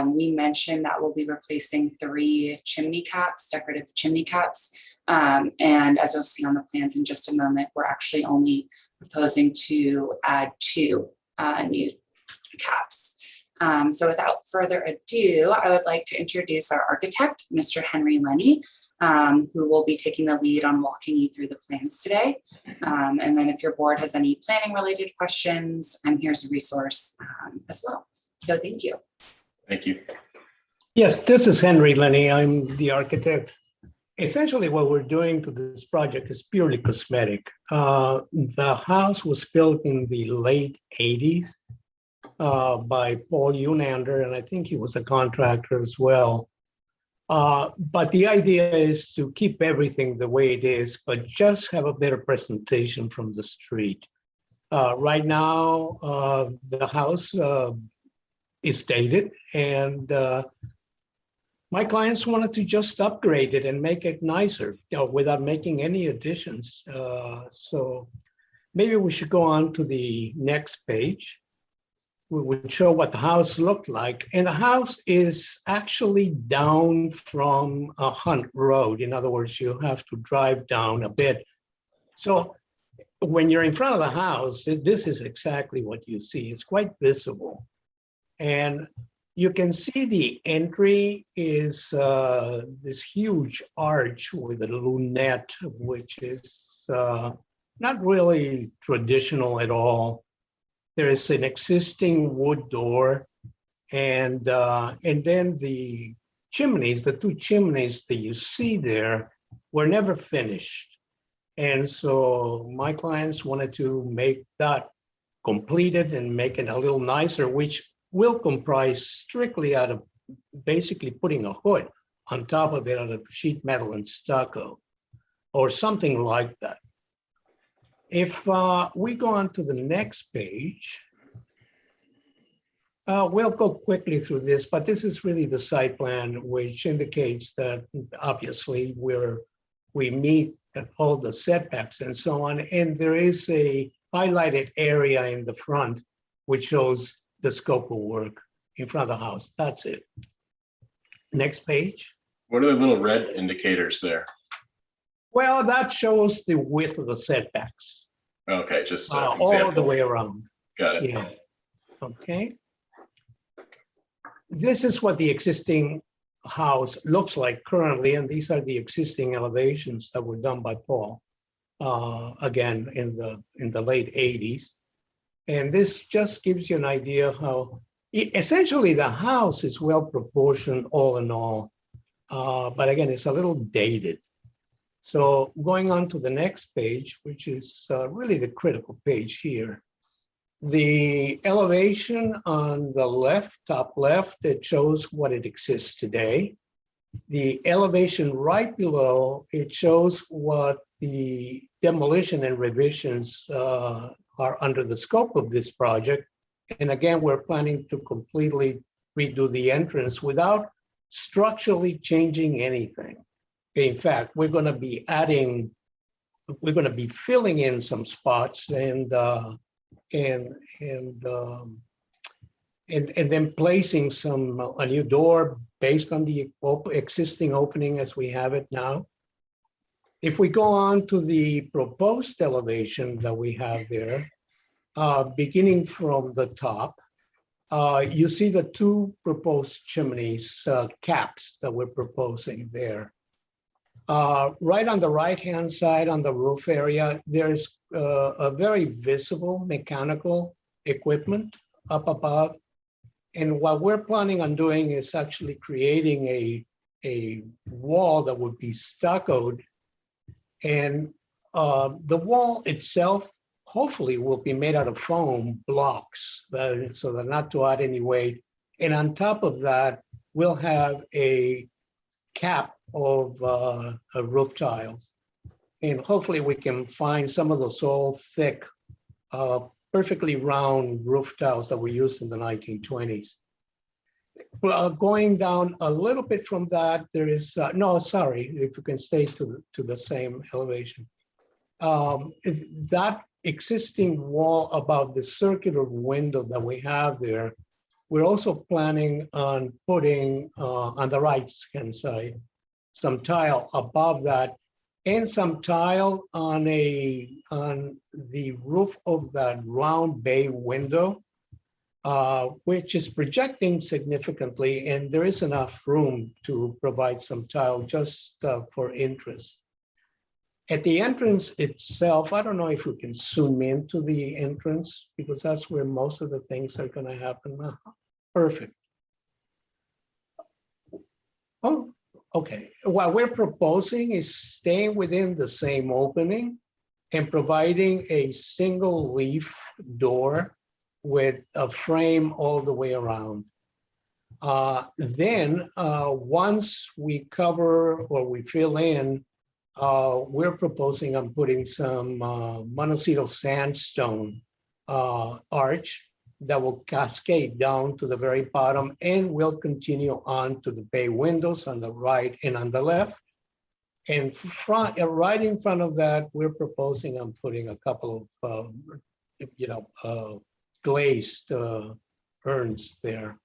We mentioned that we'll be replacing 3 chimney caps, decorative chimney caps. And as you'll see on the plans in just a moment, we're actually only proposing to add 2 new caps. So without further ado, I would like to introduce our architect, Mr. Henry Lenny, who will be taking the lead on walking you through the plans today. And then if your board has any planning related questions, I'm here as a resource as well. So thank you. Thank you. Yes, this is Henry Lenny. I'm the architect. Essentially, what we're doing to this project is purely cosmetic. The house was built in the late 80s by Paul Unander, and I think he was a contractor as well. But the idea is to keep everything the way it is, but just have a better presentation from the street. Right now, the house is dated, and my clients wanted to just upgrade it and make it nicer, without making any additions. So maybe we should go on to the next page. We would show what the house looked like. And the house is actually down from a Hunt Road. In other words, you have to drive down a bit. So when you're in front of the house, this is exactly what you see. It's quite visible. And You can see the entry is this huge arch with a lunette, which is not really traditional at all. There is an existing wood door, and then the chimneys, the two chimneys that you see there, were never finished. And so my clients wanted to make that completed and make it a little nicer, which will comprise strictly out of basically putting a hood on top of it out of sheet metal and stucco or something like that. If we go on to the next page, we'll go quickly through this, but this is really the site plan, which indicates that obviously we meet all the setbacks and so on. And there is a highlighted area in the front, which shows the scope of work in front of the house. That's it. Next page. What are the little red indicators there? Well, that shows the width of the setbacks. Okay, just an all example. the way around. Got it. Yeah. Okay. This is what the existing house looks like currently, and these are the existing elevations that were done by Paul, again, in the late 80s. And this just gives you an idea how, essentially the house is well proportioned all in all, but again, it's a little dated. So going on to the next page, which is really the critical page here. The elevation on the left, top left, it shows what it exists today. The elevation right below, it shows what the demolition and revisions are under the scope of this project. And again, we're planning to completely redo the entrance without structurally changing anything. In fact, we're going to be filling in some spots and then placing a new door based on the existing opening as we have it now. If we go on to the proposed elevation that we have there, beginning from the top, you see the two proposed chimneys caps that we're proposing there. Right on the right-hand side on the roof area, there's a very visible mechanical equipment up above. And what we're planning on doing is actually creating a wall that would be stuccoed. And the wall itself, hopefully, will be made out of foam blocks, so that not to add any weight. And on top of that, we'll have a cap of roof tiles. And hopefully we can find some of those all thick, perfectly round roof tiles that were used in the 1920s. Well, going down a little bit from that, there is, no, sorry, if you can stay to the same elevation. That existing wall above the circular window that we have there, we're also planning on putting on the right-hand side, some tile above that and some tile on the roof of that round bay window, which is projecting significantly, and there is enough room to provide some tile just for interest. At the entrance itself, I don't know if we can zoom into the entrance because that's where most of the things are going to happen. Perfect. Oh, okay. What we're proposing is staying within the same opening and providing a single leaf door with a frame all the way around. Then once we cover or we fill in, we're proposing on putting some Montecito sandstone arch that will cascade down to the very bottom and will continue on to the bay windows on the right and on the left. And right in front of that, we're proposing on putting a couple of, glazed urns there.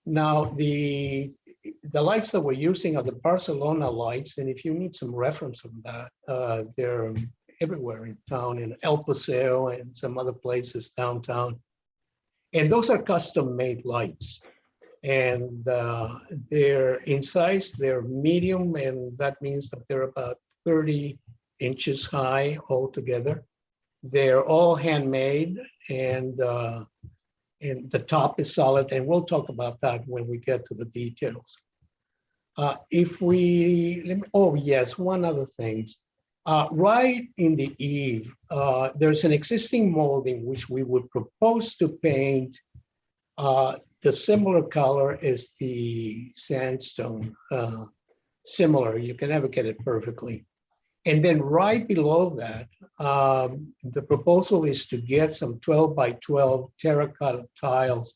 Now, the lights that we're using are the Barcelona lights, and if you need some reference on that, they're everywhere in town, in El Paseo and some other places downtown. And those are custom-made lights. And they're in size, they're medium, and that means that they're about 30 inches high altogether. They're all handmade, and the top is solid, and we'll talk about that when we get to the details. Oh yes, one other thing. Right in the eave, there's an existing molding which we would propose to paint the similar color is the sandstone, similar. You can never get it perfectly. And then right below that, the proposal is to get some 12 by 12 terracotta tiles,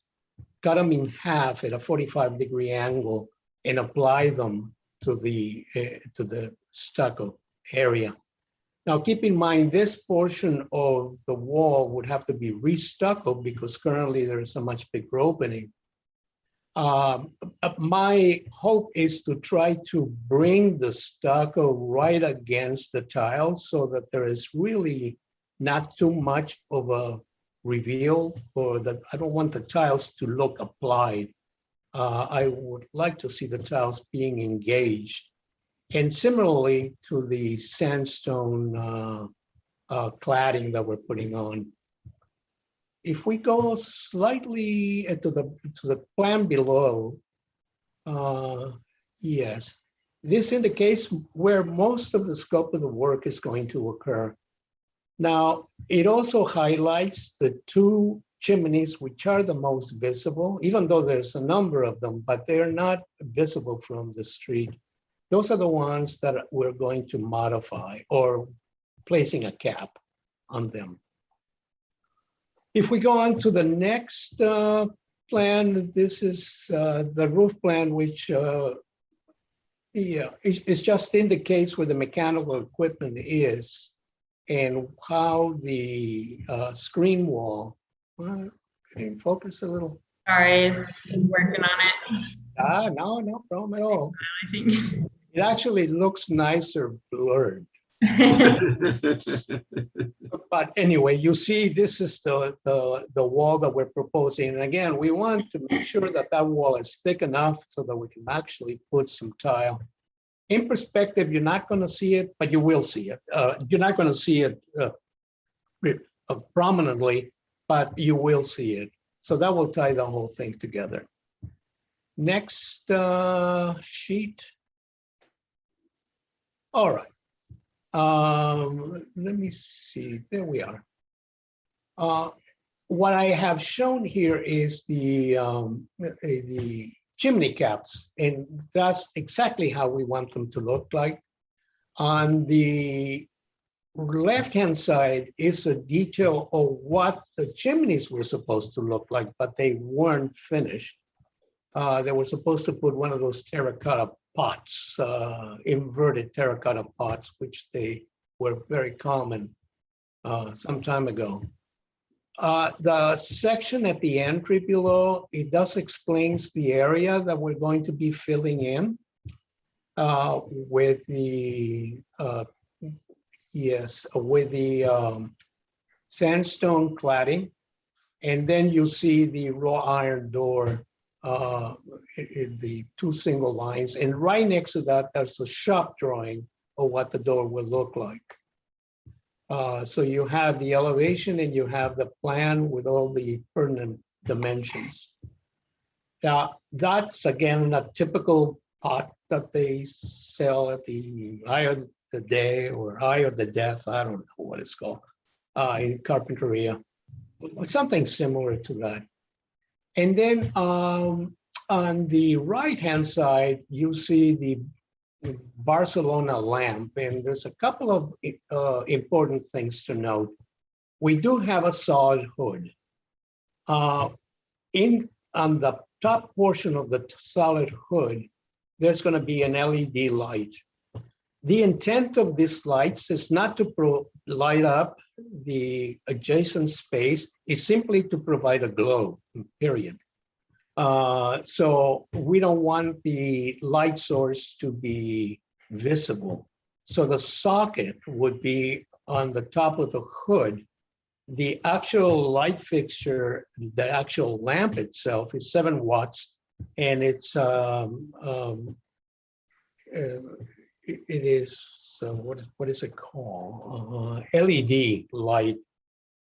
cut them in half at a 45-degree angle, and apply them to the stucco area. Now, keep in mind, this portion of the wall would have to be restuccoed because currently there is a much bigger opening. My hope is to try to bring the stucco right against the tiles so that there is really not too much of a reveal, or that I don't want the tiles to look applied. I would like to see the tiles being engaged. And similarly to the sandstone cladding that we're putting on. If we go slightly to the plan below, yes, this indicates where most of the scope of the work is going to occur. Now, it also highlights the two chimneys, which are the most visible, even though there's a number of them, but they're not visible from the street. Those are the ones that we're going to modify or placing a cap on them. If we go on to the next plan, this is the roof plan, which it just indicates where the mechanical equipment is and how the screen wall, can you focus a little? Sorry, it's working on it. No problem at all. I think. It actually looks nicer blurred. But anyway, you see, this is the wall that we're proposing. And again, we want to make sure that that wall is thick enough so that we can actually put some tile. In perspective, you're not going to see it, but you will see it. You're not going to see it prominently, but you will see it. So that will tie the whole thing together. Next sheet. All right. Let me see. There we are. What I have shown here is the chimney caps, and that's exactly how we want them to look like. On the left-hand side is a detail of what the chimneys were supposed to look like, but they weren't finished. They were supposed to put one of those terracotta pots, inverted terracotta pots, which they were very common some time ago. The section at the entry below, it does explains the area that we're going to be filling in with the, sandstone cladding. And then you see the wrought iron door, the two single lines. And right next to that, there's a shop drawing of what the door will look like. So you have the elevation and you have the plan with all the pertinent dimensions. Now, that's again a typical pot that they sell at the eye of the day or eye of the death. I don't know what it's called in Carpinteria. Something similar to that. And then on the right-hand side, you see the Barcelona lamp, and there's a couple of important things to note. We do have a solid hood. On the top portion of the solid hood, there's going to be an LED light. The intent of these lights is not to light up the adjacent space, it's simply to provide a glow, period. So we don't want the light source to be visible. So the socket would be on the top of the hood. The actual light fixture, the actual lamp itself is 7 watts, And it's it is, so what is it called? LED light.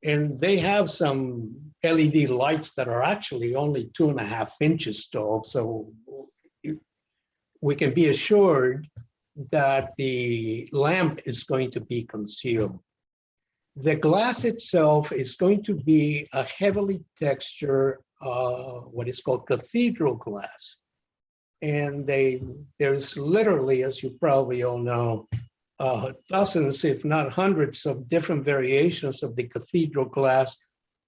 And they have some LED lights that are actually only 2.5 inches tall. So we can be assured that the lamp is going to be concealed. The glass itself is going to be a heavily textured, what is called cathedral glass. And there's literally, as you probably all know, dozens, if not hundreds of different variations of the cathedral glass.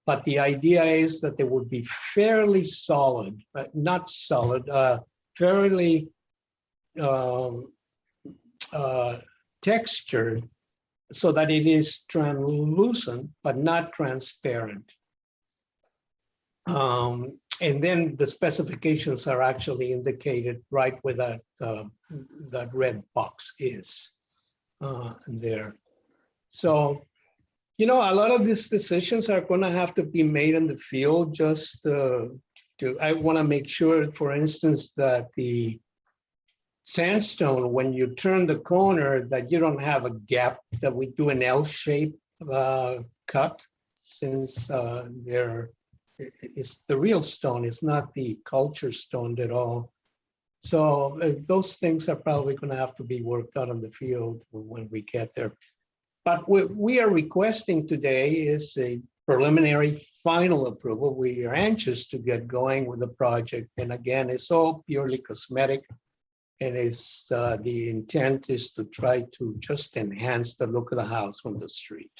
But the idea is that they would be fairly solid, not solid, fairly textured so that it is translucent, but not transparent. And then the specifications are actually indicated right where that red box is there. So, you know, a lot of these decisions are going to have to be made in the field. Just I want to make sure, for instance, that the sandstone, when you turn the corner, that you don't have a gap, that we do an L-shaped cut, since it's the real stone, it's not the culture stone at all. So those things are probably going to have to be worked out in the field when we get there. But what we are requesting today is a preliminary final approval. We are anxious to get going with the project. And again, it's all purely cosmetic. And it's the intent is to try to just enhance the look of the house from the street.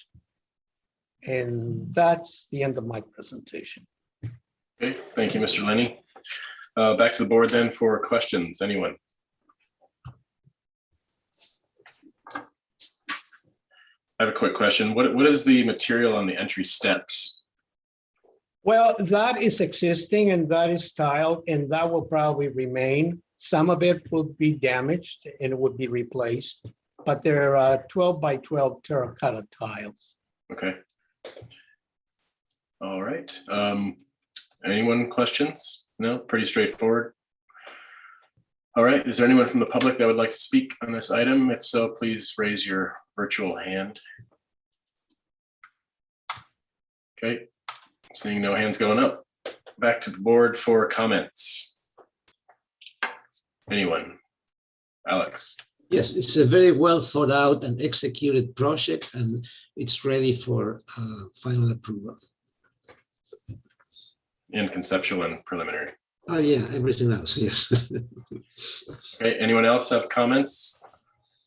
And that's the end of my presentation. Okay, thank you, Mr. Lenny. Back to the board then for questions. Anyone? I have a quick question. What is the material on the entry steps? Well, that is existing and that is tiled, and that will probably remain. Some of it will be damaged and it would be replaced, but they're 12 by 12 terracotta tiles. Okay. All right. Anyone questions? No, pretty straightforward. All right. Is there anyone from the public that would like to speak on this item? If so, please raise your virtual hand. Okay. Seeing no hands going up. Back to the board for comments. Anyone? Alex? Yes, it's a very well thought out and executed project, and it's ready for final approval. And conceptual and preliminary. Oh yeah, everything else, yes. Okay, anyone else have comments?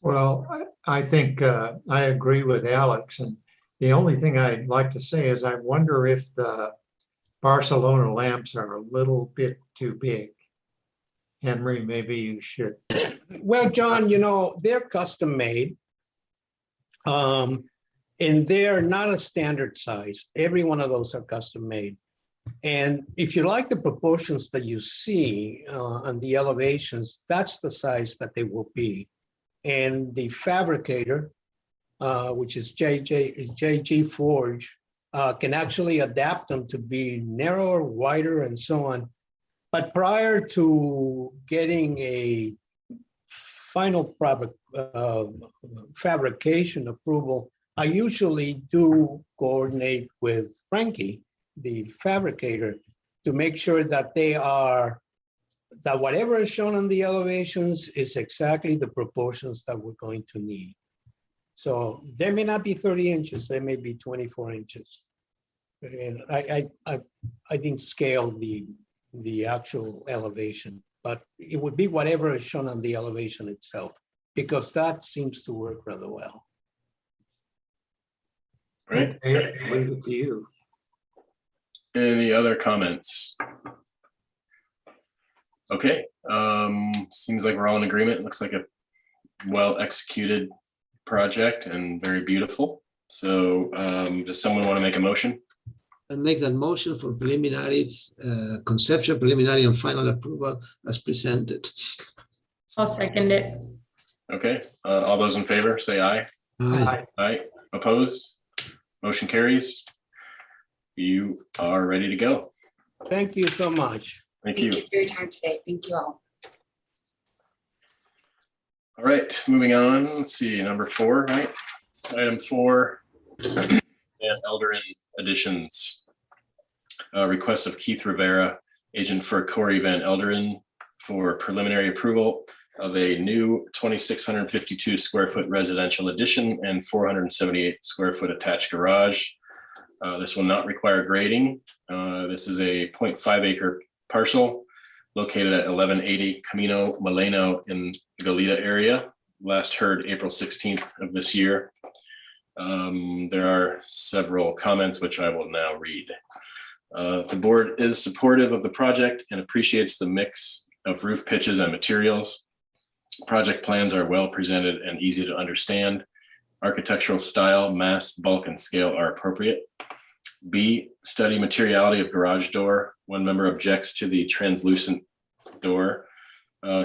Well, I think I agree with Alex, and the only thing I'd like to say is I wonder if the Barcelona lamps are a little bit too big. Henry, maybe you should. Well, John, you know, they're custom made. And they're not a standard size. Every one of those are custom made. And if you like the proportions that you see on the elevations, that's the size that they will be. And the fabricator, which is JG Forge, can actually adapt them to be narrower, wider, and so on. But prior to getting a final fabrication approval, I usually do coordinate with Frankie, the fabricator, to make sure that that whatever is shown on the elevations is exactly the proportions that we're going to need. So they may not be 30 inches, they may be 24 inches. And I didn't scale the actual elevation, but it would be whatever is shown on the elevation itself, because that seems to work rather well. Right. Leave it to you. Any other comments? Okay, seems like we're all in agreement. It looks like a well-executed project and very beautiful. So does someone want to make a motion? And make that motion for preliminary, conceptual, preliminary, and final approval as presented. I'll second it. Okay, all those in favor, say aye. Aye. Aye, opposed? Motion carries. You are ready to go. Thank you so much. Thank you. for your time today. Thank you all. All right, moving on. Let's see, number 4, right? Item 4, and Elderin additions. Request of Keith Rivera, agent for Corey Van Elderen, for preliminary approval of a new 2,652 square foot residential addition and 478 square foot attached garage. This will not require grading. This is a 0.5 acre parcel located at 1180 Camino Moreno in the Goleta area. Last heard April 16th of this year. There are several comments which I will now read. The board is supportive of the project and appreciates the mix of roof pitches and materials. Project plans are well presented and easy to understand. Architectural style, mass, bulk, and scale are appropriate. B, study materiality of garage door. One member objects to the translucent door.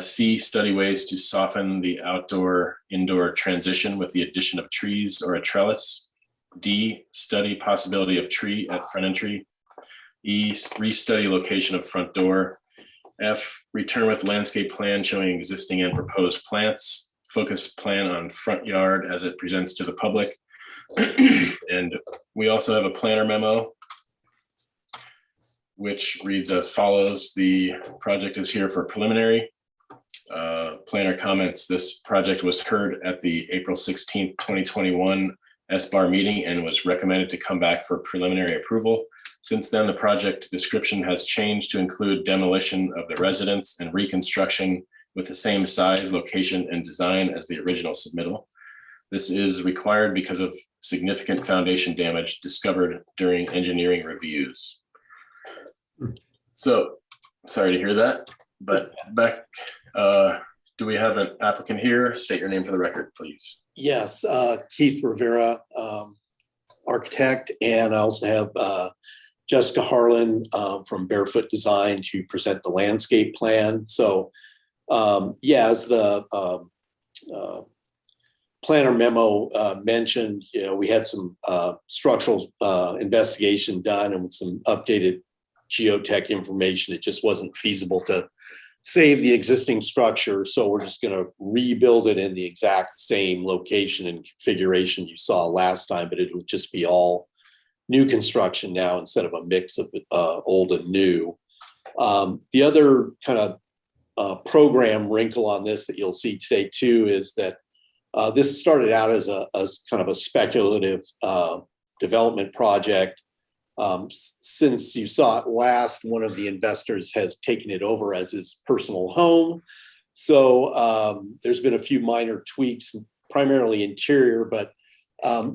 C, study ways to soften the outdoor-indoor transition with the addition of trees or a trellis. D, study possibility of tree at front entry. E, restudy location of front door. F, return with landscape plan showing existing and proposed plants. Focus plan on front yard as it presents to the public. And we also have a planner memo, which reads as follows. The project is here for preliminary. Planner comments, this project was heard at the April 16th, 2021 SBAR meeting and was recommended to come back for preliminary approval. Since then, the project description has changed to include demolition of the residence and reconstruction with the same size, location, and design as the original submittal. This is required because of significant foundation damage discovered during engineering reviews. So, sorry to hear that, but back, do we have an applicant here? State your name for the record, please. Yes, Keith Rivera, architect, and I also have Jessica Harlan from Barefoot Design to present the landscape plan. So, yeah, as the planner memo mentioned, you know, we had some structural investigation done and with some updated geotech information. It just wasn't feasible to save the existing structure. So we're just going to rebuild it in the exact same location and configuration you saw last time, but it will just be all new construction now instead of a mix of old and new. The other kind of program wrinkle on this that you'll see today too is that this started out as kind of a speculative development project. Since you saw it last, one of the investors has taken it over as his personal home. So there's been a few minor tweaks, primarily interior, but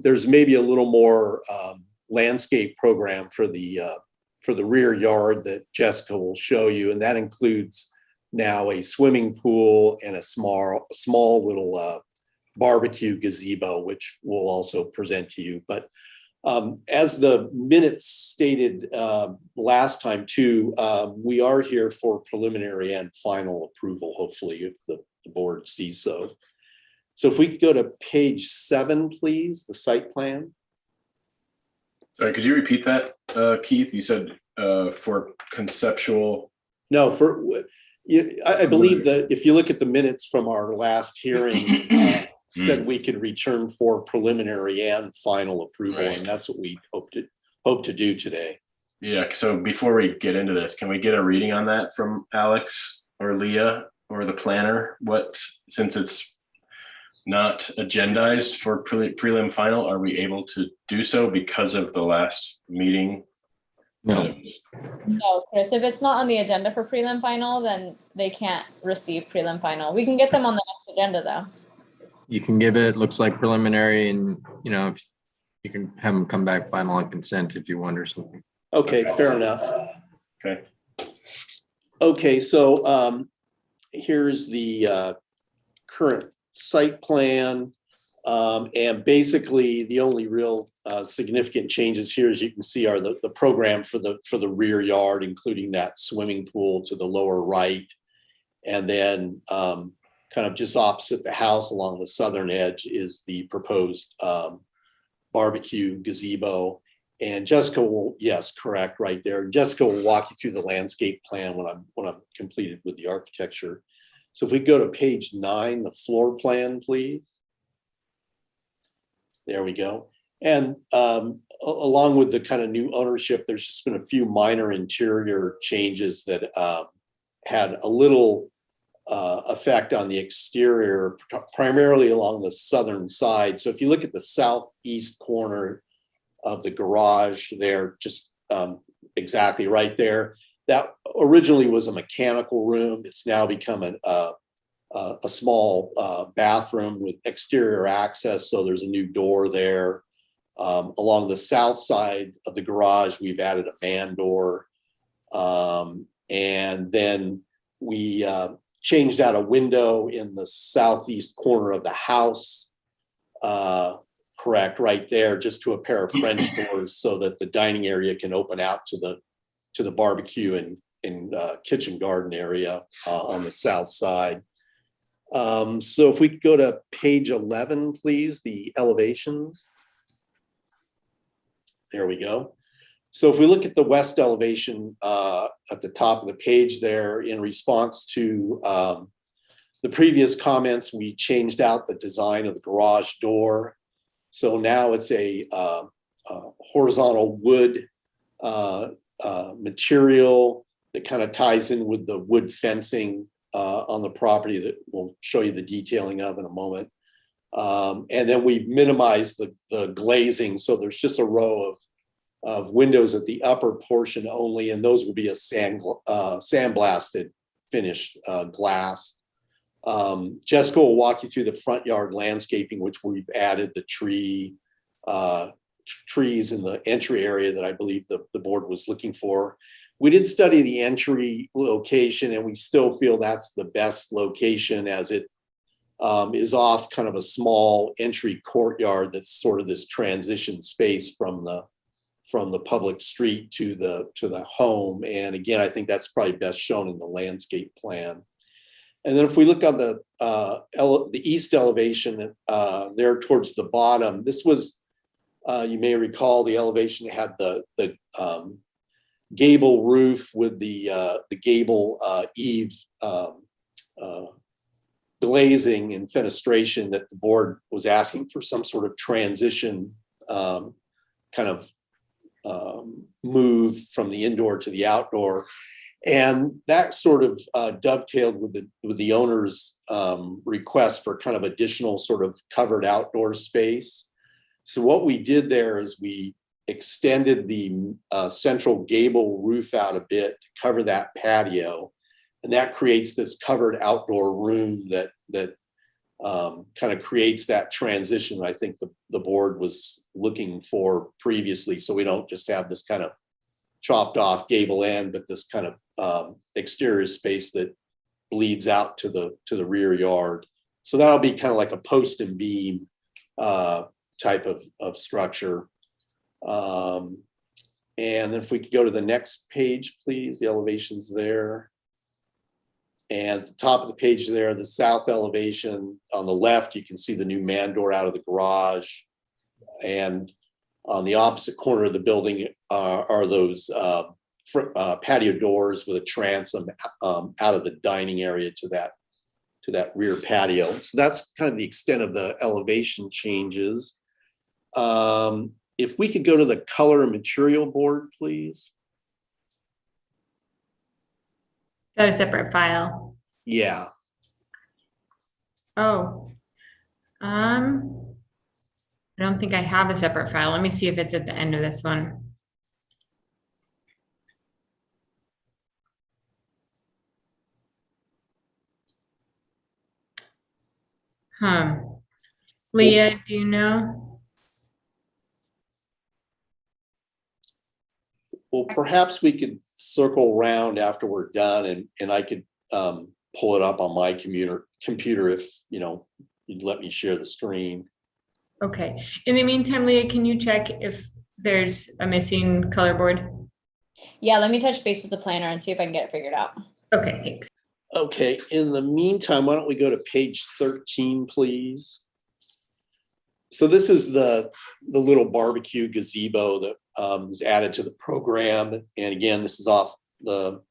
there's maybe a little more landscape program for the rear yard that Jessica will show you, and that includes now a swimming pool and a small little barbecue gazebo, which we'll also present to you. But as the minutes stated last time too, we are here for preliminary and final approval, hopefully, if the board sees so. So if we could go to page 7, please, the site plan. Sorry, could you repeat that, Keith? You said for conceptual. No, I believe that if you look at the minutes from our last hearing, said we could return for preliminary and final approval, right. And that's what we hope to do today. Yeah, so before we get into this, can we get a reading on that from Alex or Leah or the planner? Since it's not agendized for prelim final, are we able to do so because of the last meeting? No. No, Chris, if it's not on the agenda for prelim final, then they can't receive prelim final. We can get them on the next agenda though. You can give it, looks like preliminary, and you know, if you can have them come back final on consent if you want or something. Okay, fair enough. Okay. Okay, so here's the current site plan. And basically the only real significant changes here, as you can see, are the program for the rear yard, including that swimming pool to the lower right. And then kind of just opposite the house along the southern edge is the proposed barbecue gazebo. And Jessica will, yes, correct, right there. And Jessica will walk you through the landscape plan when I'm completed with the architecture. So if we go to page 9, the floor plan, please. There we go. And along with the kind of new ownership, there's just been a few minor interior changes that had a little effect on the exterior, primarily along the southern side. So if you look at the southeast corner of the garage there, just exactly right there, that originally was a mechanical room. It's now become a small bathroom with exterior access. So there's a new door there. Along the south side of the garage, we've added a man door. And then we changed out a window in the southeast corner of the house. Correct, right there, just to a pair of French doors so that the dining area can open out to the barbecue and kitchen garden area on the south side. So if we could go to page 11, please, the elevations. There we go. So if we look at the west elevation at the top of the page there, in response to the previous comments, we changed out the design of the garage door. So now it's a horizontal wood material that kind of ties in with the wood fencing on the property that we'll show you the detailing of in a moment. And then we've minimized the glazing. So there's just a row of windows at the upper portion only, and those will be a sandblasted finished glass. Jessica will walk you through the front yard landscaping, which we've added the trees in the entry area that I believe the board was looking for. We did study the entry location, and we still feel that's the best location, as it is off kind of a small entry courtyard that's sort of this transition space from the public street to the home. And again, I think that's probably best shown in the landscape plan. And then if we look on the east elevation there towards the bottom, this was, you may recall, the elevation had the gable roof with the gable eave glazing and fenestration that the board was asking for some sort of transition kind of move from the indoor to the outdoor. And that sort of dovetailed with the owner's request for kind of additional sort of covered outdoor space. So what we did there is we extended the central gable roof out a bit to cover that patio. And that creates this covered outdoor room that kind of creates that transition I think the board was looking for previously. So we don't just have this kind of chopped off gable end, but this kind of exterior space that bleeds out to the rear yard. So that'll be kind of like a post and beam type of structure. And then if we could go to the next page, please, the elevations there. And at the top of the page there, the south elevation on the left, you can see the new man door out of the garage. And on the opposite corner of the building are those patio doors with a transom out of the dining area to that rear patio. So that's kind of the extent of the elevation changes. If we could go to the color and material board, please. Is that a separate file? Yeah. Oh, I don't think I have a separate file. Let me see if it's at the end of this one. Leah, do you know? Well, perhaps we could circle around after we're done and I could pull it up on my computer if, you'd let me share the screen. Okay. In the meantime, Leah, can you check if there's a missing color board? Yeah, let me touch base with the planner and see if I can get it figured out. Okay, thanks. Okay, in the meantime, why don't we go to page 13, please? So this is the little barbecue gazebo that was added to the program. And again, this is off the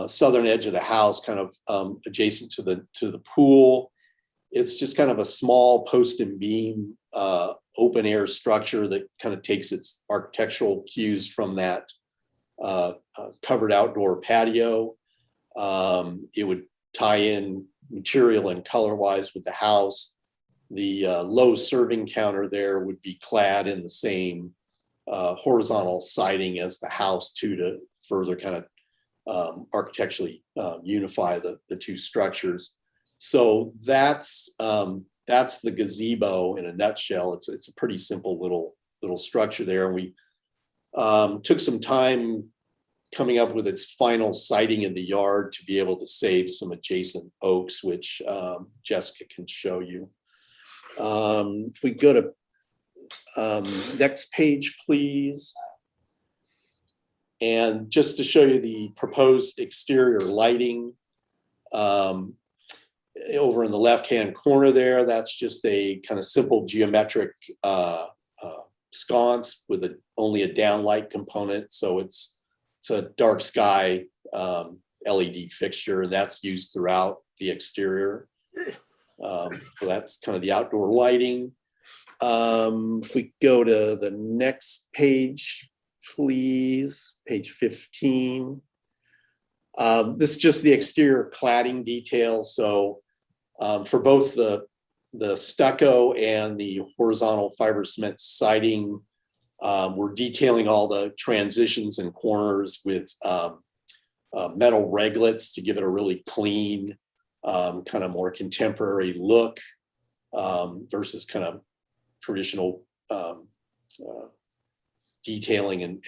southern edge of the house, kind of adjacent to the pool. It's just kind of a small post and beam open air structure that kind of takes its architectural cues from that covered outdoor patio. It would tie in material and color wise with the house. The low serving counter there would be clad in the same horizontal siding as the house too, to further kind of architecturally unify the two structures. So that's the gazebo in a nutshell. It's a pretty simple little structure there. And we took some time coming up with its final siting in the yard to be able to save some adjacent oaks, which Jessica can show you. If we go to next page, please. And just to show you the proposed exterior lighting, over in the left-hand corner there, that's just a kind of simple geometric sconce with only a downlight component. So it's a dark sky LED fixture, and that's used throughout the exterior. So that's kind of the outdoor lighting. If we go to the next page, please, page 15. This is just the exterior cladding detail. So for both the stucco and the horizontal fiber cement siding, we're detailing all the transitions and corners with metal reglets to give it a really clean, kind of more contemporary look versus kind of traditional detailing and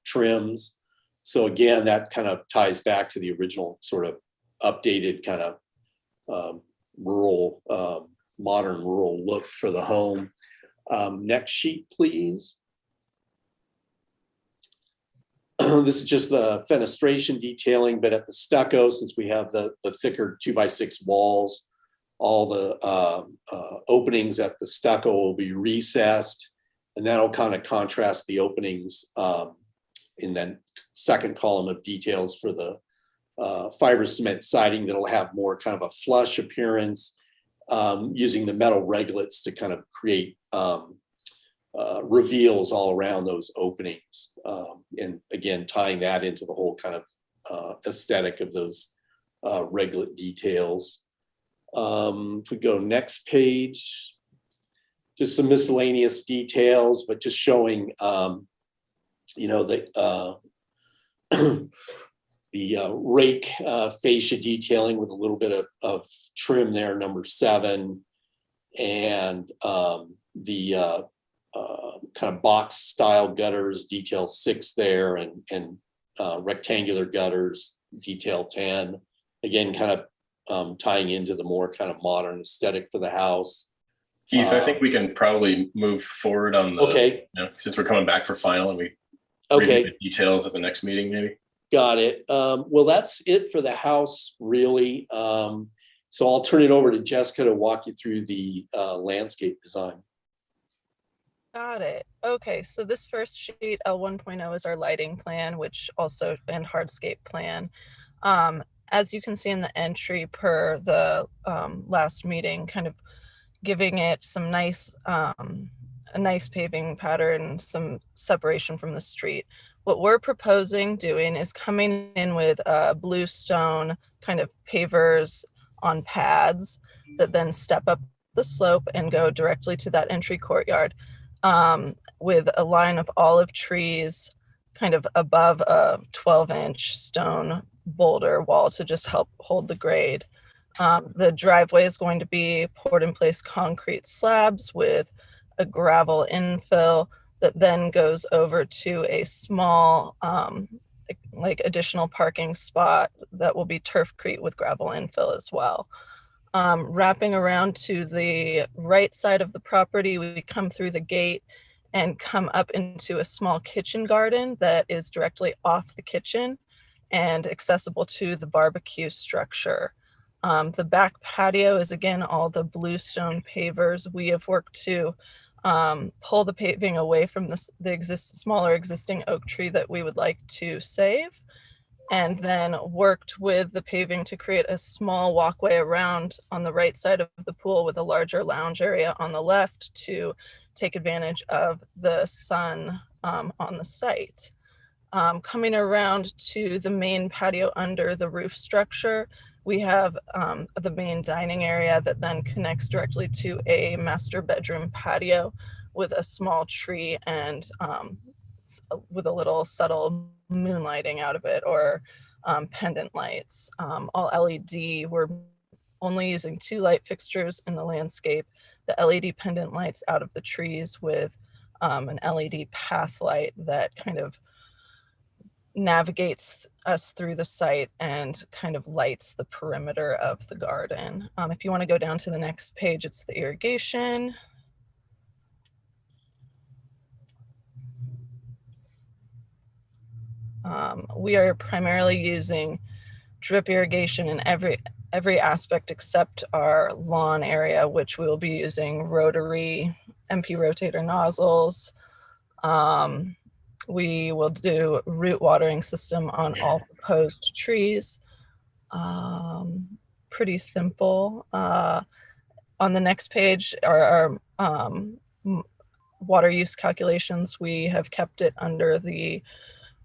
trims. So again, that kind of ties back to the original sort of updated kind of rural, modern rural look for the home. Next sheet, please. This is just the fenestration detailing, but at the stucco, since we have the thicker 2x6 walls, all the openings at the stucco will be recessed, and that'll kind of contrast the openings in that second column of details for the fiber cement siding that'll have more kind of a flush appearance, using the metal reglets to kind of create reveals all around those openings. And again, tying that into the whole kind of aesthetic of those reglet details. If we go next page, just some miscellaneous details, but just showing, you know, the rake fascia detailing with a little bit of trim there, number 7, and the kind of box style gutters, detail 6 there, and rectangular gutters, detail 10. Again, kind of tying into the more kind of modern aesthetic for the house. Keith, I think we can probably move forward on the, okay. You know, since we're coming back for final and we okay. review the details at the next meeting, maybe. Got it. Well, that's it for the house, really. So I'll turn it over to Jessica to walk you through the landscape design. Got it. Okay, so this first sheet, L1.0, is our lighting plan, which also, and hardscape plan. As you can see in the entry per the last meeting, kind of giving it some nice, a nice paving pattern, some separation from the street. What we're proposing doing is coming in with bluestone kind of pavers on pads that then step up the slope and go directly to that entry courtyard, with a line of olive trees kind of above a 12-inch stone boulder wall to just help hold the grade. The driveway is going to be poured in place concrete slabs with a gravel infill that then goes over to a small like additional parking spot that will be turfcrete with gravel infill as well. Wrapping around to the right side of the property, we come through the gate and come up into a small kitchen garden that is directly off the kitchen and accessible to the barbecue structure. The back patio is again all the bluestone pavers. We have worked to pull the paving away from the smaller existing oak tree that we would like to save, and then worked with the paving to create a small walkway around on the right side of the pool with a larger lounge area on the left to take advantage of the sun on the site. Coming around to the main patio under the roof structure, we have the main dining area that then connects directly to a master bedroom patio with a small tree and with a little subtle moonlighting out of it, or pendant lights. All LED. We're only using 2 light fixtures in the landscape, the LED pendant lights out of the trees with an LED path light that kind of navigates us through the site and kind of lights the perimeter of the garden. If you want to go down to the next page, it's the irrigation. We are primarily using drip irrigation in every aspect except our lawn area, which we will be using rotary MP rotator nozzles. We will do root watering system on all proposed trees. Pretty simple. On the next page are our water use calculations. We have kept it under the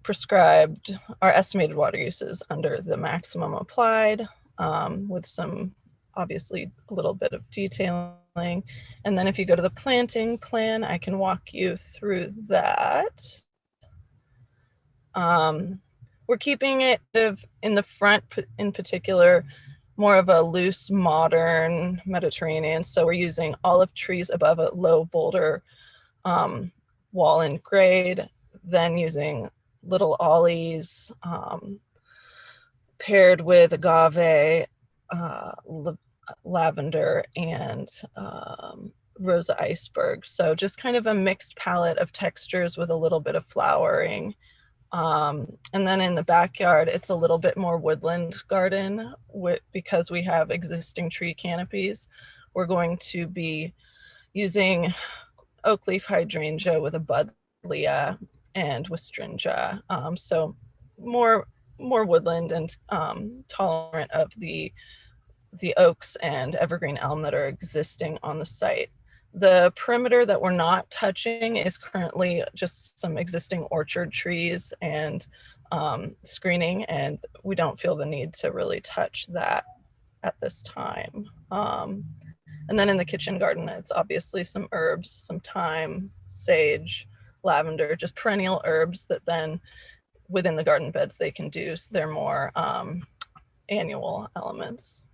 prescribed, our estimated water uses under the maximum applied, with some, obviously, a little bit of detailing. And then if you go to the planting plan, I can walk you through that. We're keeping it in the front, in particular, more of a loose, modern Mediterranean. So we're using olive trees above a low boulder wall in grade, then using little ollies paired with agave, lavender, and Rosa iceberg. So just kind of a mixed palette of textures with a little bit of flowering. And then in the backyard, it's a little bit more woodland garden because we have existing tree canopies. We're going to be using oak leaf hydrangea with a buddleia and westringia. So more woodland and tolerant of the oaks and evergreen elm that are existing on the site. The perimeter that we're not touching is currently just some existing orchard trees and screening, and we don't feel the need to really touch that at this time. And then in the kitchen garden, it's obviously some herbs, some thyme, sage, lavender, just perennial herbs that then within the garden beds they can do their more annual elements.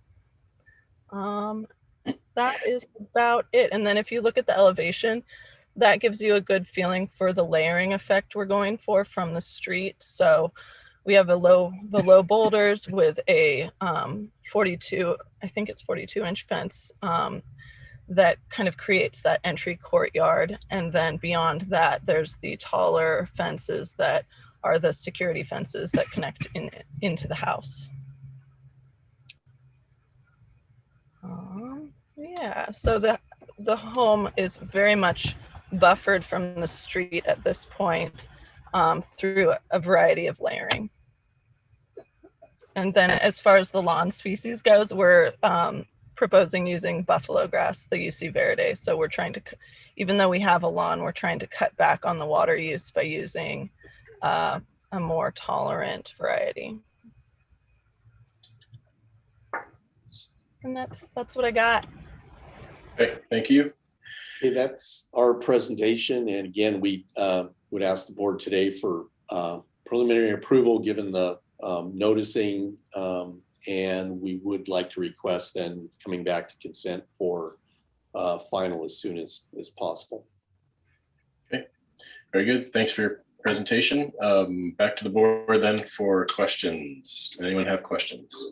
That is about it. And then if you look at the elevation, that gives you a good feeling for the layering effect we're going for from the street. So we have the low boulders with a 42, I think it's 42-inch fence that kind of creates that entry courtyard. And then beyond that, there's the taller fences that are the security fences that connect into the house. Yeah, so the home is very much buffered from the street at this point through a variety of layering. And then as far as the lawn species goes, we're proposing using buffalo grass, the UC verde. So we're trying to, even though we have a lawn, we're trying to cut back on the water use by using a more tolerant variety. And that's what I got. Okay, thank you. Okay, that's our presentation. And again, we would ask the board today for preliminary approval given the noticing, and we would like to request then coming back to consent for final as soon as possible. Okay, very good. Thanks for your presentation. Back to the board then for questions. Anyone have questions?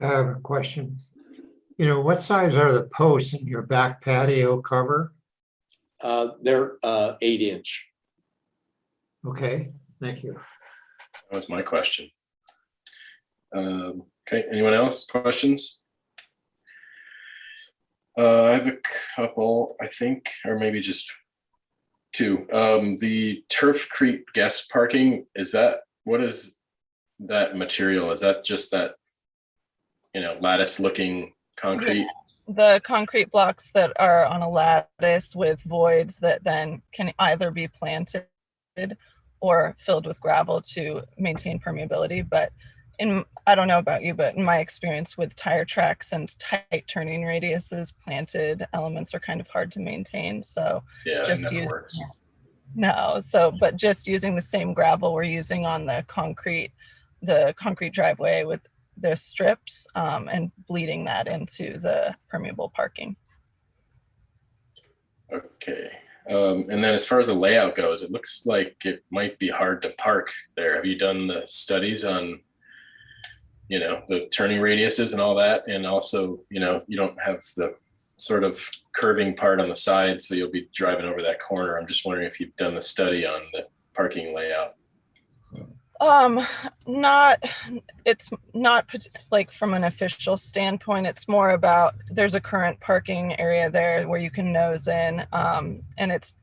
I have a question. You know, what size are the posts in your back patio cover? They're 8-inch. Okay, thank you. That was my question. Okay, anyone else? Questions? I have a couple, I think, or maybe just two. The Turfcrete guest parking, what is that material? Is that just that, lattice looking concrete? The concrete blocks that are on a lattice with voids that then can either be planted or filled with gravel to maintain permeability. But I don't know about you, but in my experience with tire tracks and tight turning radiuses, planted elements are kind of hard to maintain. So Yeah, just it never use works. but just using the same gravel we're using on the concrete driveway with the strips and bleeding that into the permeable parking. Okay. And then as far as the layout goes, it looks like it might be hard to park there. Have you done the studies on, the turning radiuses and all that? And also, you don't have the sort of curving part on the side, so you'll be driving over that corner. I'm just wondering if you've done the study on the parking layout. It's not like from an official standpoint, it's more about there's a current parking area there where you can nose in, and it's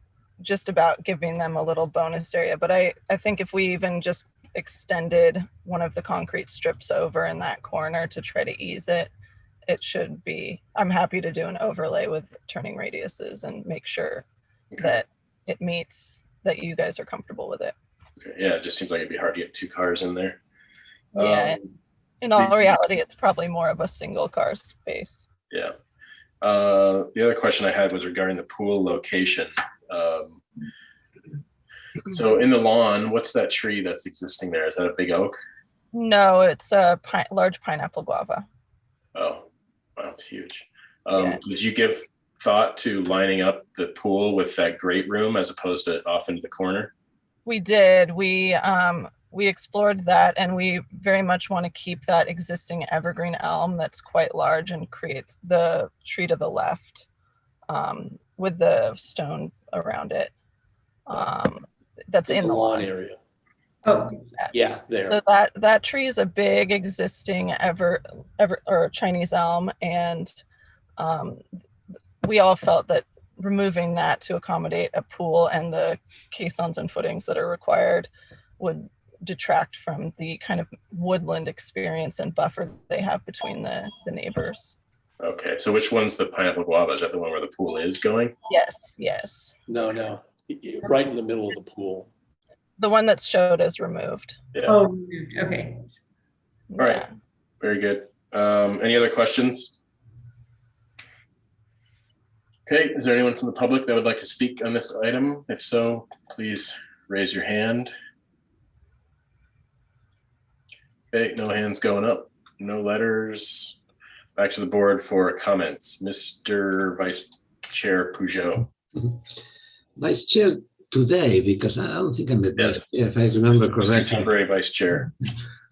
just about giving them a little bonus area. But I think if we even just extended one of the concrete strips over in that corner to try to ease it, it should be, I'm happy to do an overlay with turning radiuses and make sure that it meets, that you guys are comfortable with it. Okay. Yeah, it just seems like it'd be hard to get two cars in there. Yeah, in all reality, it's probably more of a single car space. Yeah. The other question I had was regarding the pool location. So in the lawn, what's that tree that's existing there? Is that a big oak? No, it's a large pineapple guava. Oh, wow, it's huge. Yeah. Did you give thought to lining up the pool with that great room as opposed to off into the corner? We did. We explored that, and we very much want to keep that existing evergreen elm that's quite large and creates the tree to the left with the stone around it. That's in the lawn area. Oh, Yeah, there. So that tree is a big existing or Chinese elm, and we all felt that removing that to accommodate a pool and the caissons and footings that are required would detract from the kind of woodland experience and buffer they have between the neighbors. Okay, so which one's the pineapple guava? Is that the one where the pool is going? Yes. No, right in the middle of the pool. The one that's showed is removed. Yeah. Oh, okay. All right, very good. Any other questions? Okay, is there anyone from the public that would like to speak on this item? If so, please raise your hand. Okay, no hands going up, no letters. Back to the board for comments. Mr. Vice Chair Peugeot. Vice Chair today, because I don't think I'm the Vice Chair, if I remember correctly. Temporary Vice Chair.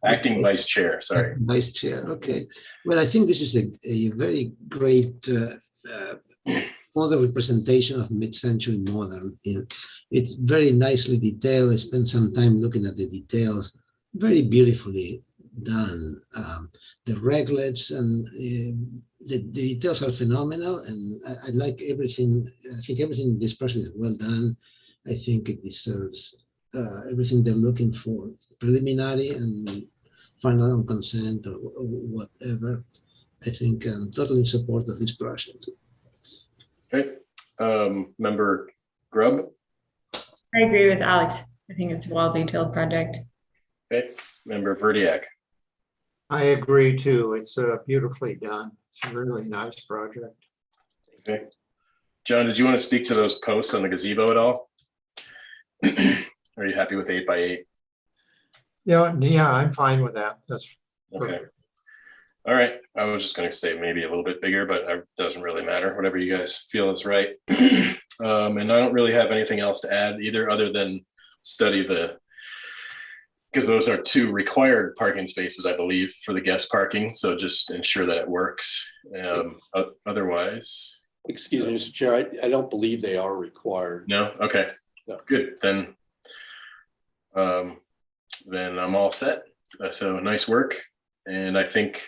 Acting Vice Chair, sorry. Vice Chair, okay. Well, I think this is a very great model representation of mid-century modern. It's very nicely detailed. I spent some time looking at the details. Very beautifully done. The reglets and the details are phenomenal, and I like everything. I think everything in this process is well done. I think it deserves everything they're looking for, preliminary and final on consent or whatever. I think I'm totally in support of this project. Okay, Member Grubb. I agree with Alex. I think it's a well-detailed project. Okay, Member Verdiak. I agree too. It's beautifully done. It's a really nice project. Okay, John, did you want to speak to those posts on the gazebo at all? Are you happy with 8x8? Yeah, I'm fine with that. That's okay. perfect. All right, I was just going to say maybe a little bit bigger, but it doesn't really matter. Whatever you guys feel is right. And I don't really have anything else to add either, other than study because those are 2 required parking spaces, I believe, for the guest parking. So just ensure that it works. Otherwise. Excuse me, Mr. Chair, I don't believe they are required. No? Okay, no. Good. Then I'm all set. So nice work. And I think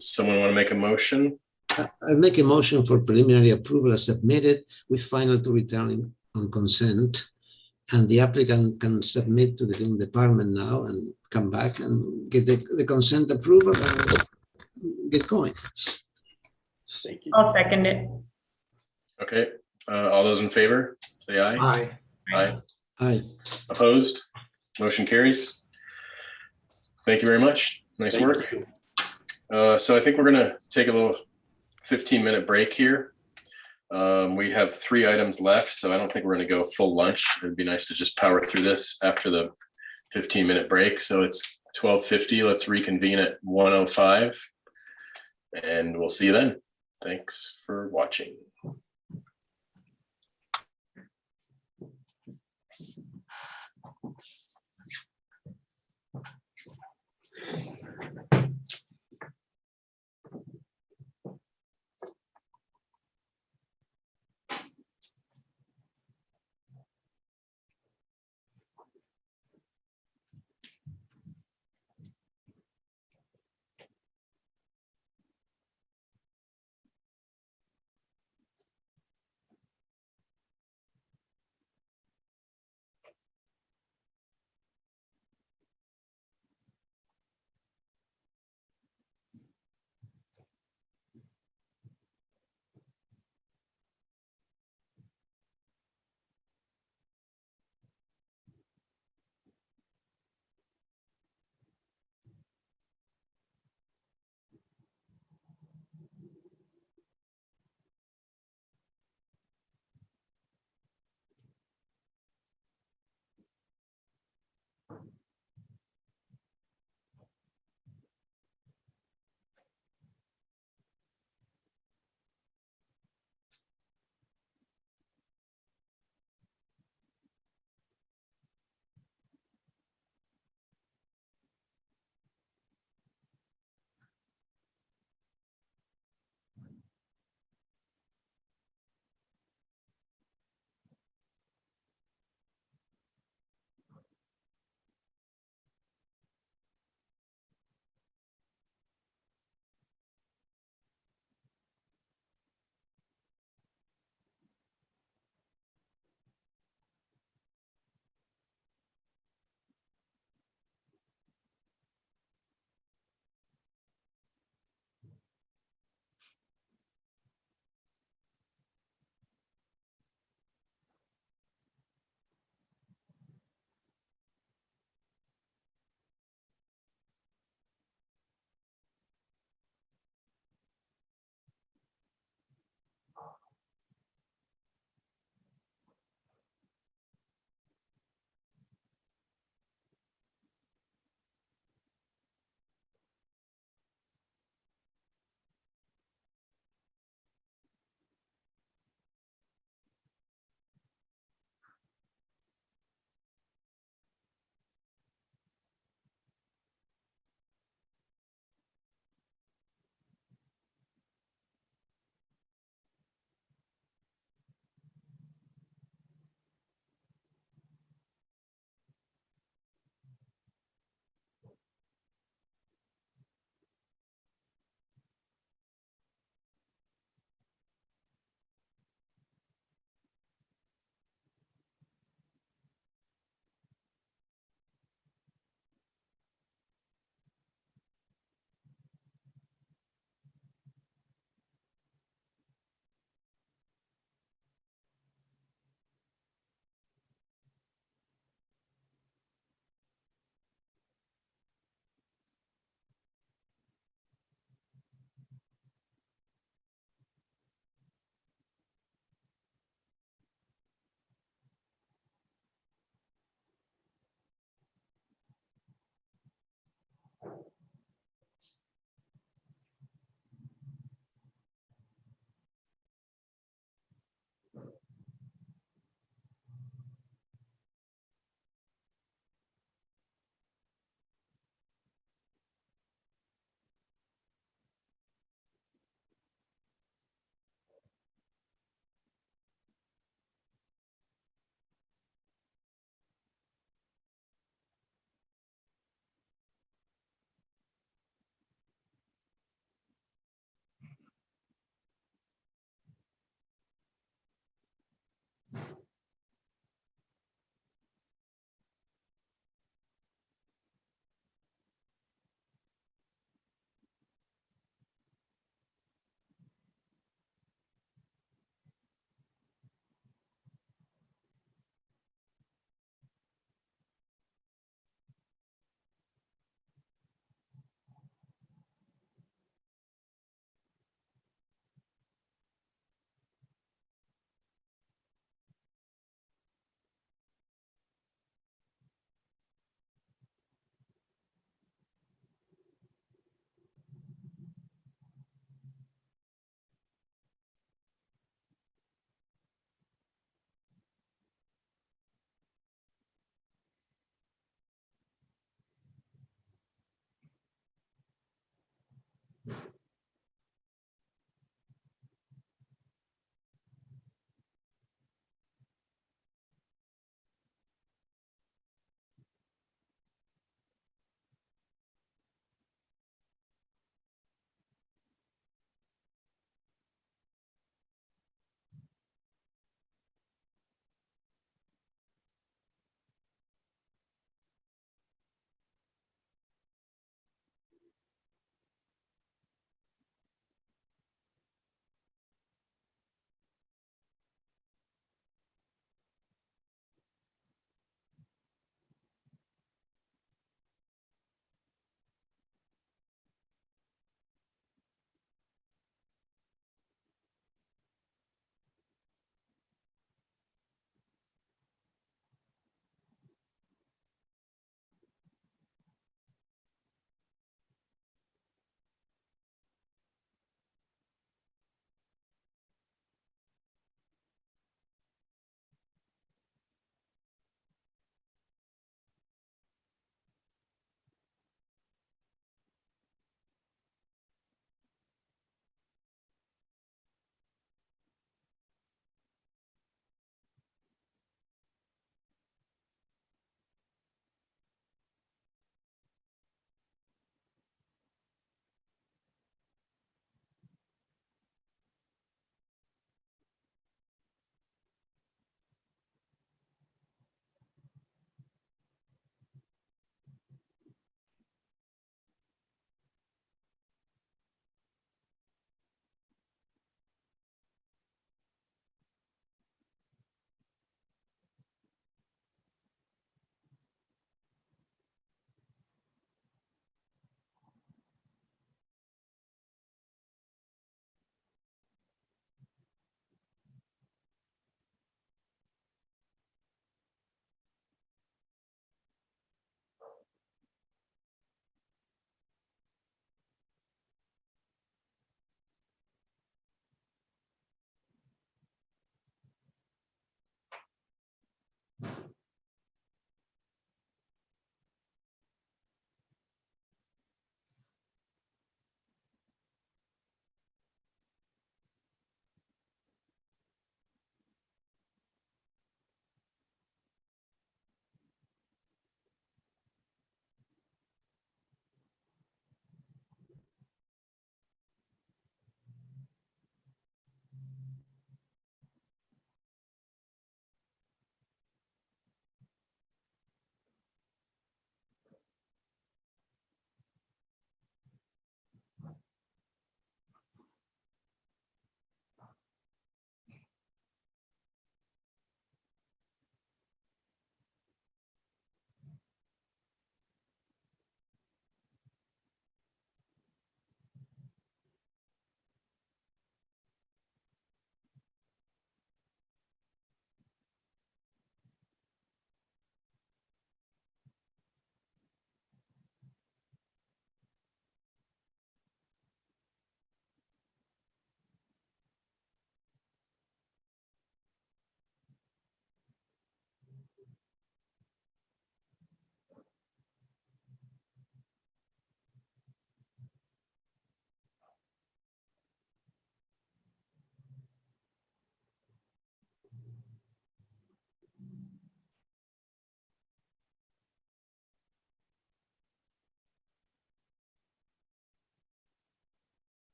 someone want to make a motion? I make a motion for preliminary approval as submitted with final to return on consent. And the applicant can submit to the building department now and come back and get the consent approval and get going. Thank you. I'll second it. Okay, all those in favor, say aye. Aye. Aye. Aye. Opposed? Motion carries. Thank you very much. Nice Thank work. you. So I think we're gonna take a little 15-minute break here. We have 3 items left, so I don't think we're gonna go full lunch. It'd be nice to just power through this after the 15-minute break. So it's 12:50. Let's reconvene at 1:05. And we'll see you then. Thanks for watching.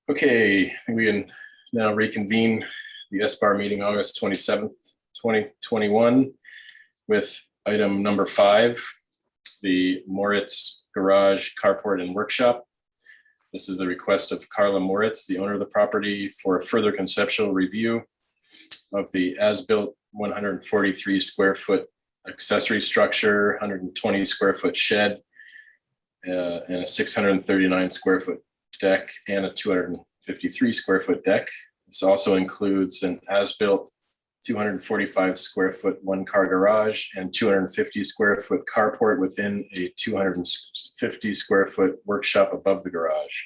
Okay, I think we can now reconvene the SBAR meeting August 27th, 2021 with item number 5, the Moritz Garage Carport and Workshop. This is the request of Carla Moritz, the owner of the property, for a further conceptual review of the as-built 143 square foot accessory structure, 120 square foot shed, and a 639 square foot deck and a 253 square foot deck. This also includes an as-built 245 square foot one-car garage and 250 square foot carport within a 250 square foot workshop above the garage.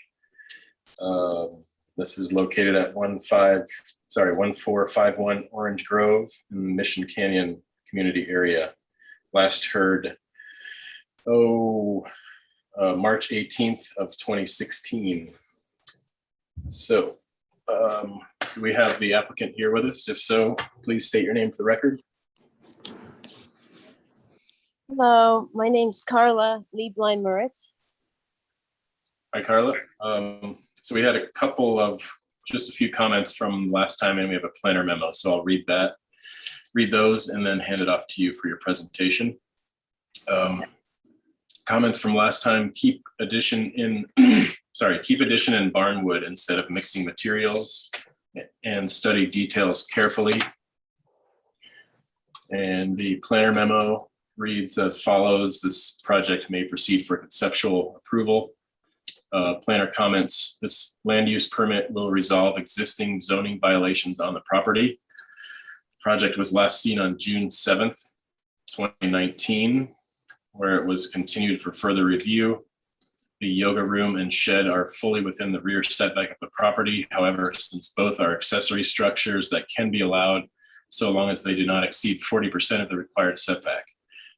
This is located at 1451 Orange Grove in the Mission Canyon community area. Last heard, March 18th of 2016. So do we have the applicant here with us? If so, please state your name for the record. Hello, my name's Carla Lieblein Moritz. Hi, Carla. So we had just a few comments from last time, and we have a planner memo. So I'll read those and then hand it off to you for your presentation. Comments from last time: keep addition in barnwood instead of mixing materials, and study details carefully. And the planner memo reads as follows: this project may proceed for conceptual approval. Planner comments: this land use permit will resolve existing zoning violations on the property. The project was last seen on June 7th, 2019, where it was continued for further review. The yoga room and shed are fully within the rear setback of the property. However, since both are accessory structures that can be allowed so long as they do not exceed 40% of the required setback.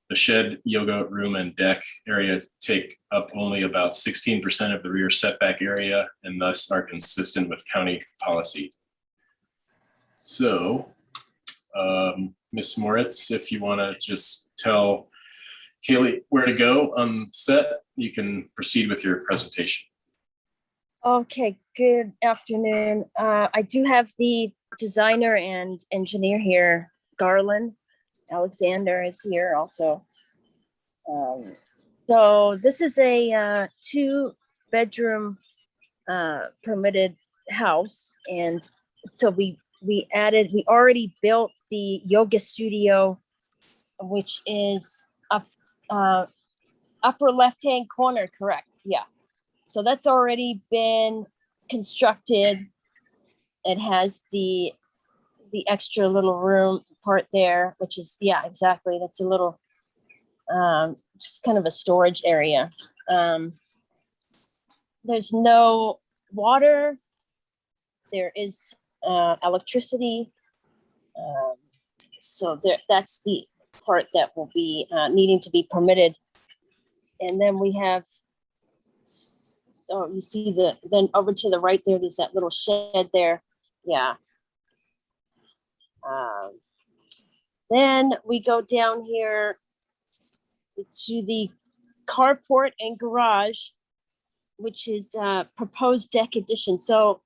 The shed, yoga room, and deck areas take up only about 16% of the rear setback area and thus are consistent with county policy. So, Ms. Moritz, if you want to just tell Kaylee where to go on set, you can proceed with your presentation. Okay, good afternoon. I do have the designer and engineer here. Garland Alexander is here also. So this is a 2-bedroom permitted house. And so we already built the yoga studio, which is up upper left-hand corner, correct? Yeah. So that's already been constructed. It has the extra little room part there, which is, yeah, exactly. That's a little, just kind of a storage area. There's no water. There is electricity. So that's the part that will be needing to be permitted. And then we have, so you see then over to the right there, there's that little shed there. Yeah. Then we go down here to the carport and garage, which is proposed deck addition. So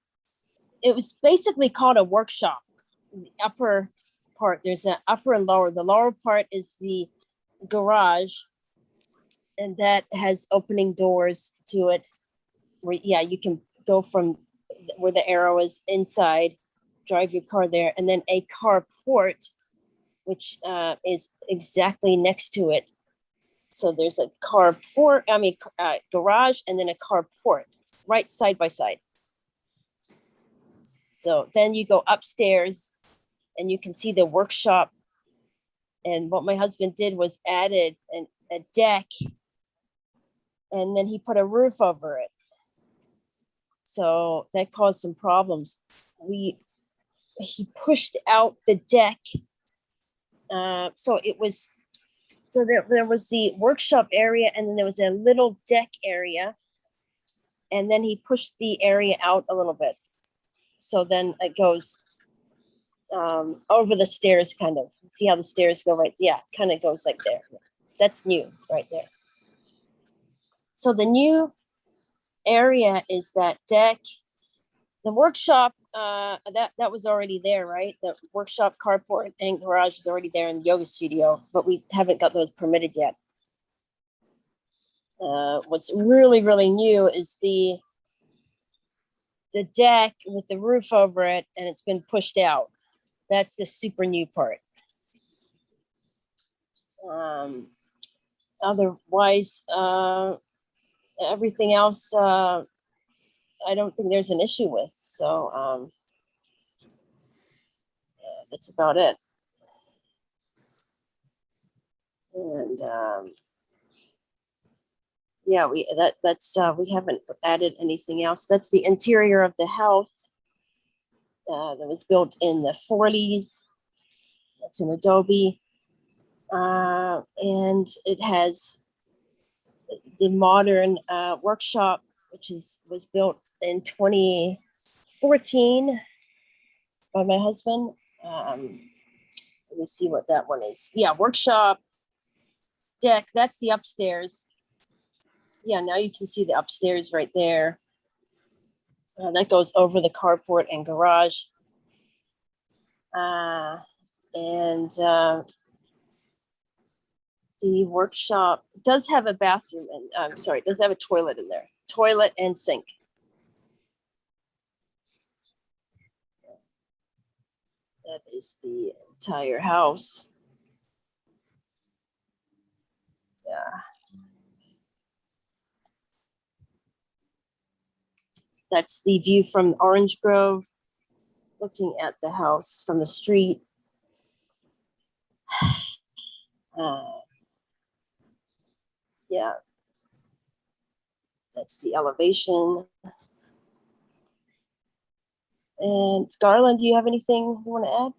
it was basically called a workshop. The upper part, there's an upper and lower. The lower part is the garage, and that has opening doors to it. Where, yeah, you can go from where the arrow is inside, drive your car there, and then a carport, which is exactly next to it. So there's a carport, garage, and then a carport, right side by side. So then you go upstairs and you can see the workshop. And what my husband did was added a deck, and then he put a roof over it. So that caused some problems. He pushed out the deck. So there was the workshop area, and then there was a little deck area. And then he pushed the area out a little bit. So then it goes over the stairs, kind of. See how the stairs go right? Yeah, kind of goes like there. That's new right there. So the new area is that deck. The workshop, that was already there, right? The workshop, carport, and garage was already there in the yoga studio, but we haven't got those permitted yet. What's really, really new is the deck with the roof over it, and it's been pushed out. That's the super new part. Otherwise, everything else, I don't think there's an issue with. So that's about it. And yeah, we haven't added anything else. That's the interior of the house that was built in the 40s. That's an adobe. And it has the modern workshop, which was built in 2014 by my husband. Let me see what that one is. Yeah, workshop deck. That's the upstairs. Yeah, now you can see the upstairs right there. That goes over the carport and garage. The workshop does have a bathroom and I'm sorry, does have a toilet in there. Toilet and sink. That is the entire house. Yeah. That's the view from Orange Grove, looking at the house from the street. Yeah, that's the elevation. And Garland, do you have anything you want to add?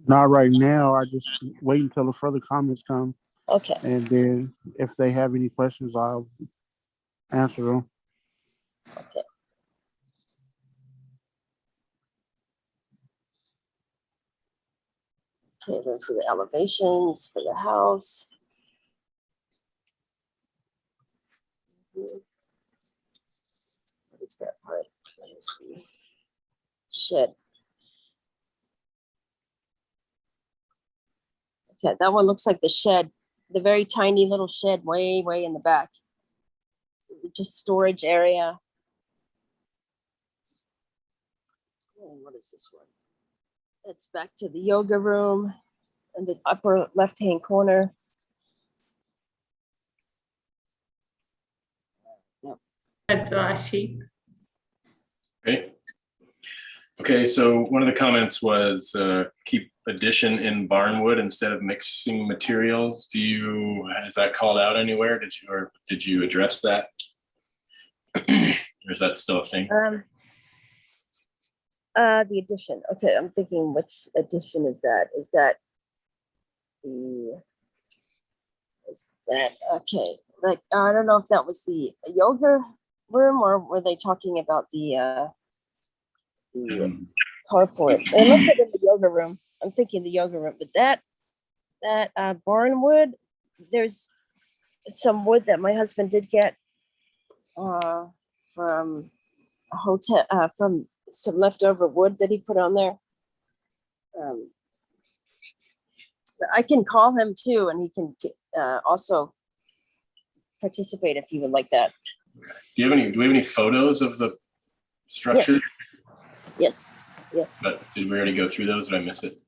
Not right now. I just wait until the further comments come. Okay. And then if they have any questions, I'll answer them. Okay. Okay, those are the elevations for the house. What is that part? Let me see. Shed. Okay, that one looks like the shed, the very tiny little shed way in the back. Just storage area. Oh, what is this one? It's back to the yoga room in the upper left-hand corner. Yep. That's the last sheet. Okay, so one of the comments was keep addition in barnwood instead of mixing materials. Is that called out anywhere? Did you address that? Or is that still a thing? The addition. Okay, I'm thinking which addition is that? Is that okay? Like I don't know if that was the yoga room or were they talking about the carport? It must have been the yoga room. I'm thinking the yoga room, but that barnwood, there's some wood that my husband did get from a hotel, from some leftover wood that he put on there. I can call him too, and he can also participate if you would like that. Do we have any photos of the structure? Yes. But did we already go through those? Did I miss it?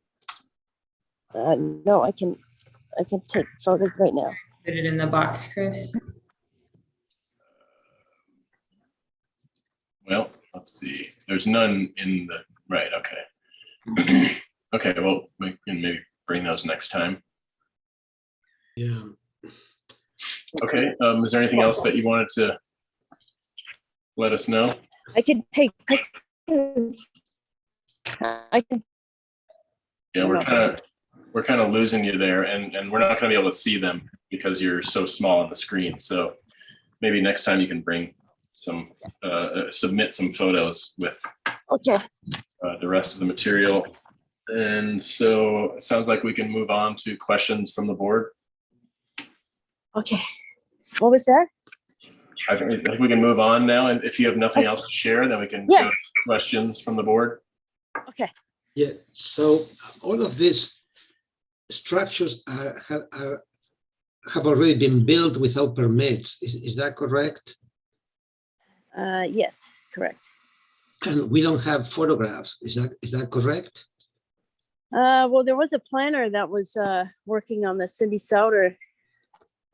No, I can take photos right now. Put it in the box, Chris. Well, let's see. There's none in the, right, okay. Okay, well, we can maybe bring those next time. Yeah. Okay, is there anything else that you wanted to let us know? I could take pictures. I can. Yeah, we're kind of losing you there, and we're not going to be able to see them because you're so small on the screen. So maybe next time you can bring some, submit some photos with the rest of the material. And so it sounds like we can move on to questions from the board. Okay. What was that? I think we can move on now. And if you have nothing else to share, then we can go to questions from the board. Okay. Yeah, so all of these structures have already been built without permits. Is that correct? Yes, correct. And we don't have photographs. Is that correct? Well, there was a planner that was working on this, Cindy Souter.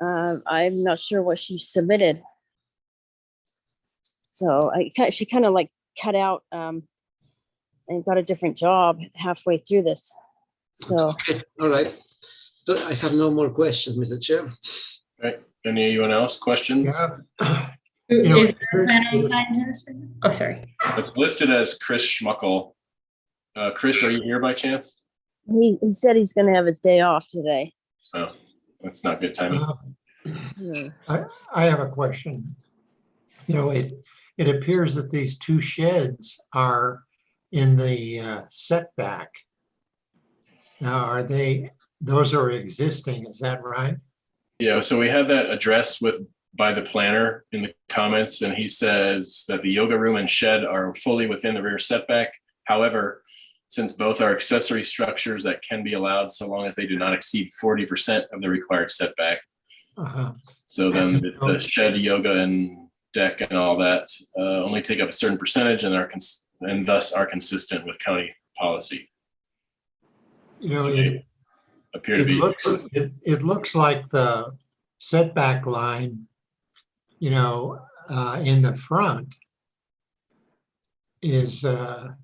I'm not sure what she submitted. So she kind of like cut out and got a different job halfway through this. So okay, all right. So I have no more questions, Mr. Chair. All right. Anyone else? Questions? Is there a planner assigned to this? Oh, sorry. It's listed as Chris Schmuckel. Chris, are you here by chance? he said he's going to have his day off today. Oh, that's not good timing. I have a question. You know, it appears that these two sheds are in the setback. Now, those are existing, is that right? Yeah, so we had that addressed by the planner in the comments, and he says that the yoga room and shed are fully within the rear setback. However, since both are accessory structures that can be allowed so long as they do not exceed 40% of the required setback. So then the shed, yoga, and deck and all that only take up a certain percentage and thus are consistent with county policy. You know, So they appear to be. It looks like the setback line, you know, in the front is, I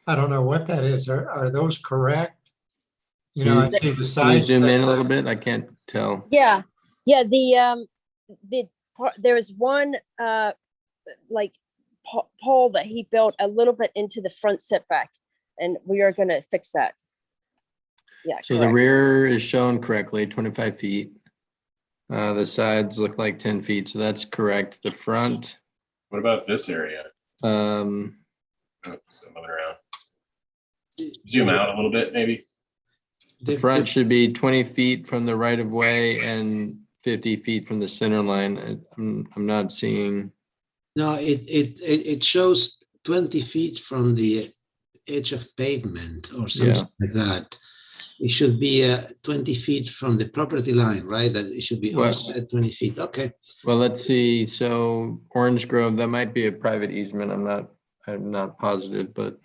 don't know what that is. Are those correct? You know, I see the Can you size. zoom in a little bit? I can't tell. Yeah, there was one like pole that he built a little bit into the front setback, and we are going to fix that. Yeah. So the rear is shown correctly, 25 feet. The sides look like 10 feet, so that's correct. The front. What about this area? Oops, I'm moving around. Zoom out a little bit, maybe. The front should be 20 feet from the right of way and 50 feet from the center line. I'm not seeing. No, it shows 20 feet from the edge of pavement or something like that. It should be 20 feet from the property line, right? That it should be offset 20 feet. Okay. Well, let's see. So Orange Grove, that might be a private easement. I'm not positive, but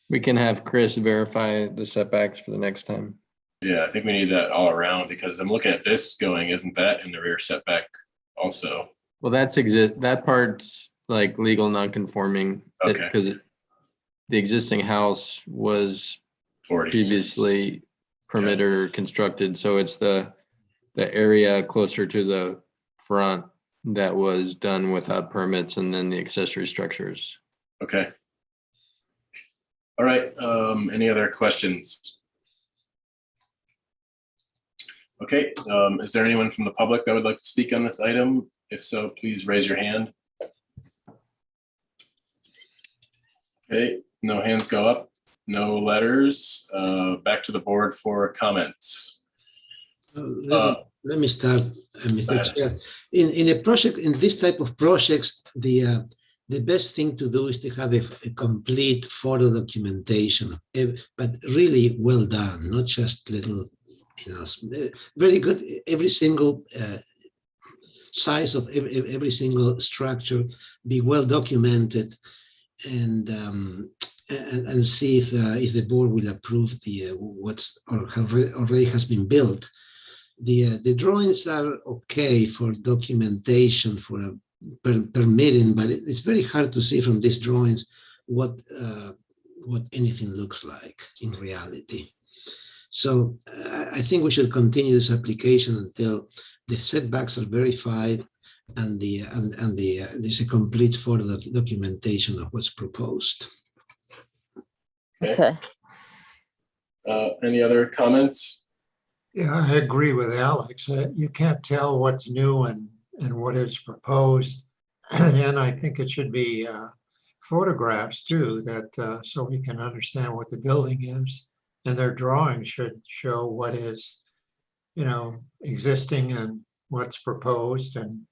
we can have Chris verify the setbacks for the next time. Yeah, I think we need that all around because I'm looking at this going, isn't that in the rear setback also? Well, that part's like legal non-conforming. Okay. Because the existing house was 40. previously permitted or constructed. So it's the area closer to the front that was done without permits, and then the accessory structures. Okay. All right. Any other questions? Okay. Is there anyone from the public that would like to speak on this item? If so, please raise your hand. Okay. No hands go up. No letters. Back to the board for comments. Let me start, Mr. Chair. In a project, in this type of projects, the best thing to do is to have a complete photo documentation, but really well done, not just little, very good. Every single size of every single structure be well documented, and see if the board will approve what's already has been built. The drawings are okay for documentation for permitting, but it's very hard to see from these drawings what anything looks like in reality. So I think we should continue this application until the setbacks are verified and there's a complete photo documentation of what's proposed. Okay. Any other comments? Yeah, I agree with Alex. You can't tell what's new and what is proposed. And I think it should be photographs too, that so we can understand what the building is. And their drawings should show what is, existing and what's proposed and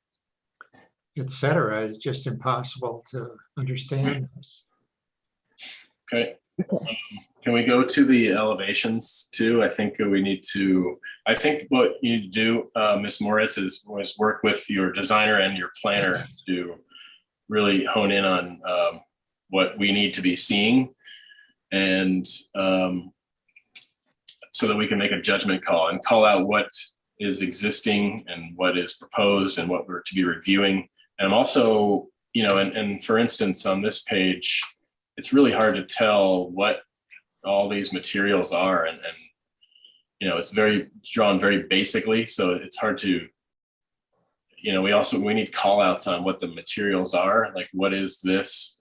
et cetera. It's just impossible to understand this. Okay. Can we go to the elevations too? I think what you need to do, Ms. Moritz, was work with your designer and your planner to really hone in on what we need to be seeing, and so that we can make a judgment call and call out what is existing and what is proposed and what we're to be reviewing. And I'm also, and for instance, on this page, it's really hard to tell what all these materials are, and it's very drawn very basically, so it's hard to, we need call outs on what the materials are, like what is this,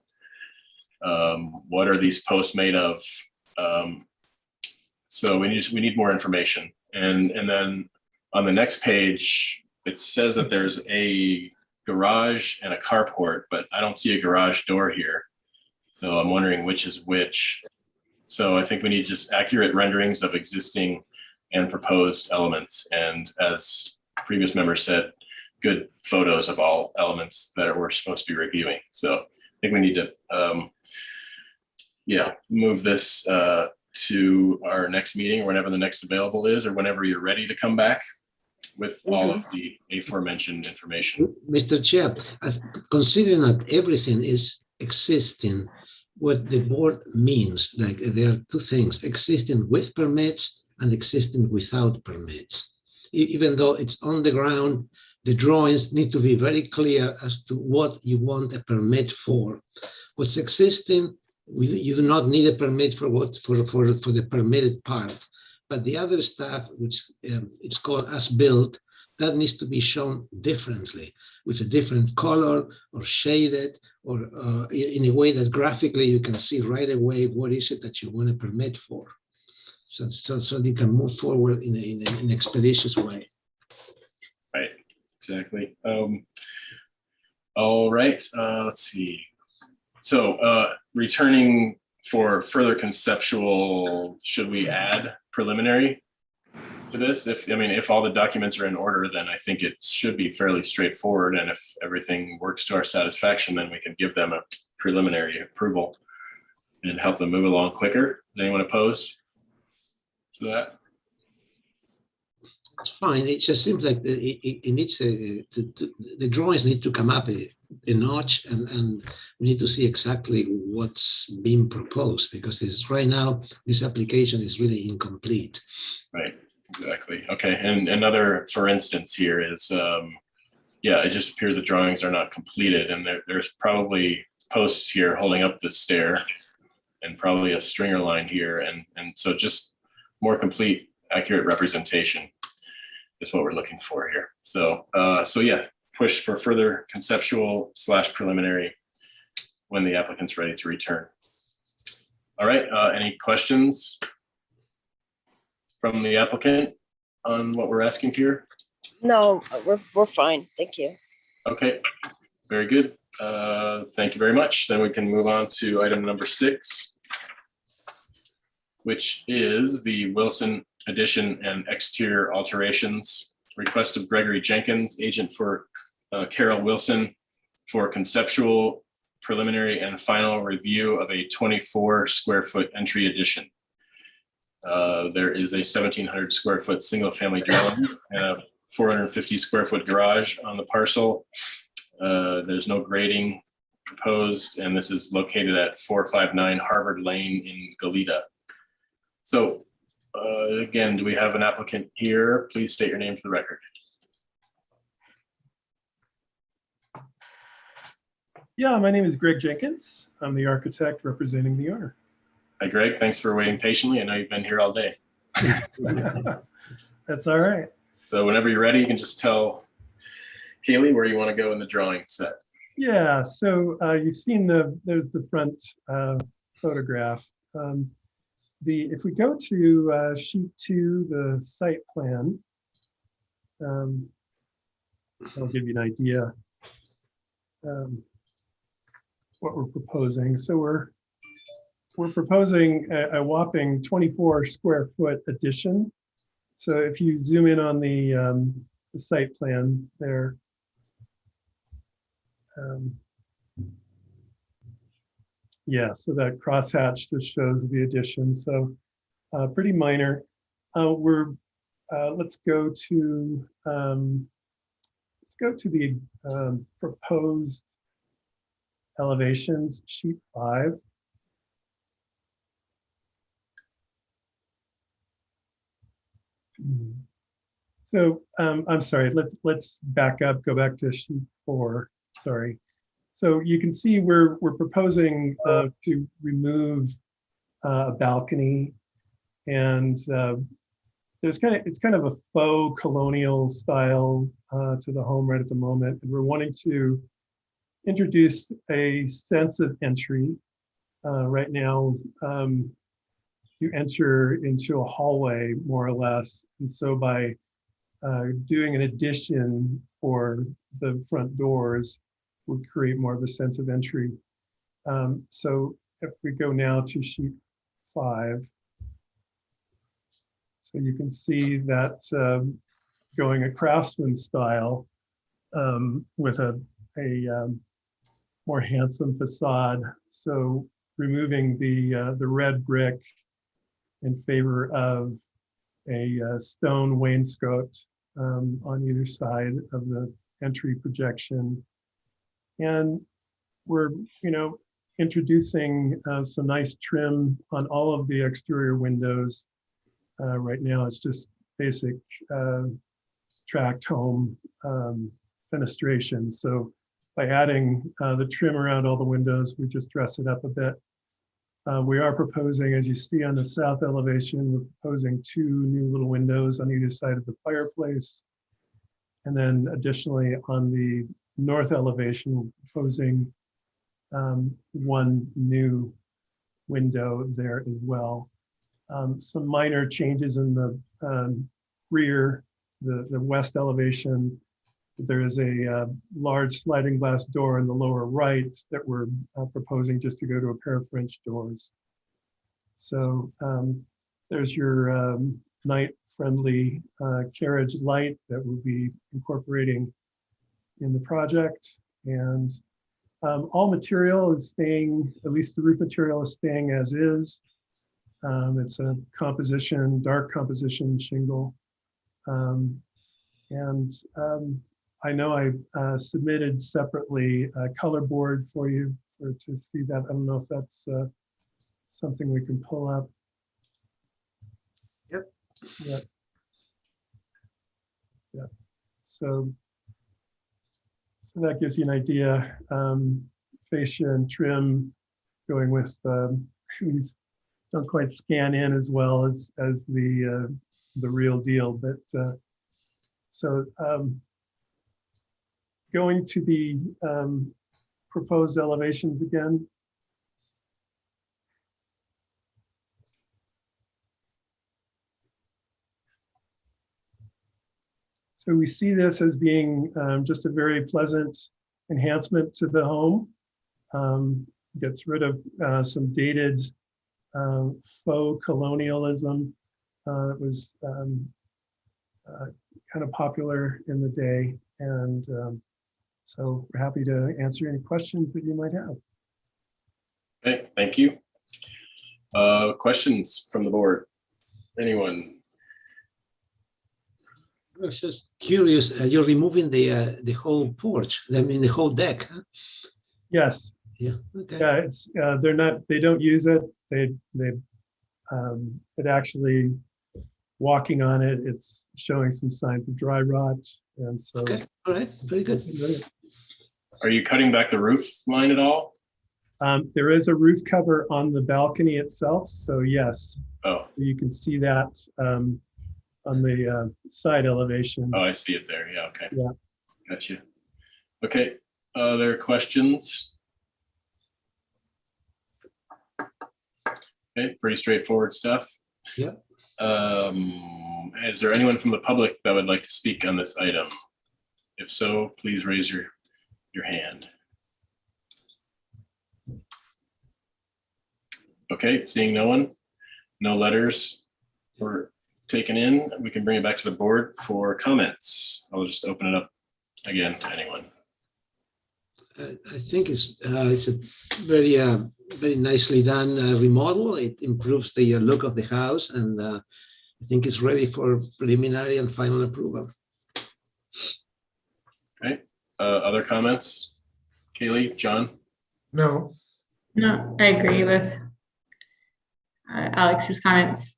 what are these posts made of, so we need more information. And then on the next page, it says that there's a garage and a carport, but I don't see a garage door here. So I'm wondering which is which. So I think we need just accurate renderings of existing and proposed elements. And as previous members said, good photos of all elements that we're supposed to be reviewing. So I think we need to, move this to our next meeting, or whenever the next available is, or whenever you're ready to come back with all of the aforementioned information. Mr. Chair, considering that everything is existing, what the board means, like there are two things, existing with permits and existing without permits. Even though it's on the ground, the drawings need to be very clear as to what you want a permit for. What's existing, you do not need a permit for the permitted part. But the other stuff, which it's called as built, that needs to be shown differently, with a different color or shaded, or in a way that graphically you can see right away what is it that you want to permit for. So you can move forward in an expeditious way. Right, exactly. All right, let's see. So returning for further conceptual, should we add preliminary to this? If all the documents are in order, then I think it should be fairly straightforward. And if everything works to our satisfaction, then we can give them a preliminary approval and help them move along quicker. Is anyone opposed to that? It's fine. It just seems like it needs the drawings need to come up a notch, and we need to see exactly what's being proposed, because right now this application is really incomplete. Right, exactly. Okay, and another, for instance, here is, it just appears the drawings are not completed, and there's probably posts here holding up the stair, and probably a stringer line here, and so just more complete, accurate representation is what we're looking for here. So push for further conceptual / preliminary when the applicant's ready to return. All right, any questions from the applicant on what we're asking here? No, we're fine. Thank you. Okay, very good. Thank you very much. Then we can move on to item number 6, which is the Wilson addition and exterior alterations. Request of Gregory Jenkins, agent for Carol Wilson, for conceptual, preliminary, and final review of a 24 square foot entry addition. There is a 1,700 square foot single family dwelling and a 450 square foot garage on the parcel. There's no grading proposed, and this is located at 459 Harvard Lane in Goleta. So again, do we have an applicant here? Please state your name for the record. Yeah, my name is Greg Jenkins. I'm the architect representing the owner. Hi, Greg. Thanks for waiting patiently. I know you've been here all day. That's all right. So whenever you're ready, you can just tell Kaylee where you want to go in the drawing set. Yeah, so you've seen there's the front photograph. If we go to sheet 2, the site plan, I'll give you an idea what we're proposing. So we're proposing a whopping 24 square foot addition. So if you zoom in on the site plan there, so that crosshatch just shows the addition. So pretty minor. Let's go to the proposed elevations, sheet 5. So I'm sorry, let's back up, go back to sheet 4, sorry. So you can see we're proposing to remove a balcony, and it's kind of a faux colonial style to the home right at the moment, and we're wanting to introduce a sense of entry. Right now, you enter into a hallway more or less, and so by doing an addition for the front doors would create more of a sense of entry. So if we go now to sheet 5, so you can see that going a craftsman style with a more handsome facade. So removing the red brick in favor of a stone wainscot on either side of the entry projection. And we're, introducing some nice trim on all of the exterior windows. Right now, it's just basic tract home fenestration. So by adding the trim around all the windows, we just dress it up a bit. We are proposing, as you see on the south elevation, we're proposing 2 new little windows on either side of the fireplace. And then additionally on the north elevation, we're proposing 1 new window there as well. Some minor changes in the rear, the west elevation. There is a large sliding glass door in the lower right that we're proposing just to go to a pair of French doors. So there's your night-friendly carriage light that we'll be incorporating in the project. And all material is staying, at least the roof material is staying as is. It's a composition, dark composition shingle. I know I submitted separately a color board for you to see that. I don't know if that's something we can pull up. Yep. Yeah. Yeah. So that gives you an idea. Fascia and trim going with these don't quite scan in as well as the real deal, but going to the proposed elevations again. So we see this as being just a very pleasant enhancement to the home. Gets rid of some dated faux colonialism that was kind of popular in the day. And so we're happy to answer any questions that you might have. Okay, thank you. Questions from the board? Anyone? I was just curious, you're removing the whole porch, I mean, the whole deck, huh? Yes. Yeah, okay. Yeah, it's they don't use it. It actually, walking on it, it's showing some signs of dry rot. And so. Okay, all right, very good. Are you cutting back the roof line at all? There is a roof cover on the balcony itself, so yes. Oh. You can see that on the side elevation. Oh, I see it there. Yeah, okay. Yeah. Gotcha. Okay, other questions? Okay, pretty straightforward stuff. Yeah. Is there anyone from the public that would like to speak on this item? If so, please raise your hand. Okay, seeing no one, no letters were taken in, we can bring it back to the board for comments. I'll just open it up again to anyone. I think it's a very very nicely done remodel. It improves the look of the house, and I think it's ready for preliminary and final approval. Okay, other comments? Kaylee, John? No. No, I agree with Alex's comments.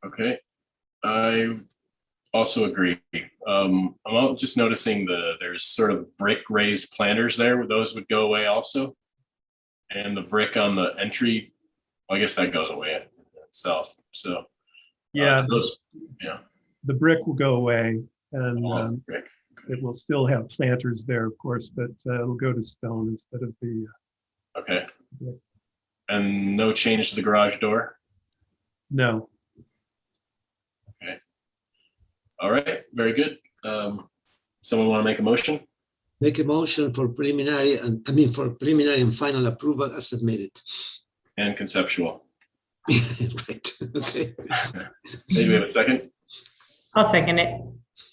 Okay, I also agree. I'm just noticing there's sort of brick raised planters there. Those would go away also. And the brick on the entry, well, I guess that goes away itself. So yeah, yeah, the brick will go away, and brick. It will still have planters there, of course, but it'll go to stone instead of the. Okay. And no change to the garage door? No. Okay. All right, very good. Someone want to make a motion? Make a motion for preliminary and, for preliminary and final approval as submitted. And conceptual. Right, okay. Maybe we have a second? I'll second it.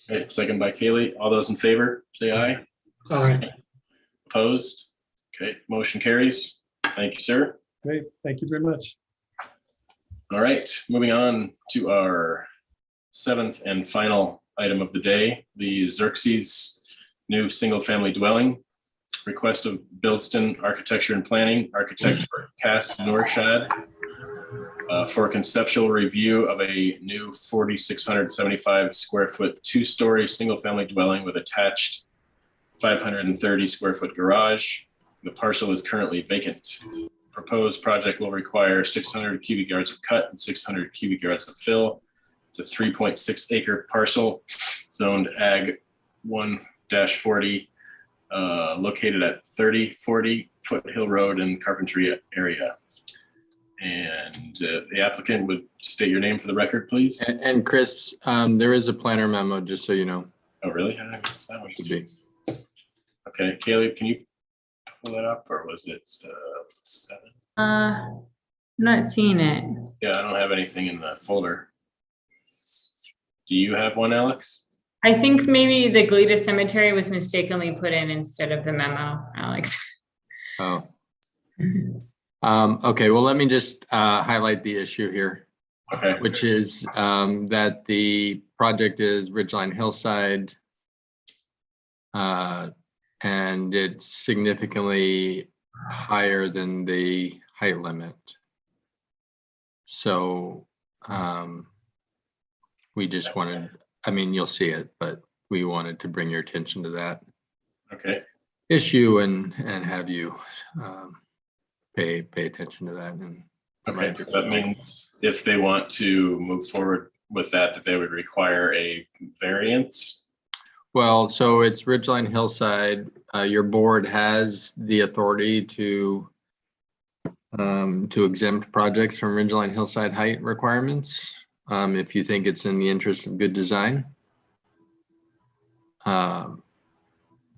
Okay, second by Kaylee. All those in favor, say aye. Aye. Opposed? Okay, motion carries. Thank you, sir. Great, thank you very much. All right, moving on to our seventh and final item of the day, the Xerxes new single-family dwelling. Request of Buildston Architecture and Planning, architect for Cass Norshad, for a conceptual review of a new 4,675 square foot, two-story single-family dwelling with attached 530 square foot garage. The parcel is currently vacant. Proposed project will require 600 cubic yards of cut and 600 cubic yards of fill. It's a 3.6 acre parcel zoned Ag 1-40, located at 3040 Foothill Road in Carpentry area. And the applicant would state your name for the record, please. And Chris, there is a planner memo, just so you know. Oh, really? I missed that one. Should be. Okay, Kaylee, can you pull that up, or was it 7? I'm not seeing it. Yeah, I don't have anything in the folder. Do you have one, Alex? I think maybe the Glida Cemetery was mistakenly put in instead of the memo, Alex. Oh. Okay, well, let me just highlight the issue here. Okay. Which is that the project is Ridgeline Hillside. And it's significantly higher than the height limit. So we just wanted, you'll see it, but we wanted to bring your attention to that Okay. issue and have you pay attention to that. And Okay, that means if they want to move forward with that they would require a variance. Well, so it's Ridgeline Hillside. Your board has the authority to exempt projects from Ridgeline Hillside height requirements, if you think it's in the interest of good design.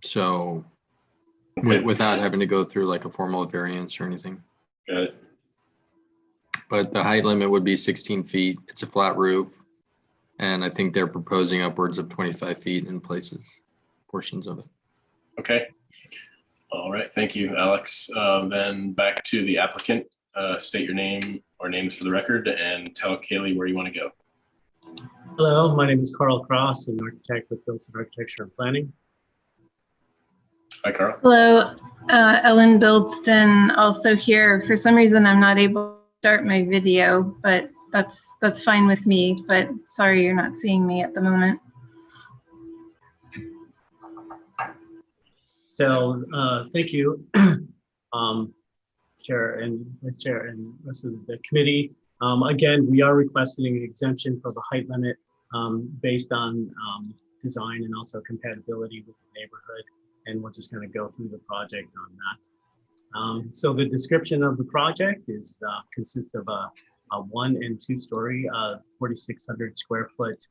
So without having to go through like a formal variance or anything. Got it. But the height limit would be 16 feet. It's a flat roof. And I think they're proposing upwards of 25 feet in portions of it. Okay. All right. Thank you, Alex. Then back to the applicant. State your name or names for the record and tell Kaylee where you want to go. Hello, my name is Carl Cross, an architect with Buildston Architecture and Planning. Hi, Carl. Hello, Ellen Buildston, also here. For some reason, I'm not able to start my video, but that's fine with me, but sorry you're not seeing me at the moment. So thank you, Chair and Vice Chair and rest of the committee. Again, we are requesting an exemption for the height limit based on design and also compatibility with the neighborhood. And we're just going to go through the project on that. So the description of the project is consists of a 1- and 2-story 4,600 square foot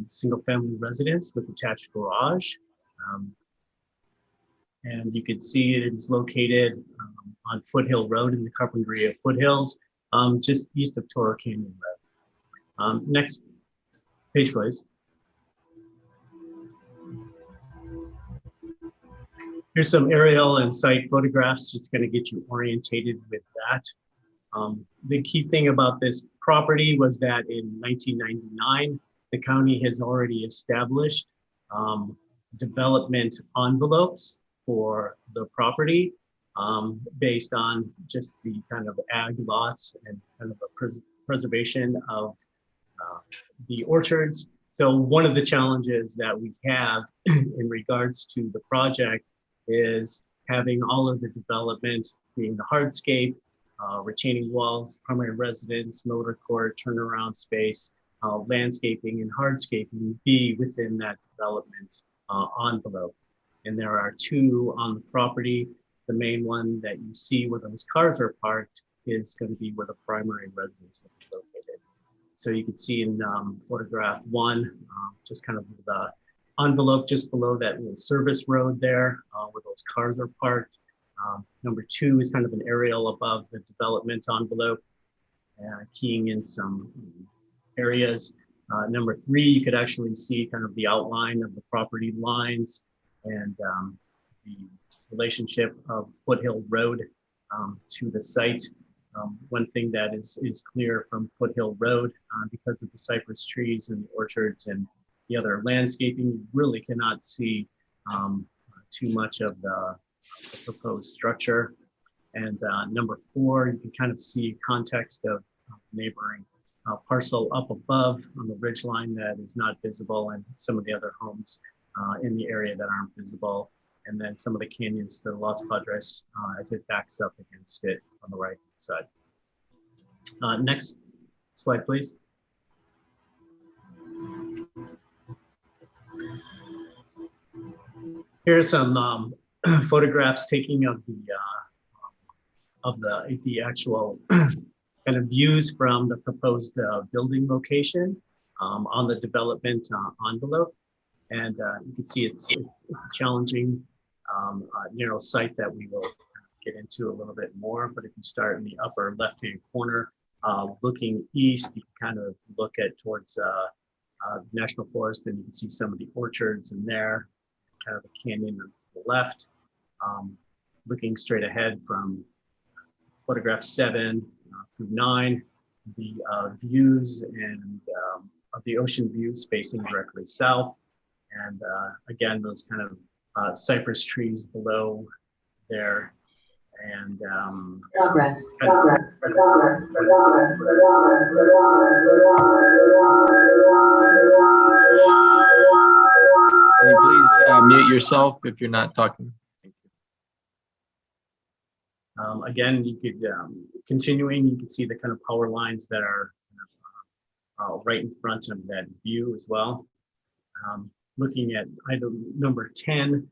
single family residence with attached garage. And you can see it is located on Foothill Road in the Carpinteria Foothills, just east of Toro Canyon Road. Next page, please. Here's some aerial and site photographs, just going to get you orientated with that. The key thing about this property was that in 1999, the county has already established development envelopes for the property based on just the kind of ag lots and kind of a preservation of the orchards. So one of the challenges that we have in regards to the project is having all of the development being the hardscape, retaining walls, primary residence, motor court, turnaround space, landscaping and hardscaping be within that development envelope. And there are 2 on the property. The main one that you see where those cars are parked is going to be where the primary residence will be located. So you can see in photograph 1, just kind of the envelope just below that little service road there where those cars are parked. Number 2 is kind of an aerial above the development envelope, keying in some areas. Number 3, you could actually see kind of the outline of the property lines and the relationship of Foothill Road to the site. One thing that is clear from Foothill Road, because of the cypress trees and the orchards and the other landscaping, you really cannot see too much of the proposed structure. And number 4, you can kind of see context of neighboring parcel up above on the ridge line that is not visible, and some of the other homes in the area that aren't visible. And then some of the canyons to Los Padres as it backs up against it on the right side. Next slide, please. Here's some photographs taking of the actual kind of views from the proposed building location on the development envelope. And you can see it's a challenging, narrow site that we will get into a little bit more. But if you start in the upper left-hand corner, looking east, you can kind of look at towards National Forest, and you can see some of the orchards in there, kind of the canyon to the left. Looking straight ahead from photograph 7 through 9, the views and of the ocean views facing directly south. And again, those kind of cypress trees below there. And Progress. Can you please mute yourself if you're not talking? Again, you could, continuing, you can see the kind of power lines that are right in front of that view as well. Looking at item number 10,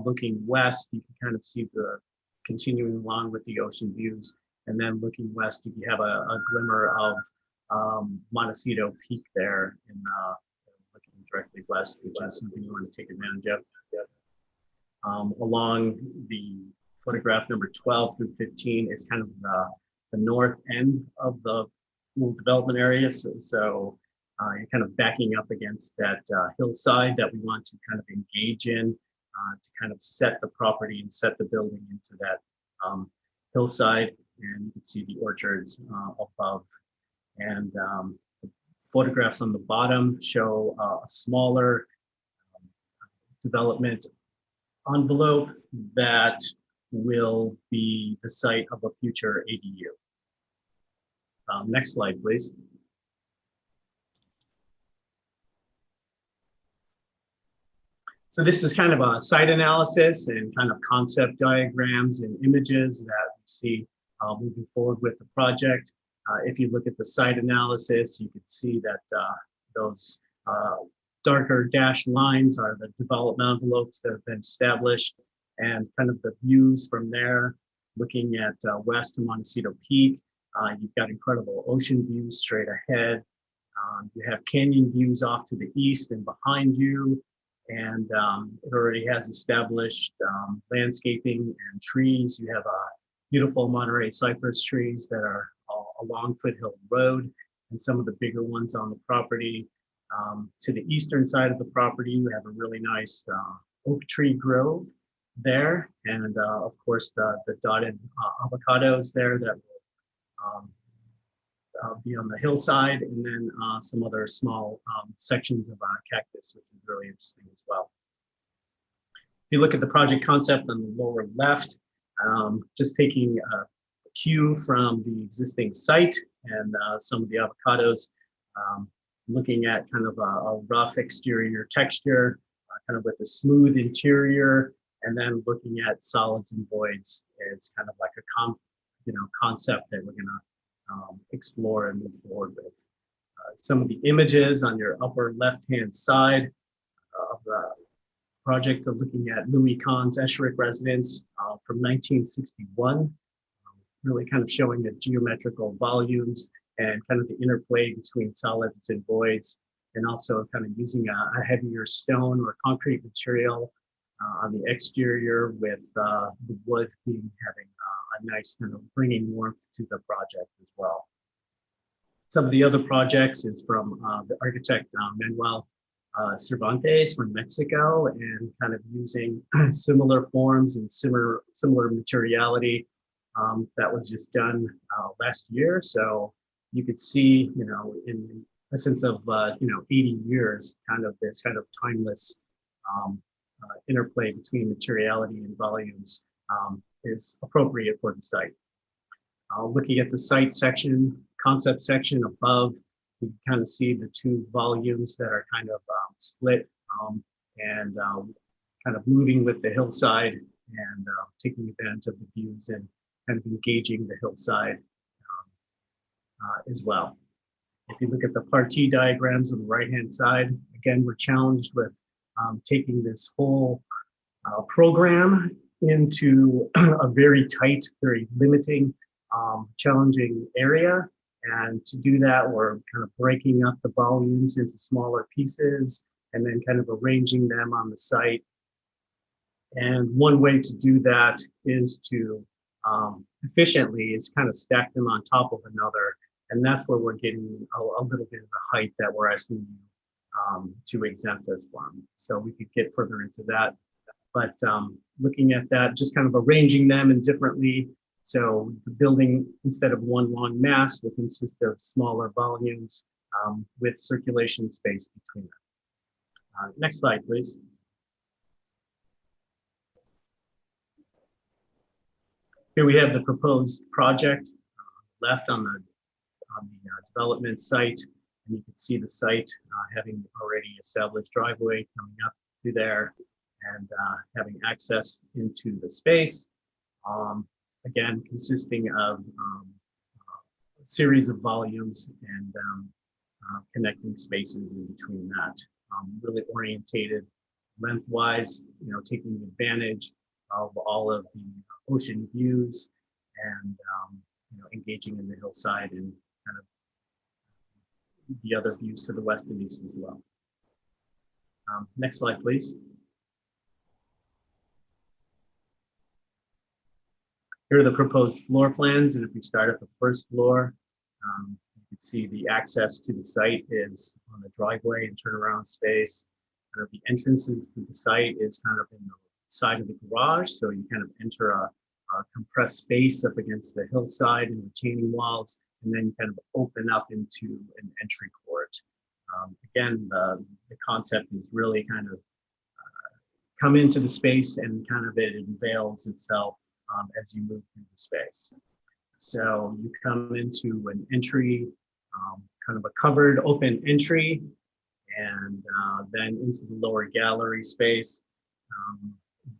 looking west, you can kind of see the continuing along with the ocean views. And then looking west, you have a glimmer of Montecito Peak there in looking directly west, which is something you want to take advantage of. Along the photograph number 12 through 15 is kind of the north end of the little development area. So you're kind of backing up against that hillside that we want to kind of engage in to kind of set the property and set the building into that hillside. And you can see the orchards above. And the photographs on the bottom show a smaller development envelope that will be the site of a future ADU. Next slide, please. So this is kind of a site analysis and kind of concept diagrams and images that we see moving forward with the project. If you look at the site analysis, you can see that those darker dashed lines are the development envelopes that have been established, and kind of the views from there, looking at west of Montecito Peak. You've got incredible ocean views straight ahead. You have canyon views off to the east and behind you. And it already has established landscaping and trees. You have beautiful Monterey cypress trees that are along Foothill Road, and some of the bigger ones on the property. To the eastern side of the property, you have a really nice oak tree grove there, and of course the dotted avocados there that will be on the hillside, and then some other small sections of cactus, which is really interesting as well. If you look at the project concept on the lower left, just taking a cue from the existing site and some of the avocados, looking at kind of a rough exterior texture, kind of with a smooth interior, and then looking at solids and voids is kind of like a concept that we're gonna explore and move forward with. Some of the images on your upper left-hand side of the project are looking at Louis Kahn's Esherick residence from 1961, really kind of showing the geometrical volumes and kind of the interplay between solids and voids, and also kind of using a heavier stone or concrete material on the exterior, with the wood having a nice kind of bringing warmth to the project as well. Some of the other projects is from the architect Manuel Cervantes from Mexico, and kind of using similar forms and similar materiality that was just done last year. So you could see, in a sense of 80 years, kind of this kind of timeless interplay between materiality and volumes is appropriate for the site. Looking at the site section, concept section above, you can kind of see the two volumes that are kind of split and kind of moving with the hillside and taking advantage of the views and kind of engaging the hillside as well. If you look at the partie diagrams on the right-hand side, again, we're challenged with taking this whole program into a very tight, very limiting, challenging area. And to do that, we're kind of breaking up the volumes into smaller pieces and then kind of arranging them on the site. And one way to do that is to efficiently is kind of stack them on top of another. And that's where we're getting a little bit of the height that we're asking you to exempt us from. So we could get further into that. But looking at that, just kind of arranging them indifferently. So the building, instead of one long mass, will consist of smaller volumes with circulation space between them. Next slide, please. Here we have the proposed project left on the development site, and you can see the site having already established driveway coming up through there and having access into the space. Again, consisting of a series of volumes and connecting spaces in between that. Really orientated lengthwise, taking advantage of all of the ocean views and engaging in the hillside and kind of the other views to the west and east as well. Next slide, please. Here are the proposed floor plans, and if we start at the first floor, you can see the access to the site is on the driveway and turnaround space. The entrances to the site is kind of in the side of the garage, so you kind of enter a compressed space up against the hillside and retaining walls, and then you kind of open up into an entry court. Again, the concept is really kind of come into the space and kind of it unveils itself as you move through the space. So you come into an entry, kind of a covered open entry, and then into the lower gallery space.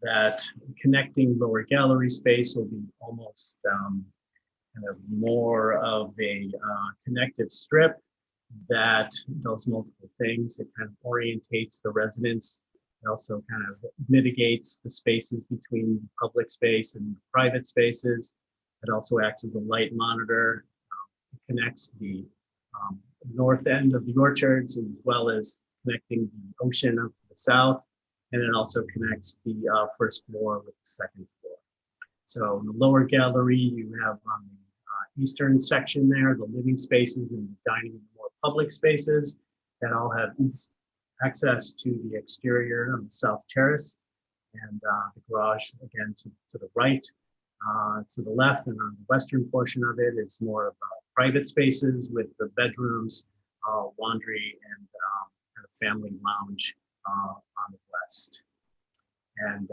That connecting lower gallery space will be almost kind of more of a connective strip that does multiple things. It kind of orientates the residents. It also kind of mitigates the spaces between public space and private spaces. It also acts as a light monitor. It connects the north end of the orchards as well as connecting the ocean up to the south. And it also connects the first floor with the second floor. So in the lower gallery, you have on the eastern section there, the living spaces and the dining and more public spaces that all have access to the exterior on the south terrace, and the garage again to the right. To the left and on the western portion of it is more of private spaces with the bedrooms, laundry, and kind of family lounge on the west. And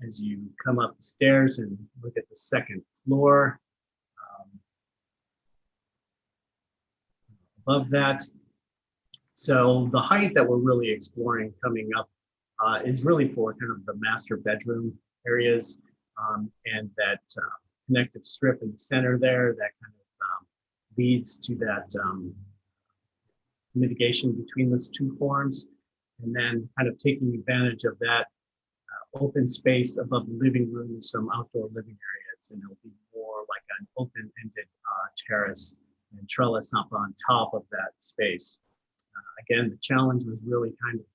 as you come up the stairs and look at the second floor, above that, so the height that we're really exploring coming up is really for kind of the master bedroom areas and that connective strip in the center there that kind of leads to that mitigation between those two forms, and then kind of taking advantage of that open space above the living room and some outdoor living areas, and it'll be more like an open-ended terrace and trellis up on top of that space. Again, the challenge was really kind of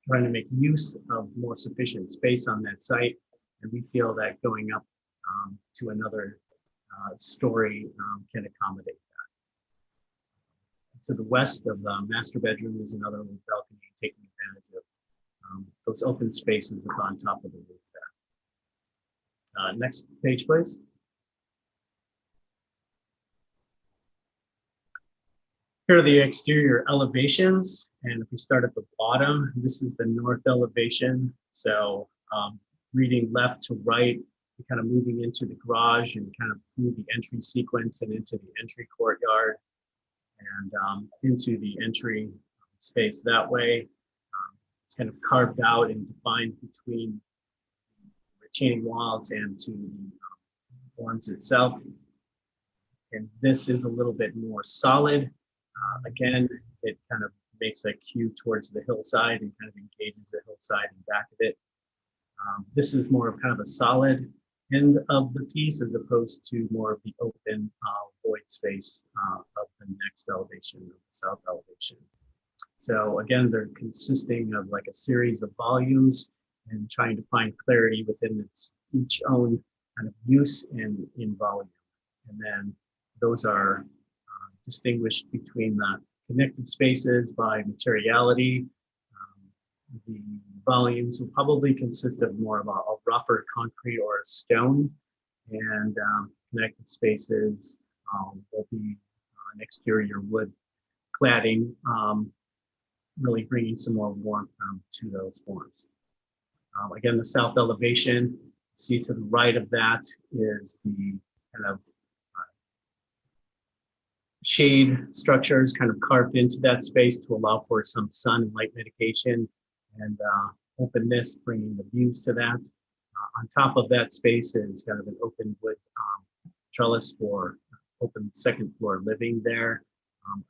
trying to make use of more sufficient space on that site. And we feel that going up to another story can accommodate that. To the west of the master bedroom is another little balcony, taking advantage of those open spaces up on top of the roof there. Next page, please. Here are the exterior elevations. And if we start at the bottom, this is the north elevation. So reading left to right, you're kind of moving into the garage and kind of through the entry sequence and into the entry courtyard and into the entry space that way. It's kind of carved out and defined between retaining walls and to the forms itself. And this is a little bit more solid. Again, it kind of makes a cue towards the hillside and kind of engages the hillside and back of it. This is more of kind of a solid end of the piece as opposed to more of the open void space of the next elevation, of the south elevation. So again, they're consisting of like a series of volumes and trying to find clarity within each own kind of use and in volume. And then those are distinguished between the connected spaces by materiality. The volumes will probably consist of more of a rougher concrete or a stone, and connected spaces will be an exterior wood cladding, really bringing some more warmth to those forms. Again, the south elevation, see to the right of that is the kind of shade structures kind of carved into that space to allow for some sun and light mitigation and openness, bringing the views to that. On top of that space is kind of an open wood trellis for open second floor living there.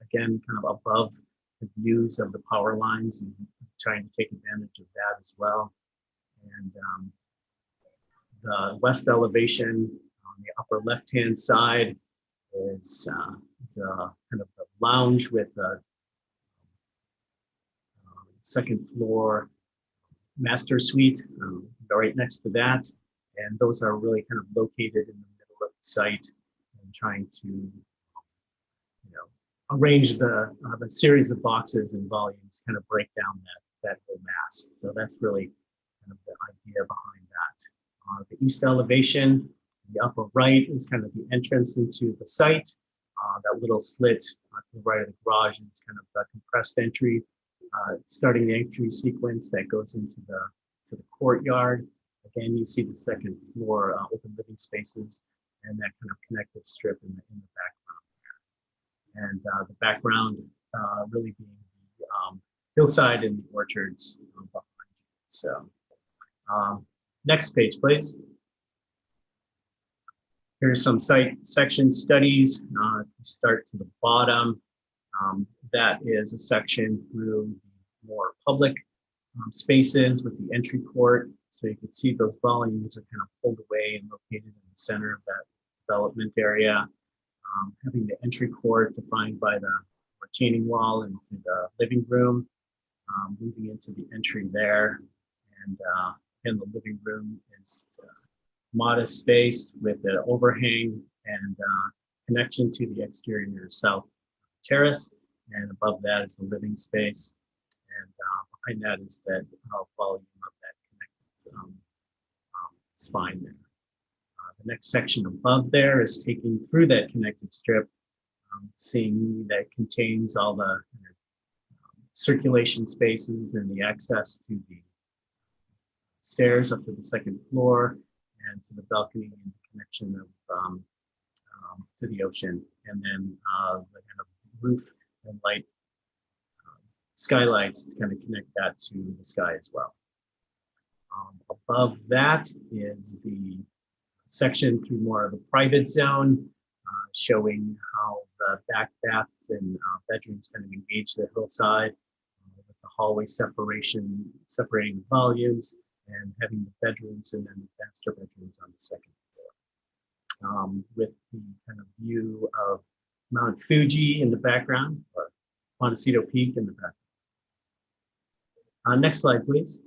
Again, kind of above the views of the power lines and trying to take advantage of that as well. And the west elevation on the upper left-hand side is the kind of the lounge with the second floor master suite right next to that. And those are really kind of located in the middle of the site and trying to, arrange the series of boxes and volumes, kind of break down that whole mass. So that's really kind of the idea behind that. The east elevation, the upper right is kind of the entrance into the site. That little slit to the right of the garage is kind of the compressed entry, starting the entry sequence that goes into the courtyard. Again, you see the second floor open living spaces and that kind of connected strip in the background there. And the background really being the hillside and the orchards behind you. So next page, please. Here's some site section studies. Start to the bottom. That is a section through more public spaces with the entry court. So you can see those volumes are kind of pulled away and located in the center of that development area. Having the entry court defined by the retaining wall into the living room, moving into the entry there. And again, the living room is modest space with the overhang and connection to the exterior south terrace. And above that is the living space. And behind that is that volume of that connected spine there. The next section above there is taking through that connected strip, seeing that contains all the circulation spaces and the access to the stairs up to the second floor and to the balcony and the connection of to the ocean, and then the kind of roof and light skylights to kind of connect that to the sky as well. Above that is the section through more of the private zone, showing how the back baths and bedrooms kind of engage the hillside with the hallway separating the volumes and having the bedrooms and then the master bedrooms on the second floor. With the kind of view of Mount Fuji in the background, or Montecito Peak in the background. Next slide, please.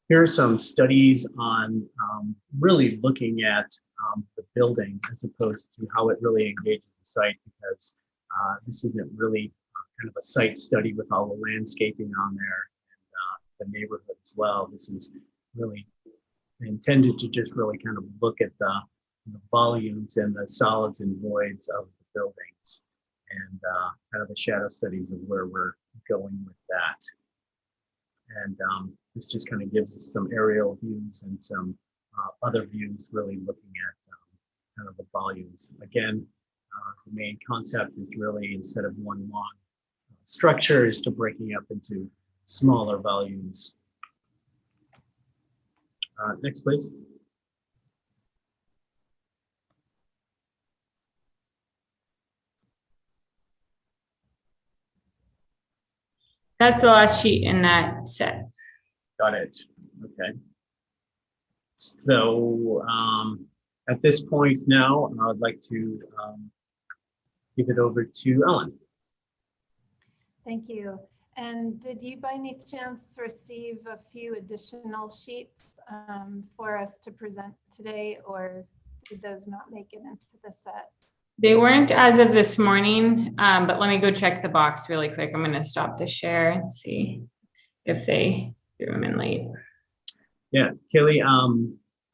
Here are some studies on really looking at the building as opposed to how it really engages the site, because this isn't really kind of a site study with all the landscaping on there and the neighborhood as well. This is really intended to just really kind of look at the volumes and the solids and voids of the buildings, and kind of the shadow studies of where we're going with that. And this just kind of gives us some aerial views and some other views really looking at kind of the volumes. Again, the main concept is really, instead of one long structure, is to breaking up into smaller volumes. Next, please. That's the last sheet in that set. Got it. Okay. So at this point now, I'd like to give it over to Ellen. Thank you. And did you by any chance receive a few additional sheets for us to present today, or did those not make it into the set? They weren't as of this morning, but let me go check the box really quick. I'm going to stop the share and see if they threw them in late. Yeah, Kaylee,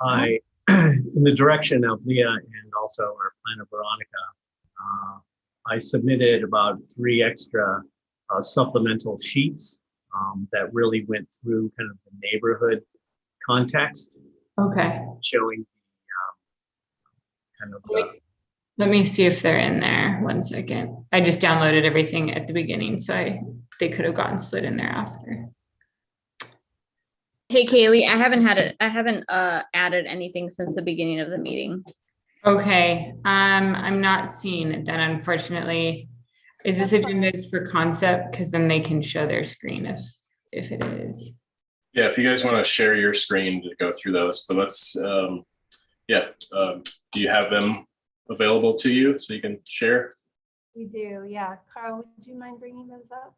I, in the direction of Leah and also our planner Veronica, I submitted about 3 extra supplemental sheets that really went through kind of the neighborhood context. Okay. Showing kind of Let me see if they're in there. 1 second. I just downloaded everything at the beginning, so they could have gotten slid in there after. Hey, Kaylee, I haven't added anything since the beginning of the meeting. Okay, I'm not seeing it then, unfortunately. Is this agenda for concept? Because then they can show their screen if it is. Yeah, if you guys want to share your screen to go through those, but let's, do you have them available to you so you can share? We do, yeah. Carl, would you mind bringing those up?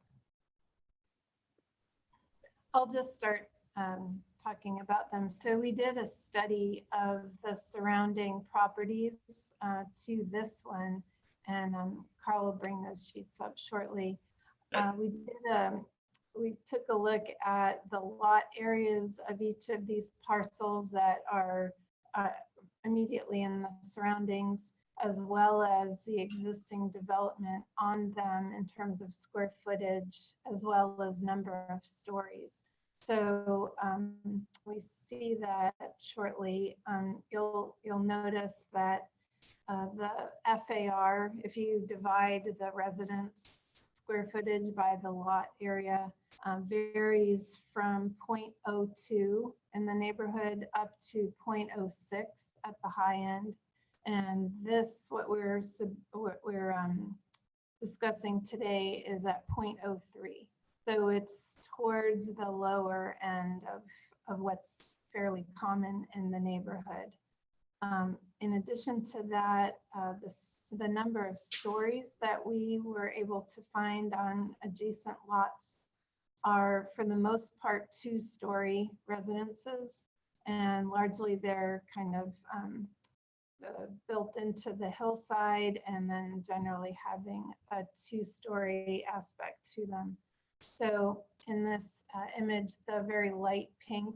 I'll just start talking about them. So we did a study of the surrounding properties to this one, and Carl will bring those sheets up shortly. We took a look at the lot areas of each of these parcels that are immediately in the surroundings, as well as the existing development on them in terms of square footage, as well as number of stories. So we see that shortly. You'll notice that the FAR, if you divide the residence square footage by the lot area, varies from 0.02 in the neighborhood up to 0.06 at the high end. And this, what we're discussing today, is at 0.03. So it's towards the lower end of what's fairly common in the neighborhood. In addition to that, the number of stories that we were able to find on adjacent lots are, for the most part, 2-story residences, and largely they're kind of built into the hillside, and then generally having a 2-story aspect to them. So in this image, the very light pink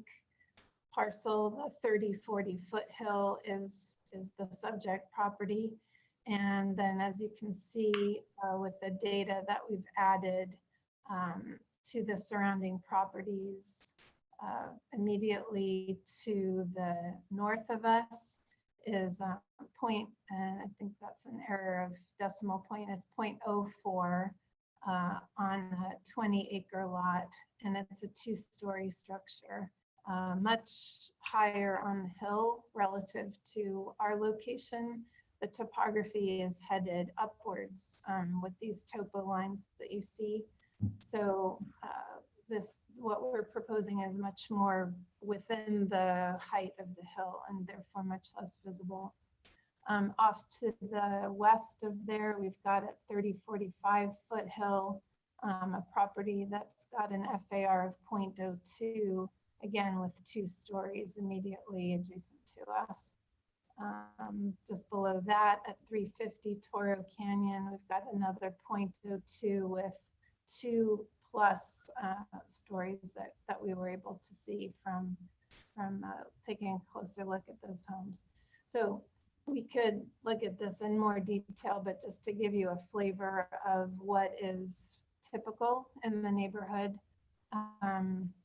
parcel, the 30-40 foothill is the subject property. And then, as you can see with the data that we've added to the surrounding properties, immediately to the north of us is and I think that's an error of decimal point, it's 0.04 on a 20-acre lot, and it's a 2-story structure. Much higher on the hill relative to our location. The topography is headed upwards with these topo lines that you see. So what we're proposing is much more within the height of the hill and therefore much less visible. Off to the west of there, we've got at 3045 Foothill, a property that's got an FAR of 0.02, again with 2 stories immediately adjacent to us. Just below that at 350 Toro Canyon, we've got another 0.02 with 2+ stories that we were able to see from taking a closer look at those homes. So we could look at this in more detail, but just to give you a flavor of what is typical in the neighborhood,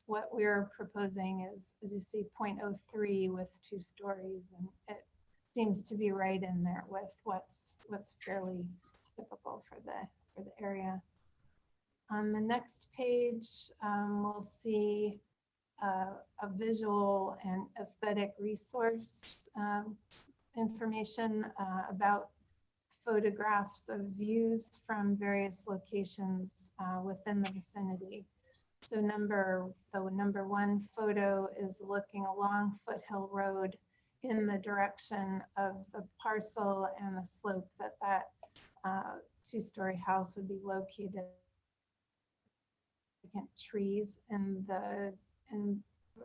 what we're proposing is, as you see, 0.03 with 2 stories, and it seems to be right in there with what's fairly typical for the area. On the next page, we'll see a visual and aesthetic resource information about photographs of views from various locations within the vicinity. So the number 1 photo is looking along Foothill Road in the direction of the parcel and the slope that 2-story house would be located. Trees and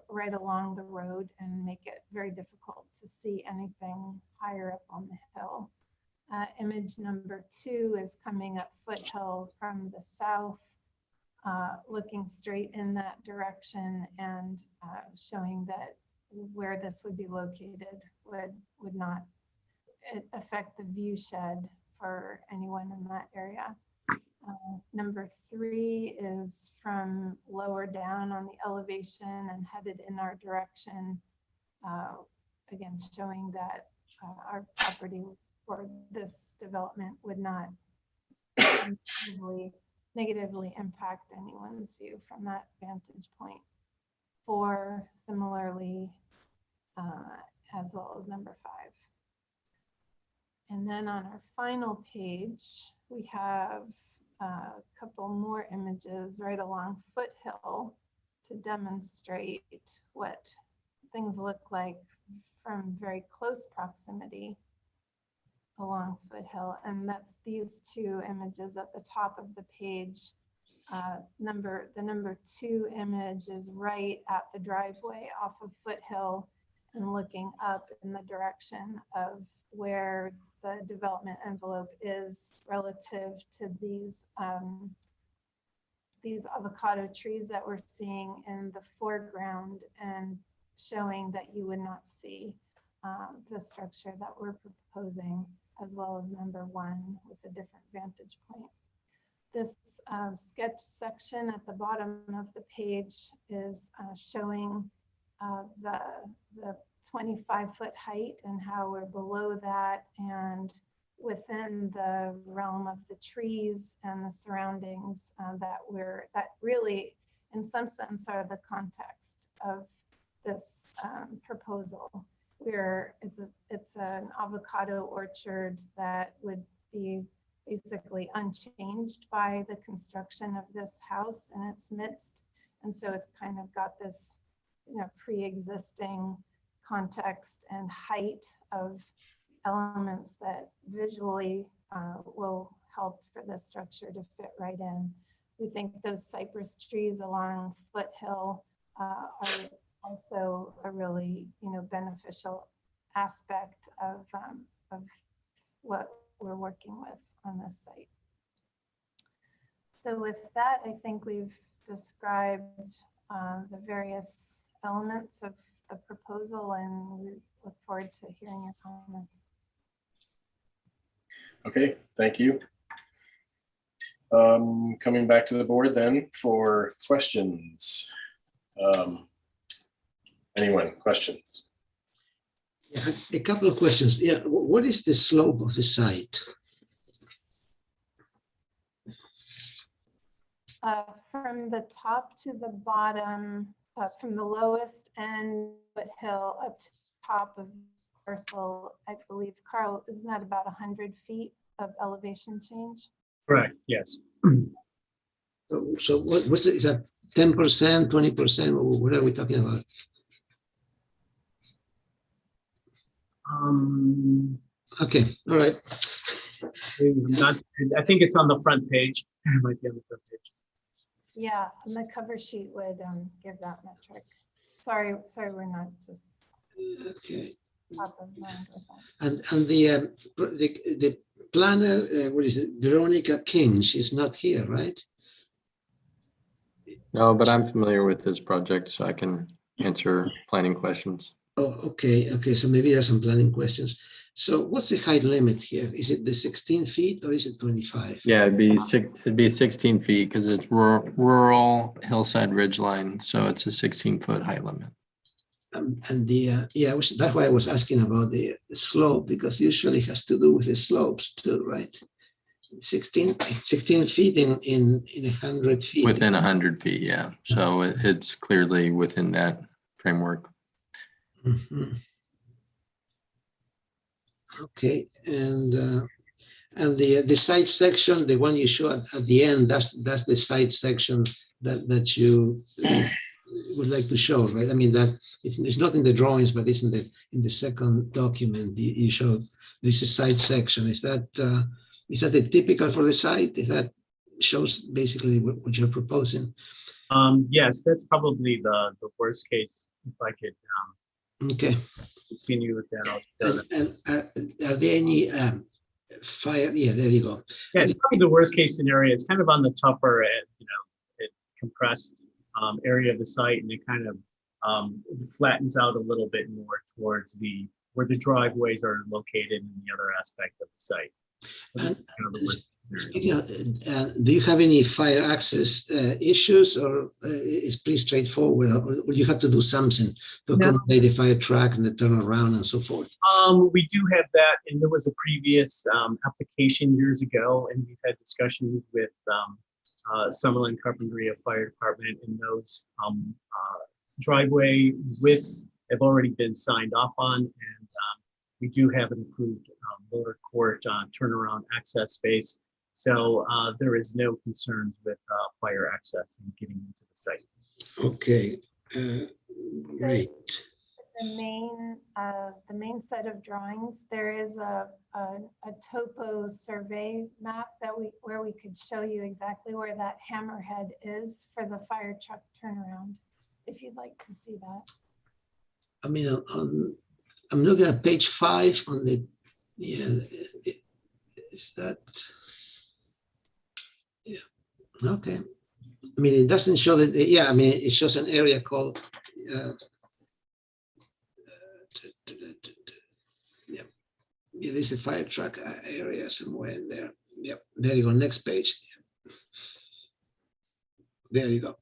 right along the road and make it very difficult to see anything higher up on the hill. Image number 2 is coming up Foothill from the south, looking straight in that direction and showing that where this would be located would not affect the view shed for anyone in that area. Number 3 is from lower down on the elevation and headed in our direction. Again, showing that our property for this development would not negatively impact anyone's view from that vantage point. 4 similarly, as well as number 5. And then on our final page, we have a couple more images right along Foothill to demonstrate what things look like from very close proximity along Foothill. And that's these 2 images at the top of the page. The number 2 image is right at the driveway off of Foothill and looking up in the direction of where the development envelope is relative to these avocado trees that we're seeing in the foreground, and showing that you would not see the structure that we're proposing, as well as number 1 with a different vantage point. This sketch section at the bottom of the page is showing the 25-foot height and how we're below that and within the realm of the trees and the surroundings that really, in some sense, are the context of this proposal. It's an avocado orchard that would be basically unchanged by the construction of this house in its midst, and so it's kind of got this, pre-existing context and height of elements that visually will help for this structure to fit right in. We think those cypress trees along Foothill are also a really, beneficial aspect of what we're working with on this site. So with that, I think we've described the various elements of the proposal, and we look forward to hearing your comments. Okay, thank you. Coming back to the board then for questions. Anyone, questions? Yeah, a couple of questions. Yeah, what is the slope of the site? From the top to the bottom, from the lowest end Foothill up to the top of the parcel, I believe, Carl, isn't that about 100 feet of elevation change? Correct, yes. So what's it? Is that 10%, 20%? What are we talking about? Okay, all right. Not, I think it's on the front page. It might be on the front page. Yeah, and the cover sheet would give that metric. Sorry, we're not just Okay. top of mind with that. And the planner, what is it? Veronica King, she's not here, right? No, but I'm familiar with this project, so I can answer planning questions. Oh, okay, okay. So maybe there's some planning questions. So what's the height limit here? Is it the 16 feet or is it 25? Yeah, it'd be 16 feet because it's rural hillside ridgeline, so it's a 16-foot height limit. And the yeah, that's why I was asking about the slope, because usually it has to do with the slopes too, right? 16 feet in 100 feet. Within 100 feet, yeah. So it's clearly within that framework. Mhm. Okay, and the side section, the one you show at the end, that's the side section that you would like to show, right? I mean, that it's not in the drawings, but it's in the second document you showed. This is side section. Is that a typical for the site? Is that shows basically what you're proposing? Yes, that's probably the worst case. If I could Okay. continue with that, I'll show that. And are there any fire? Yeah, there you go. Yeah, it's probably the worst case scenario. It's kind of on the tougher, it compressed area of the site, and it kind of flattens out a little bit more towards where the driveways are located in the other aspect of the site. So this is kind of the worst scenario. Do you have any fire access issues, or it's pretty straightforward, or you have to do something to accommodate the fire truck and the turnaround and so forth? We do have that, and there was a previous application years ago, and we've had discussions with Summerlin Carpinteria Fire Department, and those driveway widths have already been signed off on, and we do have an approved motor court turnaround access space. So there is no concerns with fire access and getting into the site. Okay, great. The main set of drawings, there is a topo survey map where we could show you exactly where that hammerhead is for the fire truck turnaround, if you'd like to see that. I mean, I'm looking at page 5 on the, is that, yeah, okay. I mean, it doesn't show that, yeah, I mean, it shows an area called, yeah, there's a fire truck area somewhere in there. Yep, there you go, next page. There you go.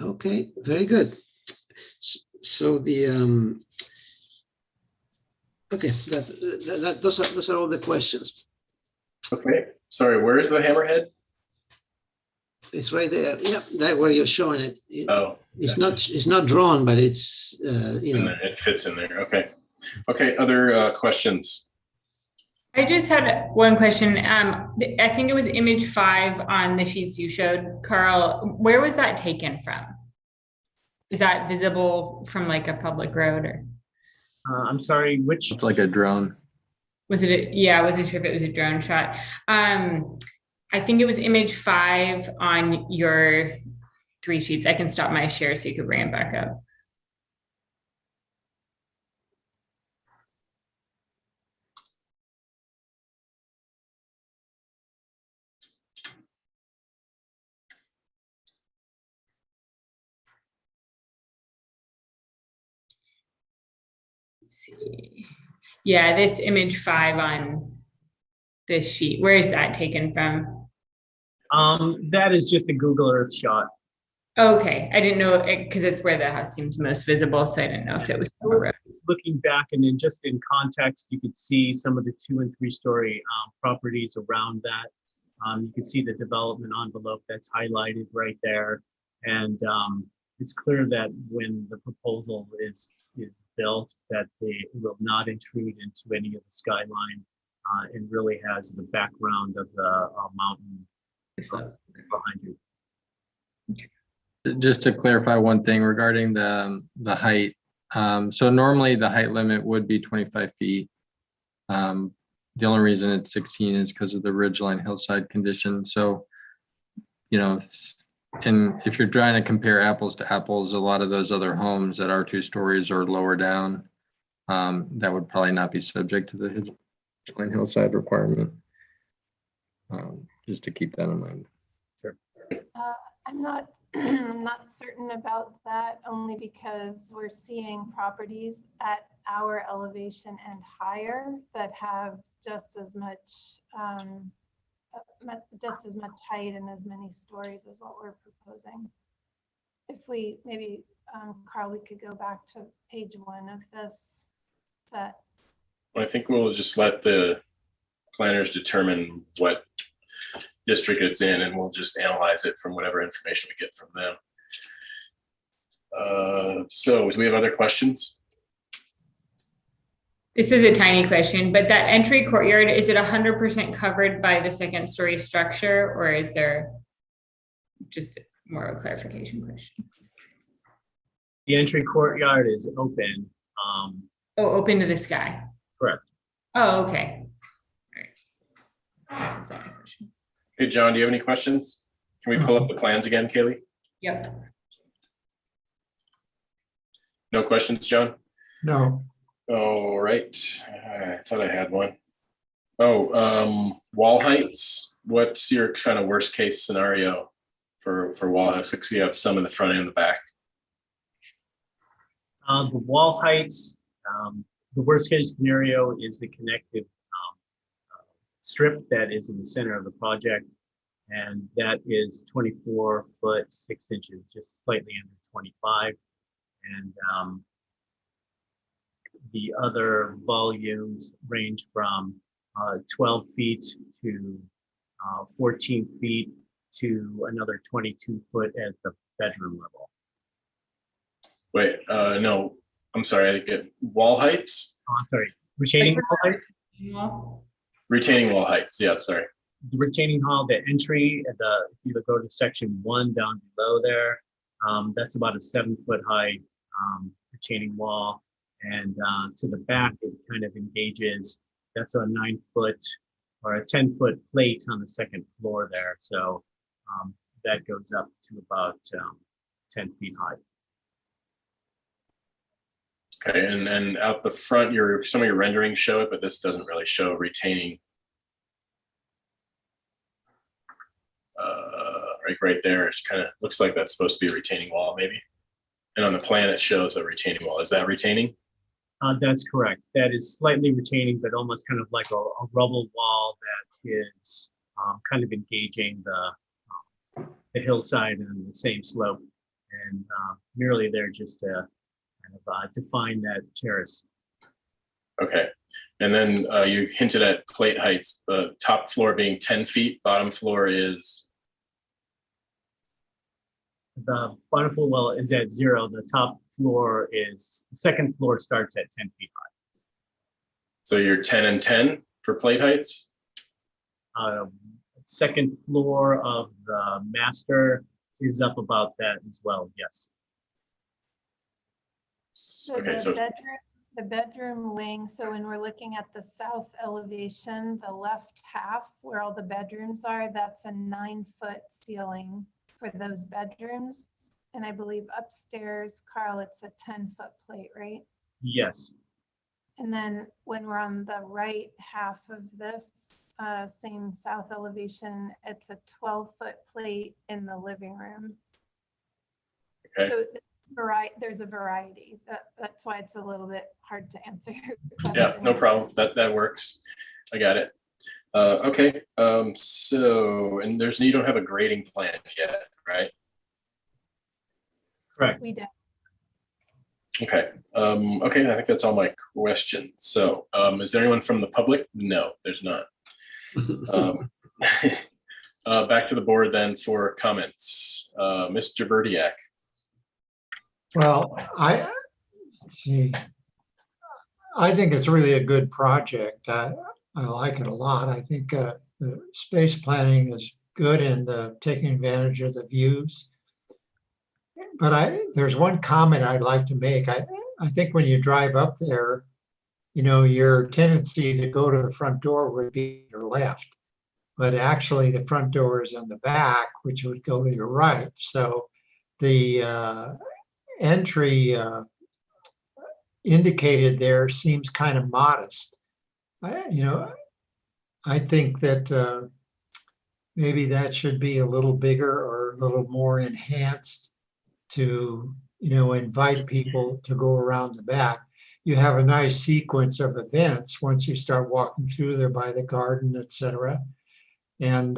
Okay, very good. So the okay, those are all the questions. Okay, sorry, where is the hammerhead? It's right there. Yep, that where you're showing it. It's not drawn, but it's it fits in there. Okay. Okay, other questions? I just had one question. I think it was image 5 on the sheets you showed, Carl. Where was that taken from? Is that visible from like a public road, or? I'm sorry, which? It's like a drone. Was it? Yeah, I wasn't sure if it was a drone shot. I think it was image 5 on your 3 sheets. I can stop my share so you could bring it back up. Let's see. Yeah, this image 5 on this sheet. Where is that taken from? That is just a Google Earth shot. Okay, I didn't know because it's where the house seems most visible, so I didn't know if it was from a road. Looking back, and then just in context, you could see some of the 2- and 3-story properties around that. You can see the development envelope that's highlighted right there, and it's clear that when the proposal is built, that it will not intrude into any of the skyline, and really has the background of the mountain behind you. Just to clarify one thing regarding the height. So normally the height limit would be 25 feet. The only reason it's 16 is because of the ridgeline hillside condition. So, you know, and if you're trying to compare apples to apples, a lot of those other homes that are 2 stories or lower down, that would probably not be subject to the ridgeline hillside requirement. Just to keep that in mind. Sure. I'm not I'm not certain about that, only because we're seeing properties at our elevation and higher that have just as much height and as many stories as what we're proposing. If we maybe, Carl, we could go back to page 1 of this set. I think we'll just let the planners determine what district it's in, and we'll just analyze it from whatever information we get from them. So do we have other questions? This is a tiny question, but that entry courtyard, is it 100% covered by the 2nd story structure, or is there just more of a clarification question? The entry courtyard is open. Open to the sky. Correct. Oh, okay. All right. That's all my question. Hey, John, do you have any questions? Can we pull up the plans again, Kaylee? Yep. No questions, John? No. All right. I thought I had one. Oh, wall heights. What's your kind of worst case scenario for wall heights? Because you have some in the front and the back. The wall heights, the worst case scenario is the connective strip that is in the center of the project. And that is 24 foot, 6 inches, just slightly under 25. And the other volumes range from 12 feet to 14 feet to another 22 foot at the bedroom level. Wait, no, I'm sorry, I didn't get wall heights? Oh, I'm sorry, retaining wall height? Retaining wall heights, yeah, sorry. The retaining wall, the entry, if you go to section 1 down below there, that's about a 7 foot high retaining wall. And to the back, it kind of engages, that's a 9 foot or a 10 foot plate on the 2nd floor there. So that goes up to about 10 feet high. Okay, and then out the front, some of your renderings show it, but this doesn't really show retaining. Right there, it kind of looks like that's supposed to be a retaining wall, maybe. And on the plan, it shows a retaining wall. Is that retaining? That's correct. That is slightly retaining, but almost kind of like a rubble wall that is kind of engaging the hillside and the same slope, and merely there just to kind of define that terrace. Okay, and then you hinted at plate heights, top floor being 10 feet, bottom floor is? The bottom floor well is at 0. The top floor is, the 2nd floor starts at 10 feet high. So you're 10 and 10 for plate heights? 2nd floor of the master is up about that as well, yes. So okay, the bedroom wing, so when we're looking at the south elevation, the left half where all the bedrooms are, that's a 9 foot ceiling for those bedrooms. And I believe upstairs, Carl, it's a 10 foot plate, right? Yes. And then when we're on the right half of this same south elevation, it's a 12 foot plate in the living room. Okay. So there's a variety. That's why it's a little bit hard to answer your question. Yeah, no problem. That works. I got it. Okay, so, and you don't have a grading plan yet, right? Correct. We do. Okay, okay, I think that's all my questions. So, is there anyone from the public? No, there's not. Back to the board then for comments. Mr. Berdiak. Well, I think it's really a good project. I like it a lot. I think the space planning is good and taking advantage of the views. But there's one comment I'd like to make. I think when you drive up there, your tendency to go to the front door would be your left. But actually the front door is on the back, which would go to your right. So the entry indicated there seems kind of modest. I think that maybe that should be a little bigger or a little more enhanced to, invite people to go around the back. You have a nice sequence of events once you start walking through there by the garden, etc. And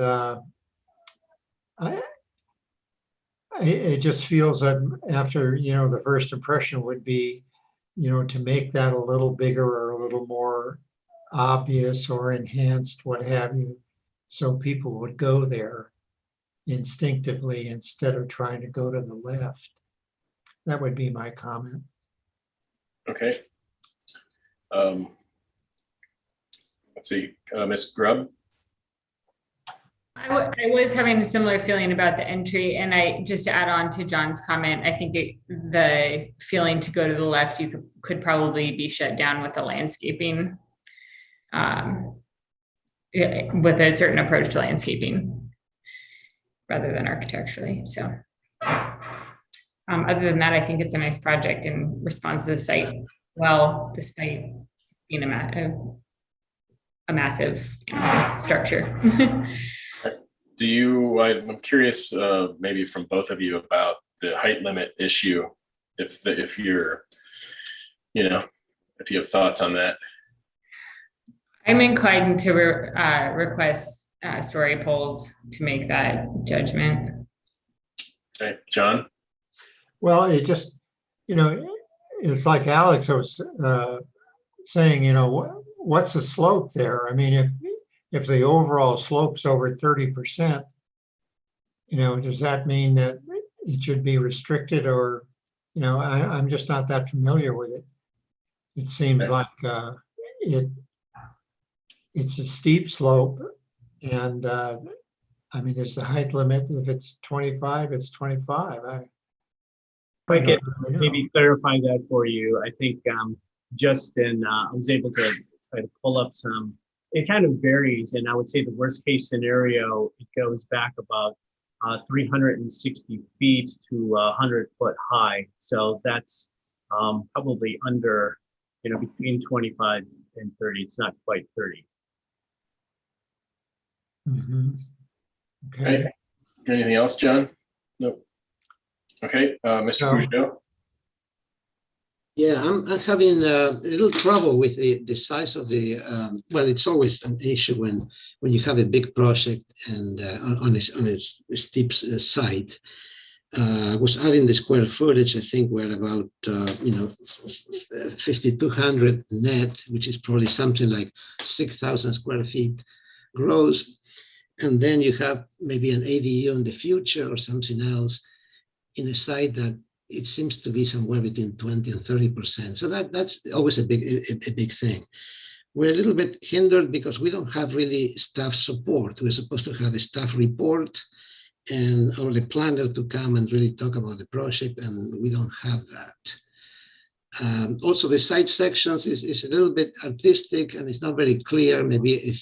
it just feels that after, the first impression would be, to make that a little bigger or a little more obvious or enhanced, what have you, so people would go there instinctively instead of trying to go to the left. That would be my comment. Okay. Let's see, Ms. Grubb. I was having a similar feeling about the entry, just to add on to John's comment, I think the feeling to go to the left, you could probably be shut down with the landscaping, with a certain approach to landscaping rather than architecturally. So other than that, I think it's a nice project and responds to the site well, despite being a massive structure. I'm curious, maybe from both of you, about the height limit issue, if you have thoughts on that. I'm inclined to request story poles to make that judgment. Okay, John? Well, it just, it's like Alex was saying, what's the slope there? I mean, if the overall slope's over 30%, does that mean that it should be restricted, or, I'm just not that familiar with it. It seems like it's a steep slope, and I mean, is the height limit, if it's 25, it's 25. If I could maybe clarify that for you, I think Justin, I was able to try to pull up some. It kind of varies, and I would say the worst case scenario, it goes back about 360 feet to 100 foot high. So that's probably under, between 25 and 30. It's not quite 30. Mm-hmm. Okay. Anything else, John? No. Okay, Mr. Rougeot. Yeah, I'm having a little trouble with the size of the, well, it's always an issue when you have a big project and on a steep site. Was adding the square footage, I think we're about, 5,200 net, which is probably something like 6,000 square feet gross. And then you have maybe an ADU in the future or something else in a site that it seems to be somewhere between 20 and 30%. So that's always a big thing. We're a little bit hindered because we don't have really staff support. We're supposed to have a staff report or the planner to come and really talk about the project, and we don't have that. Also, the site sections is a little bit artistic and it's not very clear. Maybe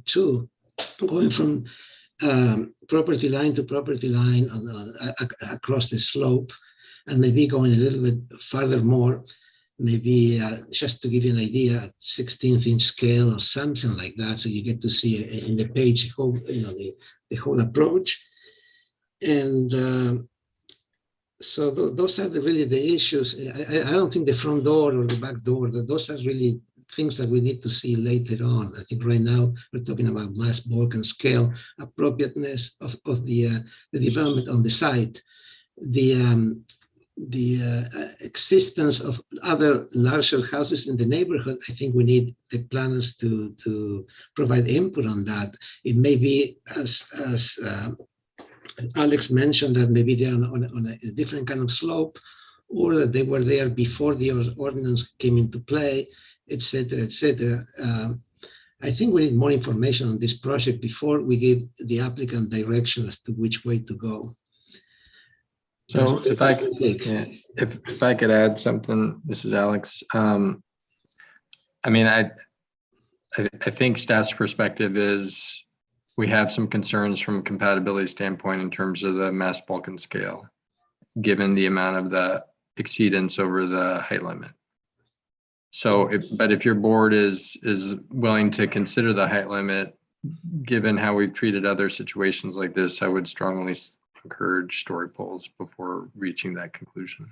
two, going from property line to property line across the slope, and maybe going a little bit further more, maybe just to give you an idea, at 16th inch scale or something like that, so you get to see in the page the whole approach. And so those are really the issues. I don't think the front door or the back door, those are really things that we need to see later on. I think right now we're talking about mass, bulk, and scale appropriateness of the development on the site. The existence of other larger houses in the neighborhood, I think we need the planners to provide input on that. It may be, as Alex mentioned, that maybe they're on a different kind of slope, or that they were there before the ordinance came into play, etc., etc. I think we need more information on this project before we give the applicant direction as to which way to go. So if I could add something, this is Alex. I mean, I think staff's perspective is we have some concerns from a compatibility standpoint in terms of the mass bulk and scale, given the amount of the exceedance over the height limit. So, but if your board is willing to consider the height limit, given how we've treated other situations like this, I would strongly encourage story poles before reaching that conclusion.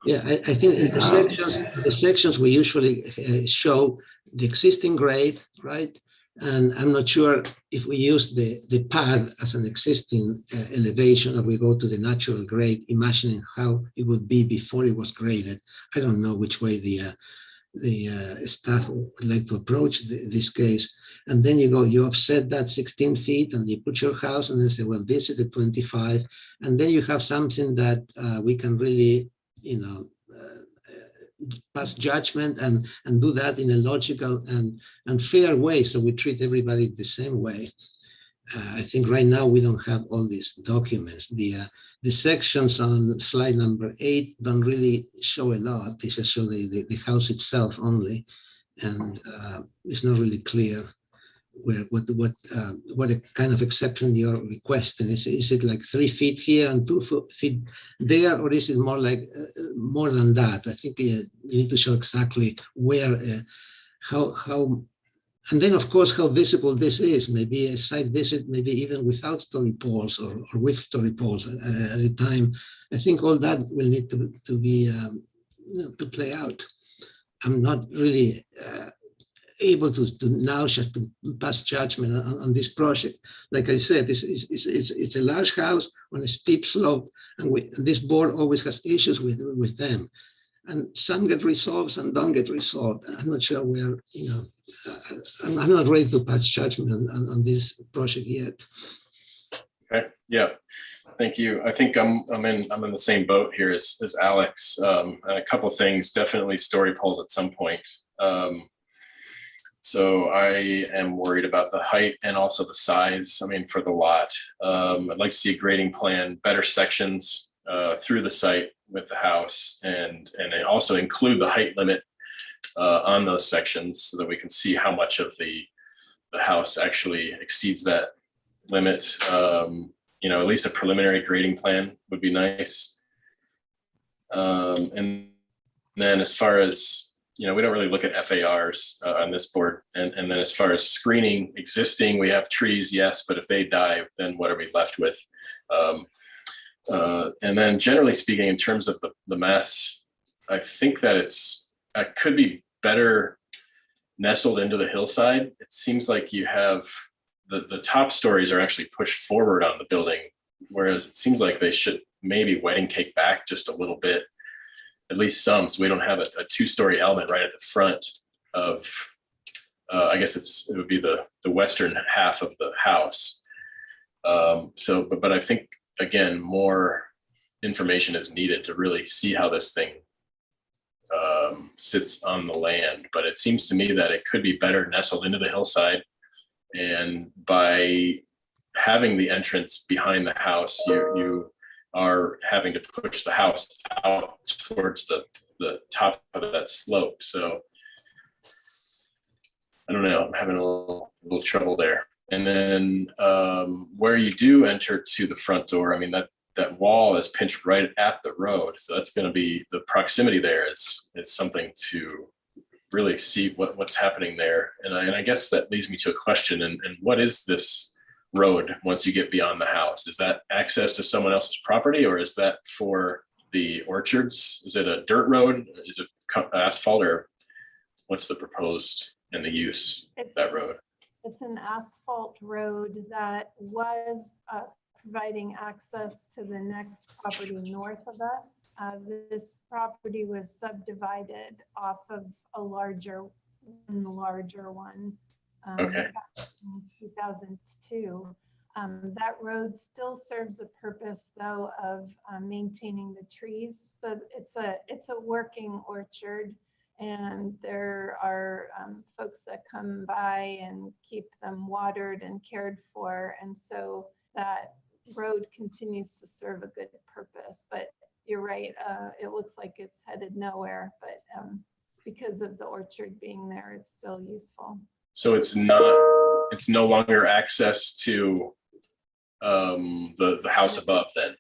Yeah, I think in the sections we usually show the existing grade, right? And I'm not sure if we use the pad as an existing elevation or we go to the natural grade, imagining how it would be before it was graded. I don't know which way the staff would like to approach this case. And then you offset that 16 feet and you put your house and then say, well, this is the 25. And then you have something that we can really, pass judgment and do that in a logical and fair way. So we treat everybody the same way. I think right now we don't have all these documents. The sections on slide number 8 don't really show a lot. They just show the house itself only. And it's not really clear what kind of exception you're requesting. Is it like 3 feet here and 2 feet there, or is it more like more than that? I think you need to show exactly where, how, and then of course how visible this is. Maybe a site visit, maybe even without story poles or with story poles at a time. I think all that will need to be to play out. I'm not really able to now just to pass judgment on this project. Like I said, it's a large house on a steep slope, and this board always has issues with them, and some get resolved, some don't get resolved. I'm not sure where, I'm not ready to pass judgment on this project yet. Okay, yeah, thank you. I think I'm in the same boat here as Alex. And a couple of things, definitely story poles at some point. So I am worried about the height and also the size. I mean, for the lot, I'd like to see a grading plan, better sections through the site with the house, and also include the height limit on those sections so that we can see how much of the house actually exceeds that limit. At least a preliminary grading plan would be nice. And then as far as, we don't really look at FARs on this board. And then as far as screening existing, we have trees, yes, but if they die, then what are we left with? And then generally speaking, in terms of the mass, I think that it could be better nestled into the hillside. It seems like you have the top stories are actually pushed forward on the building, whereas it seems like they should maybe wedding cake back just a little bit, at least some, so we don't have a 2-story element right at the front of, I guess it would be the western half of the house. But I think, again, more information is needed to really see how this thing sits on the land. But it seems to me that it could be better nestled into the hillside. And by having the entrance behind the house, you are having to push the house out towards the top of that slope. So I don't know, I'm having a little trouble there. And then where you do enter to the front door, I mean, that wall is pinched right at the road. So that's going to be, the proximity there is something to really see what's happening there. And I guess that leads me to a question. And what is this road once you get beyond the house? Is that access to someone else's property, or is that for the orchards? Is it a dirt road? Is it asphalt, or what's the proposed and the use of that road? It's an asphalt road that was providing access to the next property north of us. This property was subdivided off of a larger one. Okay. In 2002. That road still serves a purpose, though, of maintaining the trees. So it's a working orchard, and there are folks that come by and keep them watered and cared for, and so that road continues to serve a good purpose. But you're right, it looks like it's headed nowhere, but because of the orchard being there, it's still useful. So it's no longer access to the house above then?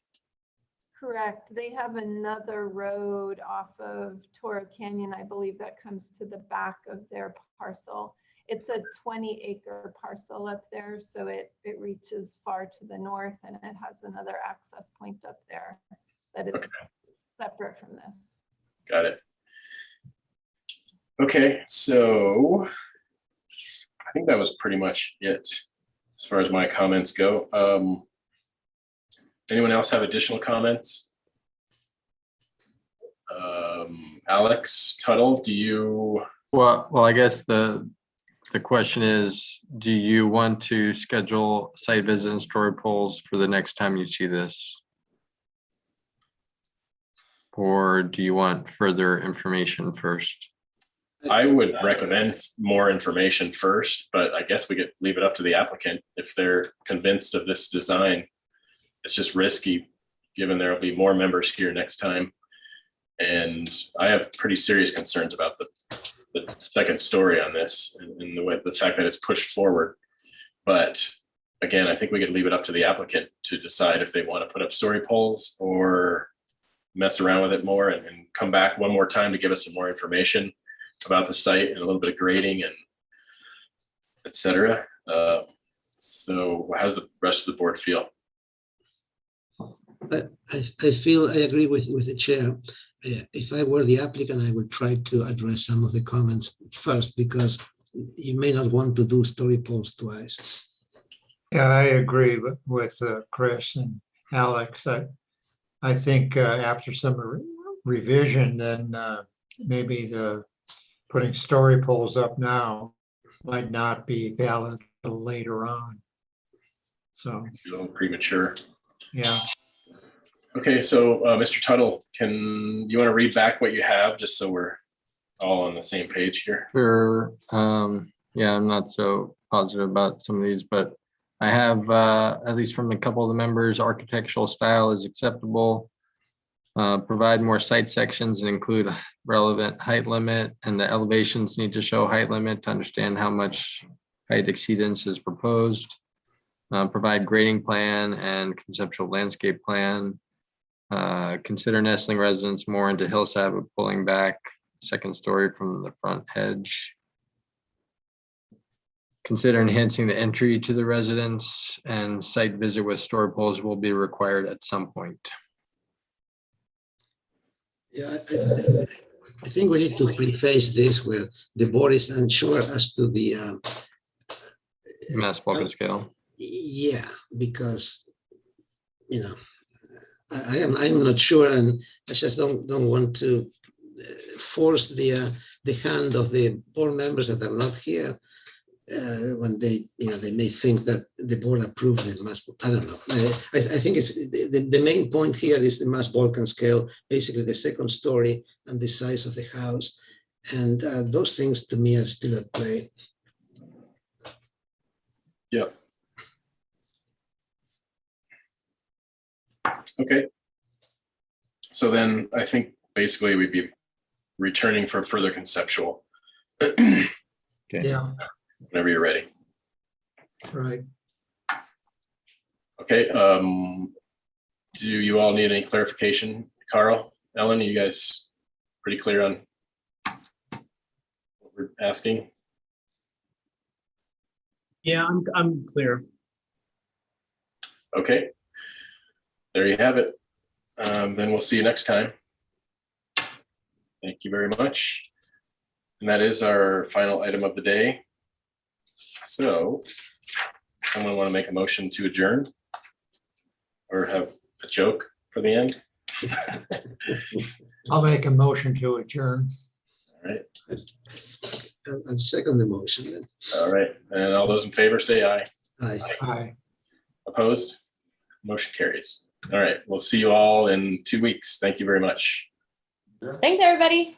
Correct. They have another road off of Toro Canyon, I believe, that comes to the back of their parcel. It's a 20-acre parcel up there, so it reaches far to the north, and it has another access point up there that is separate from this. Got it. Okay, so I think that was pretty much it as far as my comments go. Anyone else have additional comments? Alex Tuttle, do you? Well, I guess the question is, do you want to schedule site visit and story polls for the next time you see this? Or do you want further information first? I would recommend more information first, but I guess we could leave it up to the applicant. If they're convinced of this design, it's just risky, given there'll be more members here next time. And I have pretty serious concerns about the second story on this and the fact that it's pushed forward. But again, I think we could leave it up to the applicant to decide if they want to put up story polls or mess around with it more and come back one more time to give us some more information about the site and a little bit of grading and et cetera. So how does the rest of the board feel? I feel I agree with the chair. If I were the applicant, I would try to address some of the comments first, because you may not want to do story polls twice. Yeah, I agree with Chris and Alex. I think after some revision, then maybe putting story polls up now might not be valid till later on. So A little premature. yeah. Okay, so Mr. Tuttle, can you want to read back what you have just so we're all on the same page here? Sure. Yeah, I'm not so positive about some of these, but I have, at least from a couple of the members, architectural style is acceptable. Provide more site sections and include relevant height limit, and the elevations need to show height limit to understand how much height exceedance is proposed. Provide grading plan and conceptual landscape plan. Consider nestling residents more into hillside with pulling back second story from the front edge. Consider enhancing the entry to the residence, and site visit with story polls will be required at some point. Yeah, I think we need to preface this where the board is unsure as to the Mass bulk and scale. yeah, because I'm not sure, and I just don't want to force the hand of the board members that are not here when they may think that the board approved the mass. I don't know. I think it's the main point here is the mass Balkan scale, basically the second story and the size of the house, and those things to me are still at play. Yeah. Okay. So then I think basically we'd be returning for further conceptual. Okay. Yeah. Whenever you're ready. Right. Okay. Do you all need any clarification? Carl, Ellen, are you guys pretty clear on what we're asking? Yeah, I'm clear. Okay. There you have it. Then we'll see you next time. Thank you very much. And that is our final item of the day. So, someone want to make a motion to adjourn? Or have a joke for the end? I'll make a motion to adjourn. All right. I'll second the motion then. All right. And all those in favor say aye. Aye. Aye. Opposed? Motion carries. All right. We'll see you all in 2 weeks. Thank you very much. Thanks, everybody.